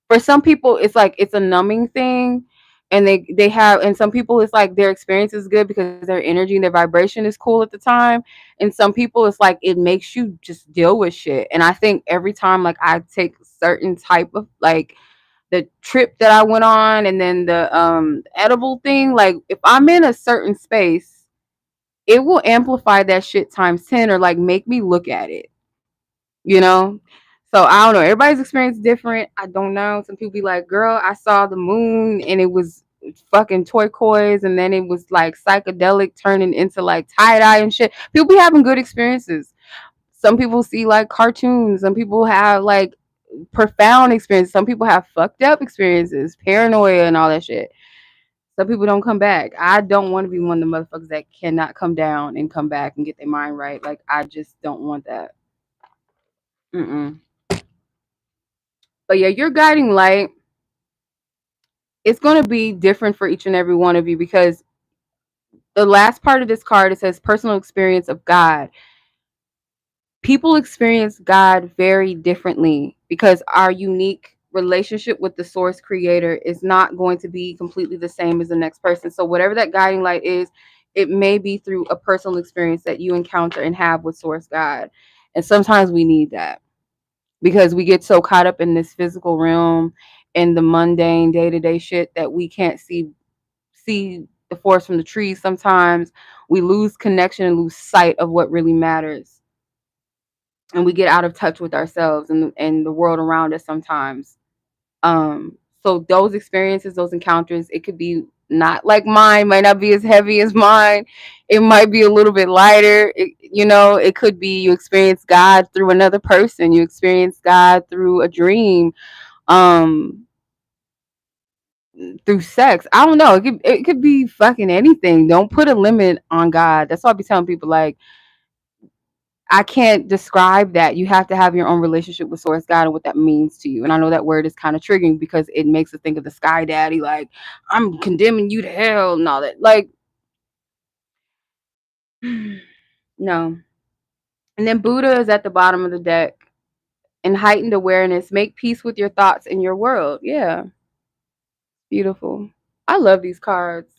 for some people it's like it's a numbing thing, and they have, and some people it's like their experience is good because their energy and their vibration is cool at the time, and some people it's like it makes you just deal with shit. And I think every time like I take certain type of like the trip that I went on and then the edible thing, like if I'm in a certain space, it will amplify that shit times 10 or like make me look at it, you know? So I don't know. Everybody's experience is different. I don't know. Some people be like, girl, I saw the moon and it was fucking turquoise and then it was like psychedelic turning into like tie-dye and shit. People be having good experiences. Some people see like cartoons. Some people have like profound experiences. Some people have fucked up experiences, paranoia and all that shit. Some people don't come back. I don't want to be one of the motherfuckers that cannot come down and come back and get their mind right. Like I just don't want that. Mm-mm. But yeah, your guiding light, it's going to be different for each and every one of you because the last part of this card, it says personal experience of God. People experience God very differently because our unique relationship with the source creator is not going to be completely the same as the next person. So whatever that guiding light is, it may be through a personal experience that you encounter and have with source God. And sometimes we need that because we get so caught up in this physical realm and the mundane day-to-day shit that we can't see the forest from the trees. Sometimes we lose connection and lose sight of what really matters, and we get out of touch with ourselves and the world around us sometimes. So those experiences, those encounters, it could be not like mine, might not be as heavy as mine. It might be a little bit lighter. It could be you experience God through another person. You experience God through a dream, um, through sex. I don't know. It could be fucking anything. Don't put a limit on God. That's why I be telling people like I can't describe that. You have to have your own relationship with Source God and what that means to you. And I know that word is kind of triggering because it makes us think of the Sky Daddy, like, I'm condemning you to hell and all that. Like, no. And then Buddha is at the bottom of the deck. And heightened awareness, make peace with your thoughts and your world. Yeah, beautiful. I love these cards.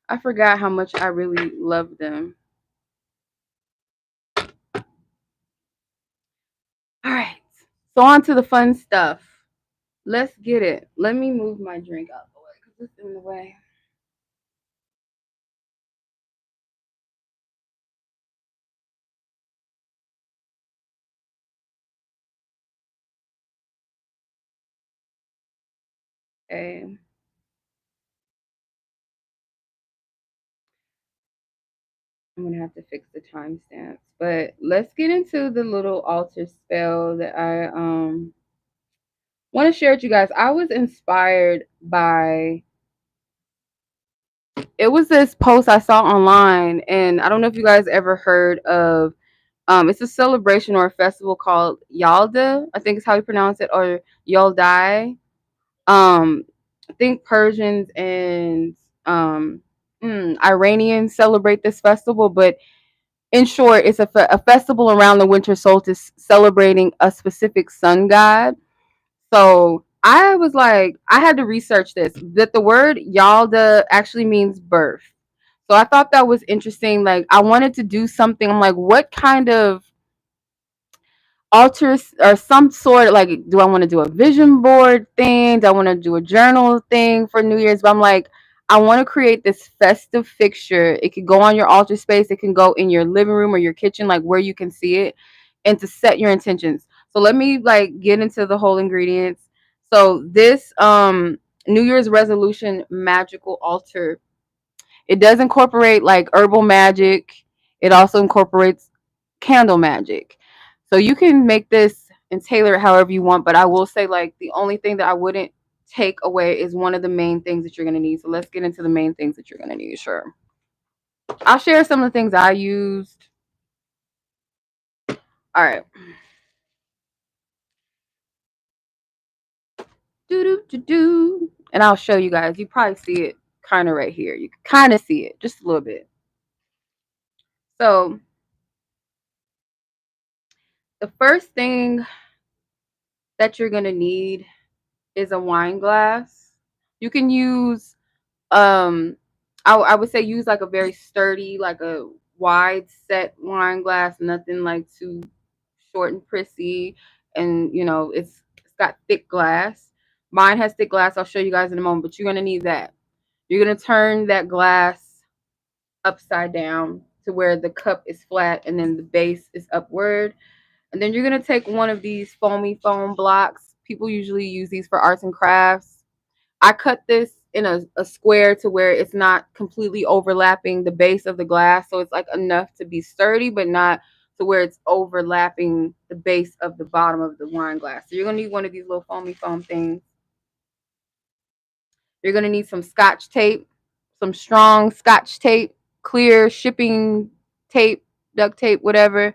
I forgot how much I really love them. All right. So on to the fun stuff. Let's get it. Let me move my drink out the way because it's in the way. Okay. I'm gonna have to fix the timestamps. But let's get into the little altar spell that I want to share with you guys. I was inspired by it was this post I saw online, and I don't know if you guys ever heard of it's a celebration or a festival called Yalda, I think is how you pronounce it, or Yaldai. I think Persians and Iranians celebrate this festival, but in short, it's a festival around the winter solstice celebrating a specific sun god. So I was like, I had to research this, that the word Yalda actually means birth. So I thought that was interesting. Like, I wanted to do something. I'm like, what kind of altars or some sort, like, do I want to do a vision board thing? Do I want to do a journal thing for New Year's? But I'm like, I want to create this festive fixture. It could go on your altar space, it can go in your living room or your kitchen, like where you can see it, and to set your intentions. So let me like get into the whole ingredients. So this New Year's resolution magical altar, it does incorporate like herbal magic. It also incorporates candle magic. So you can make this and tailor it however you want. But I will say, like, the only thing that I wouldn't take away is one of the main things that you're going to need. So let's get into the main things that you're going to need. Sure. I'll share some of the things I used. All right. Do do do do. And I'll show you guys. You probably see it kind of right here. You can kind of see it just a little bit. So The first thing that you're gonna need is a wine glass. You can use I would say use like a very sturdy, like a wide set wine glass, nothing like too short and prissy. And it's got thick glass. Mine has thick glass. I'll show you guys in a moment, but you're gonna need that. You're gonna turn that glass upside down to where the cup is flat and then the base is upward. And then you're gonna take one of these foamy foam blocks. People usually use these for arts and crafts. I cut this in a square to where it's not completely overlapping the base of the glass. So it's like enough to be sturdy, but not to where it's overlapping the base of the bottom of the wine glass. So you're gonna need one of these little foamy foam things. You're gonna need some scotch tape, some strong scotch tape, clear shipping tape, duct tape, whatever,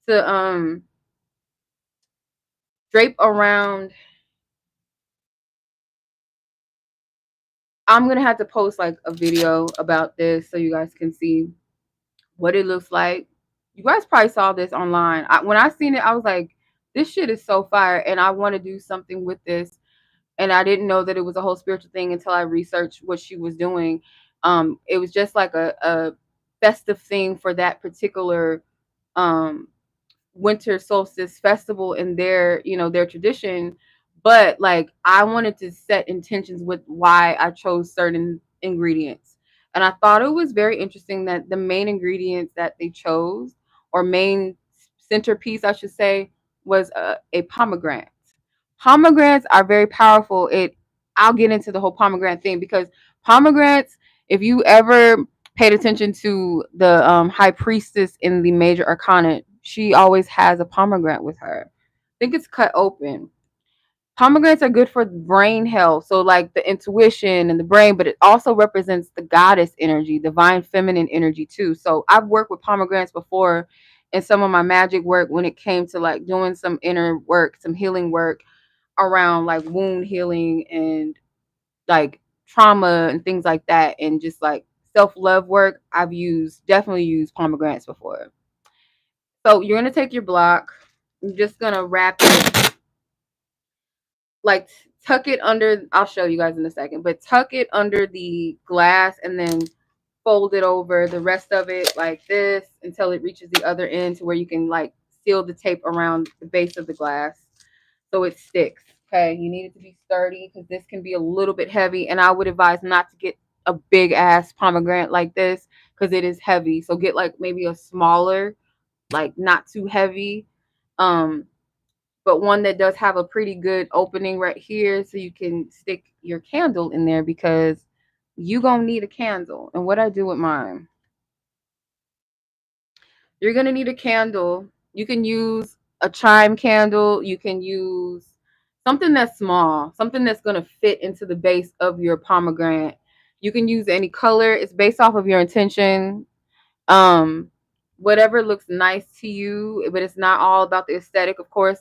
to drape around. I'm gonna have to post like a video about this so you guys can see what it looks like. You guys probably saw this online. When I seen it, I was like, this shit is so fire, and I want to do something with this. And I didn't know that it was a whole spiritual thing until I researched what she was doing. It was just like a festive thing for that particular um winter solstice festival in their tradition. But like I wanted to set intentions with why I chose certain ingredients. And I thought it was very interesting that the main ingredients that they chose, or main centerpiece I should say, was a pomegranate. Pomegranates are very powerful. I'll get into the whole pomegranate thing, because pomegranates, if you ever paid attention to the high priestess in the major arcana, she always has a pomegranate with her. I think it's cut open. Pomegranates are good for brain health, so like the intuition and the brain, but it also represents the goddess energy, divine feminine energy too. So I've worked with pomegranates before in some of my magic work when it came to like doing some inner work, some healing work around like wound healing and like trauma and things like that, and just like self-love work. Definitely used pomegranates before. So you're gonna take your block, you're just gonna wrap it, like tuck it under. I'll show you guys in a second, but tuck it under the glass and then fold it over the rest of it like this until it reaches the other end to where you can like seal the tape around the base of the glass so it sticks. Okay, you need it to be sturdy because this can be a little bit heavy, and I would advise not to get a big ass pomegranate like this because it is heavy. So get like maybe a smaller, like not too heavy, um, but one that does have a pretty good opening right here so you can stick your candle in there, because you gonna need a candle. And what I do with mine, you're gonna need a candle. You can use a chime candle. You can use something that's small, something that's gonna fit into the base of your pomegranate. You can use any color. It's based off of your intention. Um, Whatever looks nice to you, but it's not all about the aesthetic, of course.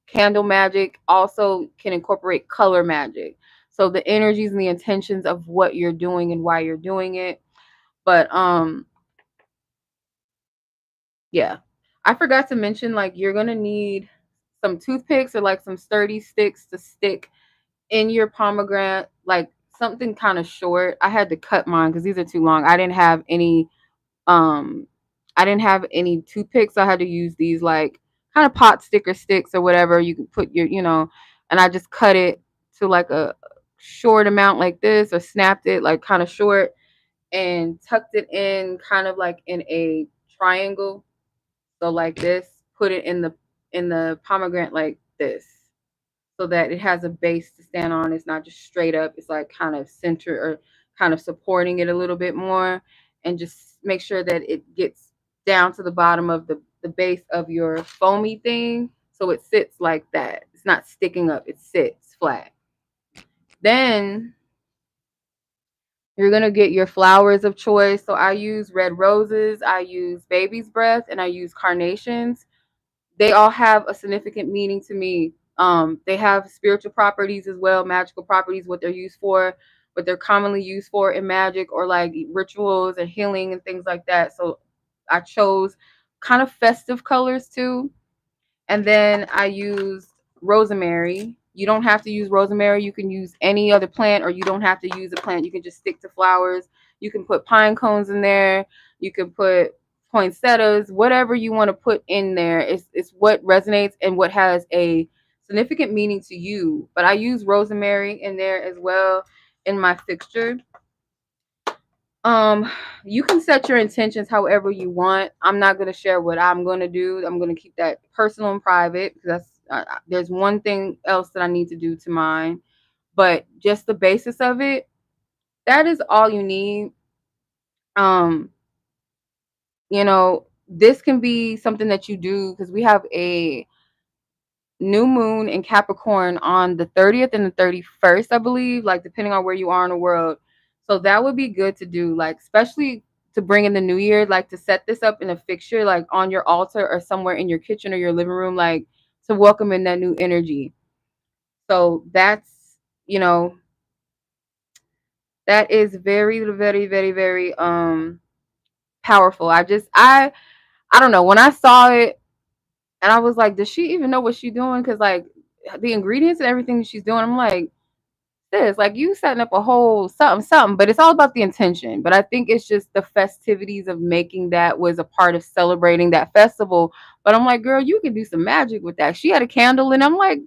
Candle magic also can incorporate color magic. So the energies and the intentions of what you're doing and why you're doing it. But yeah. I forgot to mention, like, you're gonna need some toothpicks or like some sturdy sticks to stick in your pomegranate, like something kind of short. I had to cut mine because these are too long. Um I didn't have any toothpicks, so I had to use these like kind of pot sticker sticks or whatever. You can put and I just cut it to like a short amount like this, or snapped it like kind of short and tucked it in kind of like in a triangle. So like this, put it in the pomegranate like this, so that it has a base to stand on. It's not just straight up. It's like kind of center, or kind of supporting it a little bit more, and just make sure that it gets down to the bottom of the base of your foamy thing, so it sits like that. It's not sticking up. It sits flat. Then you're gonna get your flowers of choice. So I use red roses, I use baby's breath, and I use carnations. They all have a significant meaning to me. They have spiritual properties as well, magical properties, what they're used for, what they're commonly used for in magic, or like rituals and healing and things like that. So I chose kind of festive colors too. And then I used rosemary. You don't have to use rosemary. You can use any other plant, or you don't have to use a plant. You can just stick to flowers. You can put pine cones in there. You can put poinsettias, whatever you want to put in there. It's what resonates and what has a significant meaning to you. But I use rosemary in there as well in my fixture. Um, you can set your intentions however you want. I'm not going to share what I'm going to do. I'm going to keep that personal and private, because there's one thing else that I need to do to mine, but just the basis of it, that is all you need. Um, this can be something that you do, because we have a new moon in Capricorn on the 30th and the 31st, I believe, like depending on where you are in the world. So that would be good to do, like especially to bring in the new year, like to set this up in a fixture, like on your altar or somewhere in your kitchen or your living room, like to welcome in that new energy. So you know, that is very, very, very, very powerful. I don't know. When I saw it, and I was like, does she even know what she's doing? Because like the ingredients and everything she's doing, I'm like, this like you setting up a whole something, but it's all about the intention. But I think it's just the festivities of making that was a part of celebrating that festival. But I'm like, girl, you can do some magic with that. She had a candle, and I'm like,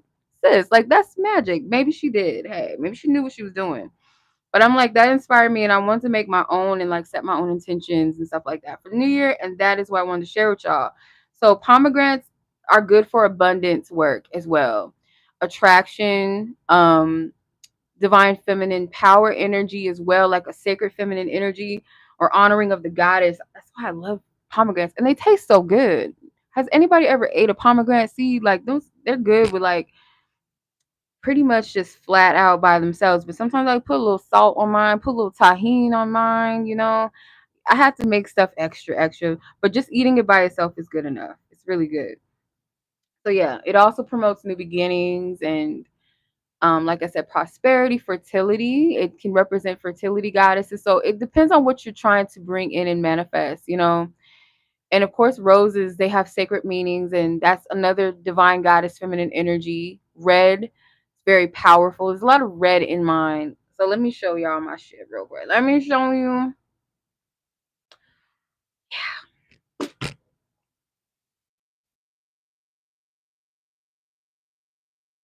sis, like that's magic. Maybe she did. Hey, maybe she knew what she was doing. But I'm like, that inspired me, and I wanted to make my own and like set my own intentions and stuff like that for the new year. And that is what I wanted to share with y'all. So pomegranates are good for abundance work as well. Attraction, divine feminine power energy as well, like a sacred feminine energy or honoring of the goddess. That's why I love pomegranates. And they taste so good. Has anybody ever ate a pomegranate seed? Like those, they're good with like pretty much just flat out by themselves. But sometimes I put a little salt on mine, put a little tahini on mine. I had to make stuff extra, extra. But just eating it by itself is good enough. It's really good. So yeah, it also promotes new beginnings and like I said, prosperity, fertility. It can represent fertility goddesses. So it depends on what you're trying to bring in and manifest. And of course, roses, they have sacred meanings, and that's another divine goddess, feminine energy. Red, very powerful. There's a lot of red in mine. So let me show y'all my shit real quick. Let me show you.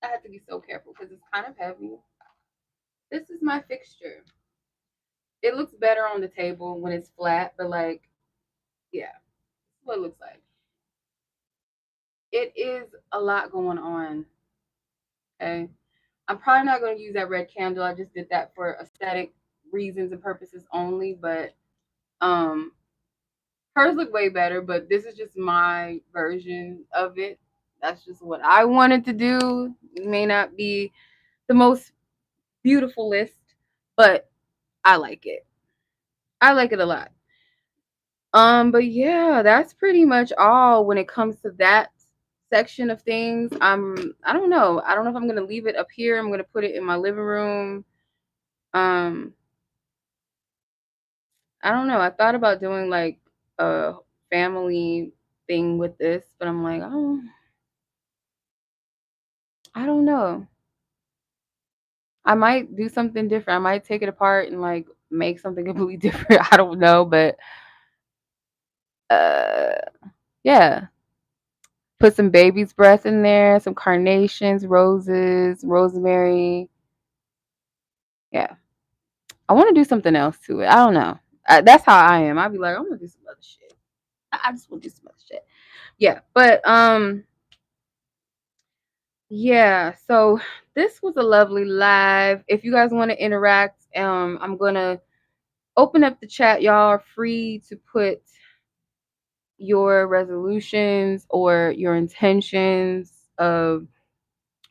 I have to be so careful because it's kind of heavy. This is my fixture. It looks better on the table when it's flat, but like, yeah, this is what it looks like. It is a lot going on. Okay. I'm probably not going to use that red candle. I just did that for aesthetic reasons and purposes only, but um hers look way better, but this is just my version of it. That's just what I wanted to do. It may not be the most beautiful list, but I like it. I like it a lot. But yeah, that's pretty much all when it comes to that section of things. I don't know. I don't know if I'm gonna leave it up here. I'm gonna put it in my living room. Um, I don't know. I thought about doing like a family thing with this, but I'm like, oh, I don't know. I might do something different. I might take it apart and like make something completely different. I don't know, but uh yeah. Put some baby's breath in there, some carnations, roses, rosemary. Yeah. I want to do something else to it. I don't know. That's how I am. I'd be like, I'm gonna do some other shit. I just want to do some other shit. Yeah, but yeah. So this was a lovely live. If you guys want to interact, I'm gonna open up the chat. Y'all are free to put your resolutions or your intentions of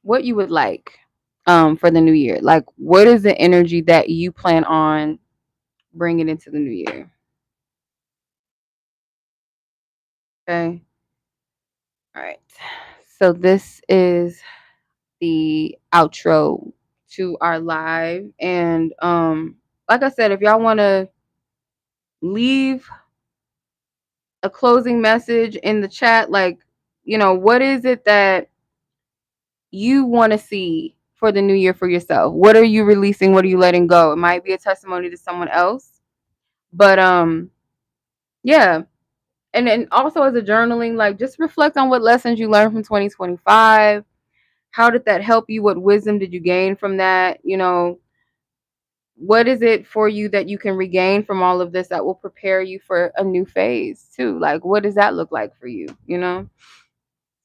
what you would like for the new year. Like, what is the energy that you plan on bringing into the new year? Okay. All right. So this is the outro to our live. And like I said, if y'all want to leave a closing message in the chat, like what is it that you want to see for the new year for yourself? What are you releasing? What are you letting go? It might be a testimony to someone else, but yeah. And then also as a journaling, like just reflect on what lessons you learned from 2025. How did that help you? What wisdom did you gain from that? What is it for you that you can regain from all of this that will prepare you for a new phase too? Like, what does that look like for you?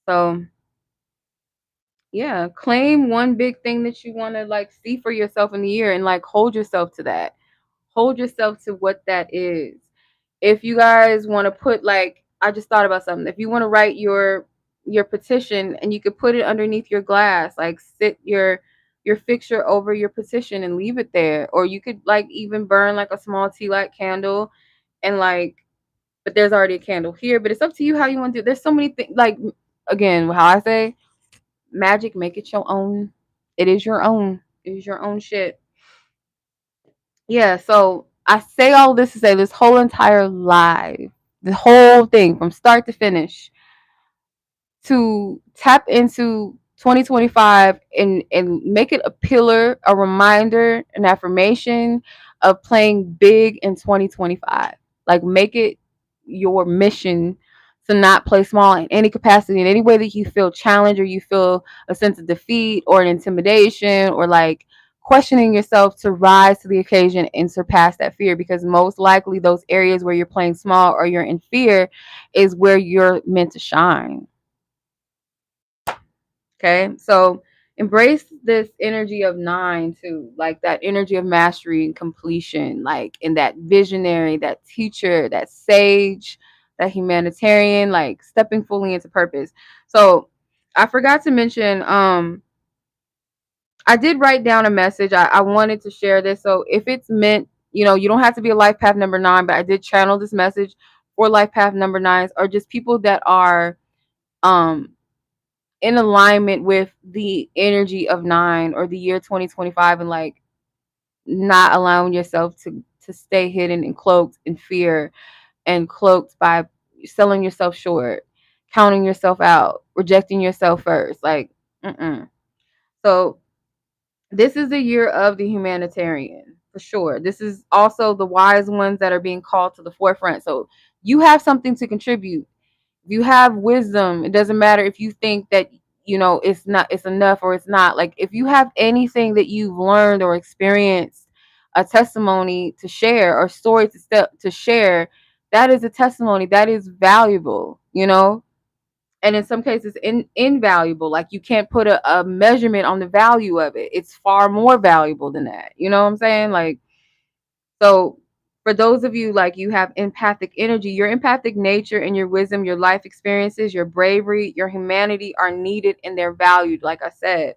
So yeah, claim one big thing that you want to like see for yourself in the year and like hold yourself to that. Hold yourself to what that is. If you guys want to put like, I just thought about something. If you want to write your petition and you could put it underneath your glass, like sit your fixture over your petition and leave it there. Or you could like even burn like a small tea light candle and like, but there's already a candle here, but it's up to you how you want to do it. There's so many things, like, again, how I say magic, make it your own. It is your own. It is your own shit. Yeah, so I say all this to say this whole entire live, the whole thing from start to finish, to tap into 2025 and make it a pillar, a reminder, an affirmation of playing big in 2025. Like make it your mission to not play small in any capacity, in any way that you feel challenged or you feel a sense of defeat or an intimidation or like questioning yourself, to rise to the occasion and surpass that fear, because most likely those areas where you're playing small or you're in fear is where you're meant to shine. Okay, so embrace this energy of nine too, like that energy of mastery and completion, like in that visionary, that teacher, that sage, that humanitarian, like stepping fully into purpose. So I forgot to mention, I did write down a message. I wanted to share this. So if it's meant, you don't have to be a life path number nine, but I did channel this message for life path number nines, or just people that are um in alignment with the energy of nine or the year 2025, and like not allowing yourself to stay hidden and cloaked in fear and cloaked by selling yourself short, counting yourself out, rejecting yourself first, like so this is the year of the humanitarian for sure. This is also the wise ones that are being called to the forefront. So you have something to contribute. You have wisdom. It doesn't matter if you think that it's enough or it's not. Like if you have anything that you've learned or experienced, a testimony to share or story to share, that is a testimony that is valuable. And in some cases invaluable. Like you can't put a measurement on the value of it. It's far more valuable than that. You know what I'm saying? Like, so for those of you, like, you have empathic energy, your empathic nature and your wisdom, your life experiences, your bravery, your humanity are needed and they're valued. Like I said,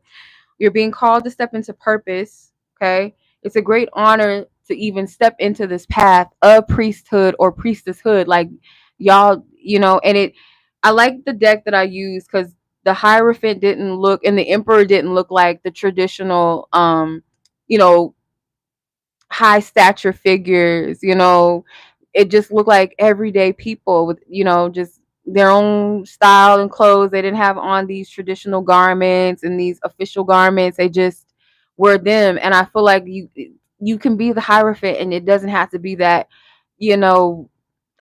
you're being called to step into purpose. Okay. It's a great honor to even step into this path of priesthood or priestesshood. Like y'all, and I like the deck that I use because the Hierophant didn't look and the Emperor didn't look like the traditional, you know, high stature figures. It just looked like everyday people with, just their own style and clothes. They didn't have on these traditional garments and these official garments. They just were them. And I feel like you can be the Hierophant and it doesn't have to be that, you know,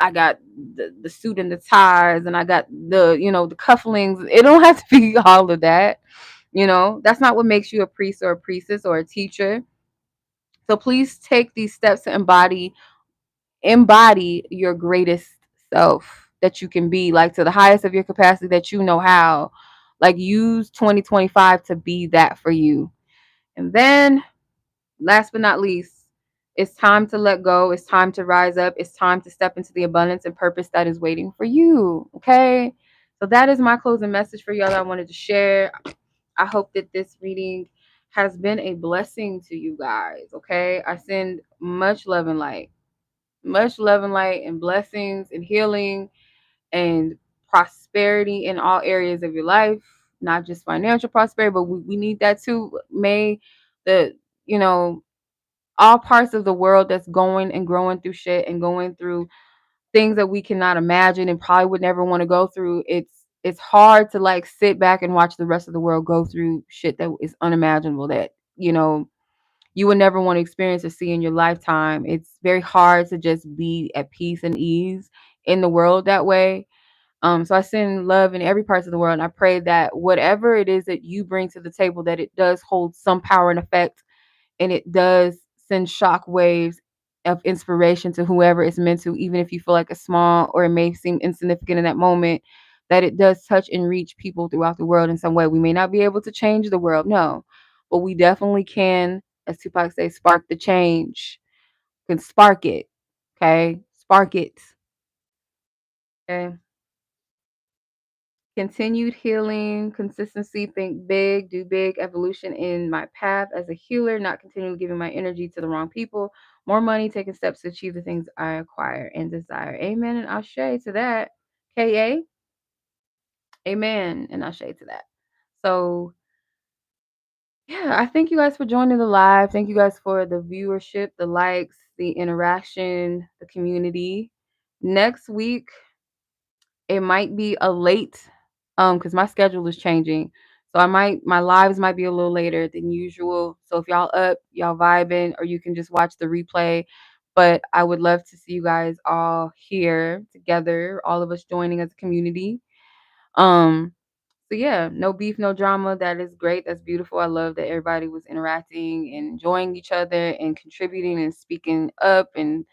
I got the suit and the ties and I got the cufflinks. It don't have to be all of that. That's not what makes you a priest or a priestess or a teacher. So please take these steps to embody your greatest self that you can be, like to the highest of your capacity that you know how. Like use 2025 to be that for you. And then last but not least, it's time to let go. It's time to rise up. It's time to step into the abundance and purpose that is waiting for you. Okay. So that is my closing message for y'all that I wanted to share. I hope that this reading has been a blessing to you guys. Okay. I send much love and light and blessings and healing and prosperity in all areas of your life, not just financial prosperity, but we need that too. May the, you know, all parts of the world that's going and growing through shit and going through things that we cannot imagine and probably would never want to go through. it's hard to like sit back and watch the rest of the world go through shit that is unimaginable, that you would never want to experience or see in your lifetime. It's very hard to just be at peace and ease in the world that way. So I send love in every part of the world, and I pray that whatever it is that you bring to the table, that it does hold some power and effect, and it does send shock waves of inspiration to whoever it's meant to, even if you feel like it's small or it may seem insignificant in that moment, that it does touch and reach people throughout the world in some way. We may not be able to change the world, no, but we definitely can, as Tupac says, spark the change. Can spark it. Okay. Spark it. Okay. Continued healing, consistency, think big, do big, evolution in my path as a healer, not continually giving my energy to the wrong people, more money, taking steps to achieve the things I acquire and desire. Amen and ashe to that. KA, amen and ashe to that. So, yeah, I thank you guys for joining the live. Thank you guys for the viewership, the likes, the interaction, the community. Next week, it might be a late because my schedule is changing. So my lives might be a little later than usual. So if y'all up, y'all vibing, or you can just watch the replay. But I would love to see you guys all here together, all of us joining as a community. Um, so yeah, no beef, no drama. That is great. That's beautiful. I love that everybody was interacting and enjoying each other and contributing and speaking up and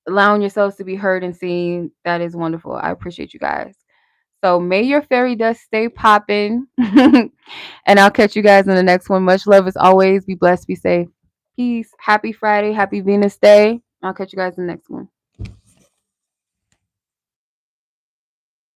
allowing yourselves to be heard and seen. That is wonderful. I appreciate you guys. So may your fairy dust stay popping. And I'll catch you guys in the next one. Much love as always. Be blessed, be safe. Peace. Happy Friday. Happy Venus Day. I'll catch you guys in the next one.